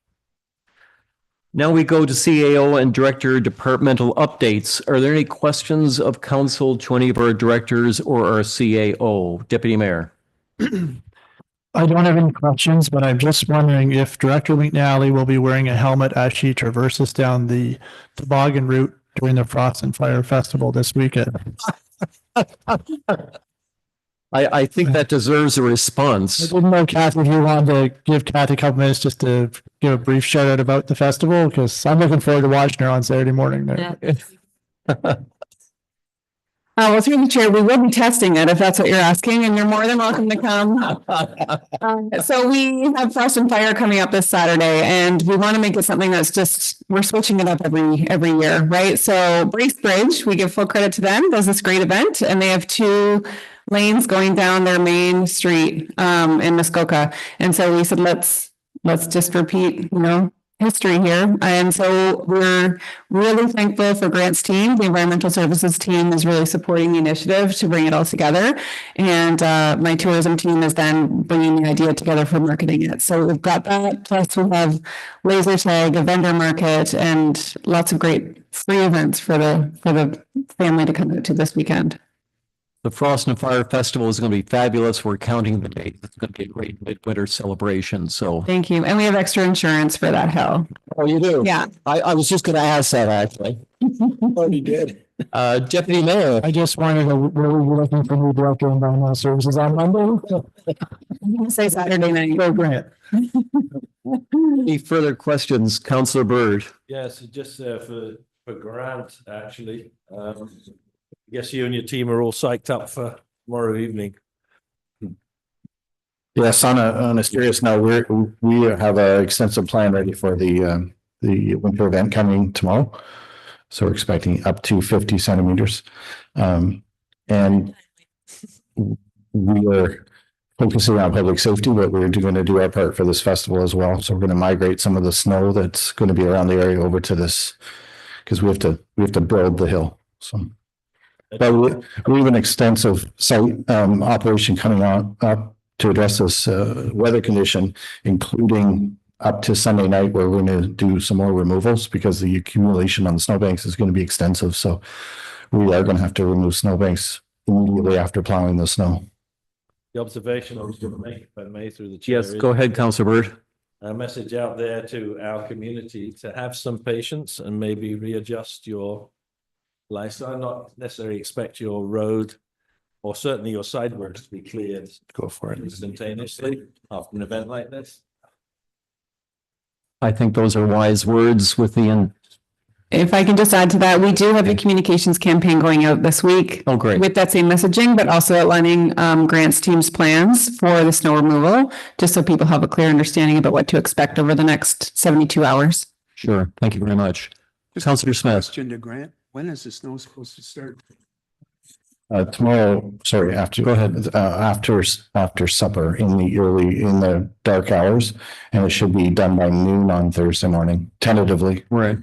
A: Now we go to CAO and Director departmental updates. Are there any questions of council to any of our directors or our CAO? Deputy Mayor.
J: I don't have any questions, but I'm just wondering if Director McNally will be wearing a helmet as she traverses down the toboggan route during the Frost and Fire Festival this weekend.
A: I think that deserves a response.
J: I didn't know, Kathy, if you wanted to give Kathy a couple minutes just to give a brief shout out about the festival, because I'm looking forward to watching her on Saturday morning there.
K: Yeah. Well, through the chair, we will be testing it if that's what you're asking, and you're more than welcome to come. So we have Frost and Fire coming up this Saturday, and we want to make it something that's just, we're switching it up every year, right? So Bracebridge, we give full credit to them, does this great event, and they have 2 lanes going down their main street in Muskoka. And so we said, let's just repeat, history here. And so we're really thankful for Grant's team. The environmental services team is really supporting the initiative to bring it all together. And my tourism team is then bringing the idea together for marketing it. So we've got that. Plus we have laser tag, a vendor market, and lots of great free events for the family to come out to this weekend.
A: The Frost and Fire Festival is going to be fabulous. We're counting the days. It's going to be a great midwinter celebration. So
K: thank you. And we have extra insurance for that hill.
H: Oh, you do?
K: Yeah.
H: I was just going to ask that actually. Oh, you did. Deputy Mayor.
J: I just wanted to, where we were looking for new director of environmental services on Monday.
K: I'm going to say Saturday night.
J: Go Grant.
A: any further questions, Councillor Bird?
D: Yes, just for Grant, actually. I guess you and your team are all psyched up for tomorrow evening.
I: Yes, on a serious note, we have an extensive plan ready for the winter event coming tomorrow. So we're expecting up to 50 centimeters. And we are focusing on public safety, but we're going to do our part for this festival as well. So we're going to migrate some of the snow that's going to be around the area over to this, because we have to build the hill. So, but we have an extensive site operation coming on up to address this weather condition, including up to Sunday night, where we're going to do some more removals because the accumulation on the snowbanks is going to be extensive. So we are going to have to remove snowbanks immediately after plowing the snow.
D: The observation I was going to make, if I may, through the chair.
A: Yes, go ahead, Councillor Bird.
D: A message out there to our community to have some patience and maybe readjust your lifestyle, not necessarily expect your road or certainly your side roads to be cleared.
I: Go for it.
D: Instantaneously after an event like this.
A: I think those are wise words with the
K: If I can just add to that, we do have a communications campaign going out this week.
A: Oh, great.
K: With that same messaging, but also outlining grants team's plans for the snow removal, just so people have a clear understanding about what to expect over the next 72 hours.
A: Sure. Thank you very much. Councillor Smith.
B: Question to Grant, when is the snow supposed to start?
I: Tomorrow, sorry, after, go ahead, after supper in the dark hours, and it should be done by noon on Thursday morning, tentatively.
A: Right.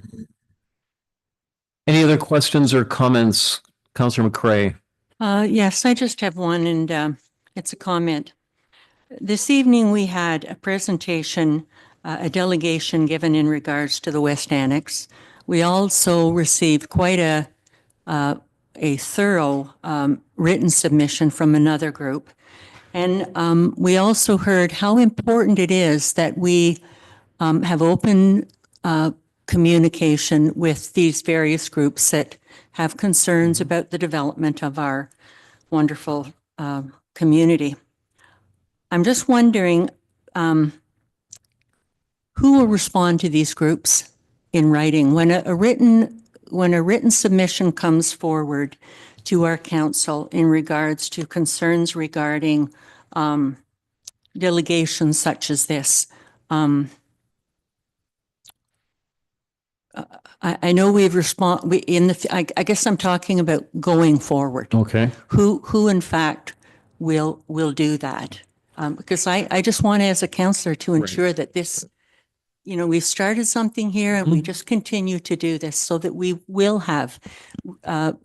A: Any other questions or comments? Councillor McCray.
E: Yes, I just have one, and it's a comment. This evening, we had a presentation, a delegation given in regards to the West Annex. We also received quite a thorough written submission from another group. And we also heard how important it is that we have open communication with these various groups that have concerns about the development of our wonderful community. I'm just wondering who will respond to these groups in writing when a written submission comes forward to our council in regards to concerns regarding delegations such as this. I know we've I guess I'm talking about going forward.
A: Okay.
E: Who in fact will do that? Because I just want as a councillor to ensure that this, we've started something here and we just continue to do this so that we will have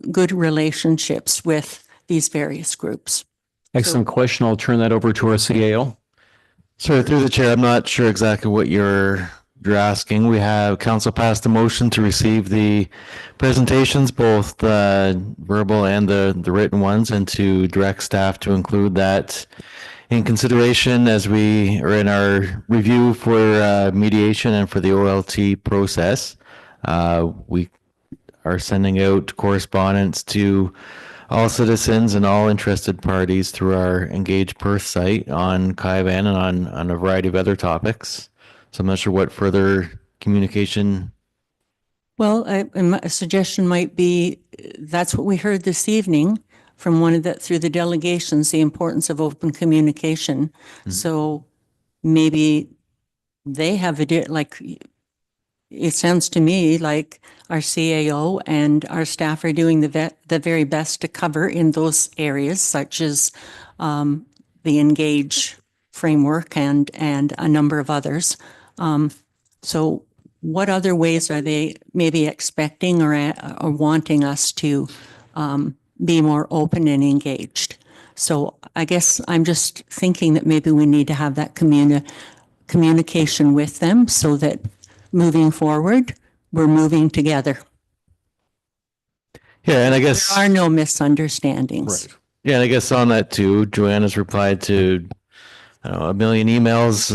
E: good relationships with these various groups.
A: Excellent question. I'll turn that over to our CAO.
H: So through the chair, I'm not sure exactly what you're asking. We have council passed a motion to receive the presentations, both the verbal and the written ones, and to direct staff to include that in consideration as we are in our review for mediation and for the OLT process. We are sending out correspondence to all citizens and all interested parties through our Engage Perth site on Kaivan and on a variety of other topics. So I'm not sure what further communication.
E: Well, a suggestion might be that's what we heard this evening from through the delegations, the importance of open communication. Mm-hmm. So maybe they have it sounds to me like our CAO and our staff are doing the very best to cover in those areas, such as the Engage framework and a number of others. So what other ways are they maybe expecting or wanting us to be more open and engaged? So I guess I'm just thinking that maybe we need to have that communication with them so that moving forward, we're moving together.
H: Yeah, and I guess
E: there are no misunderstandings.
H: Right. Yeah, and I guess on that too, Joanna's replied to 1 million emails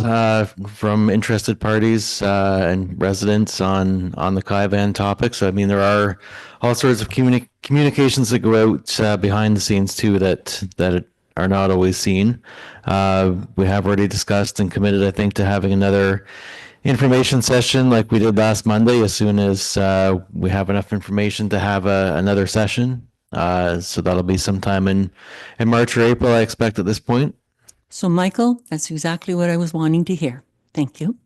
H: from interested parties and residents on the Kaivan topic. So I mean, there are all sorts of communications that go out behind the scenes too that are not always seen. We have already discussed and committed, I think, to having another information session like we did last Monday as soon as we have enough information to have another session. So that'll be sometime in March or April, I expect at this point.
E: So Michael, that's exactly what I was wanting to hear. Thank you.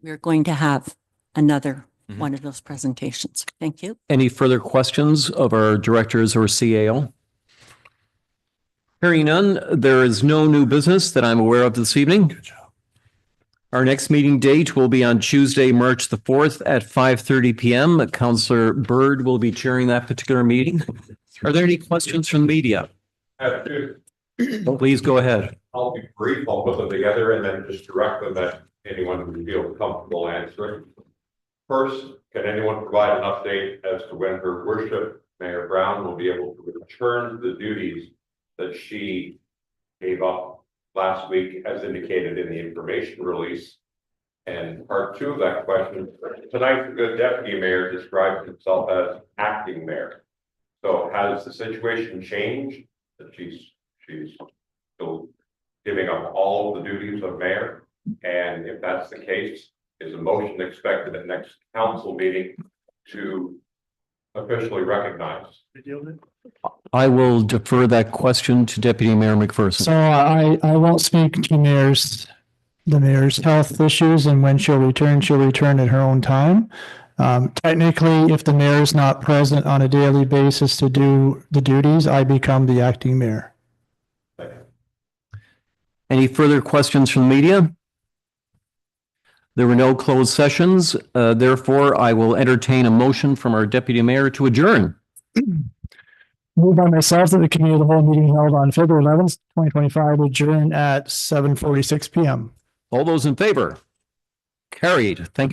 E: We're going to have another one of those presentations. Thank you.
A: Any further questions of our directors or CAO? Hearing none, there is no new business that I'm aware of this evening. Good job. Our next meeting date will be on Tuesday, March the 4th at 5:30 PM. Councillor Bird will be chairing that particular meeting. Are there any questions from the media? Please go ahead.
M: I'll be brief. I'll put them together and then just direct them at anyone who feels comfortable answering. First, can anyone provide an update as to when Her Worship Mayor Brown will be able to return to the duties that she gave up last week as indicated in the information release? And part two of that question, tonight the deputy mayor described himself as acting mayor. So has the situation changed that she's still giving up all of the duties of mayor? And if that's the case, is a motion expected at next council meeting to officially recognize?
A: I will defer that question to Deputy Mayor McPherson.
J: So I won't speak to the mayor's health issues and when she'll return at her own time. Technically, if the mayor is not present on a daily basis to do the duties, I become the acting mayor.
A: Any further questions from the media? There were no closed sessions. Therefore, I will entertain a motion from our deputy mayor to adjourn.
J: Moved by myself that the committee of the whole meeting held on February 11th, 2025 adjourn at 7:46 PM.
A: All those in favor? Carried. Thank you.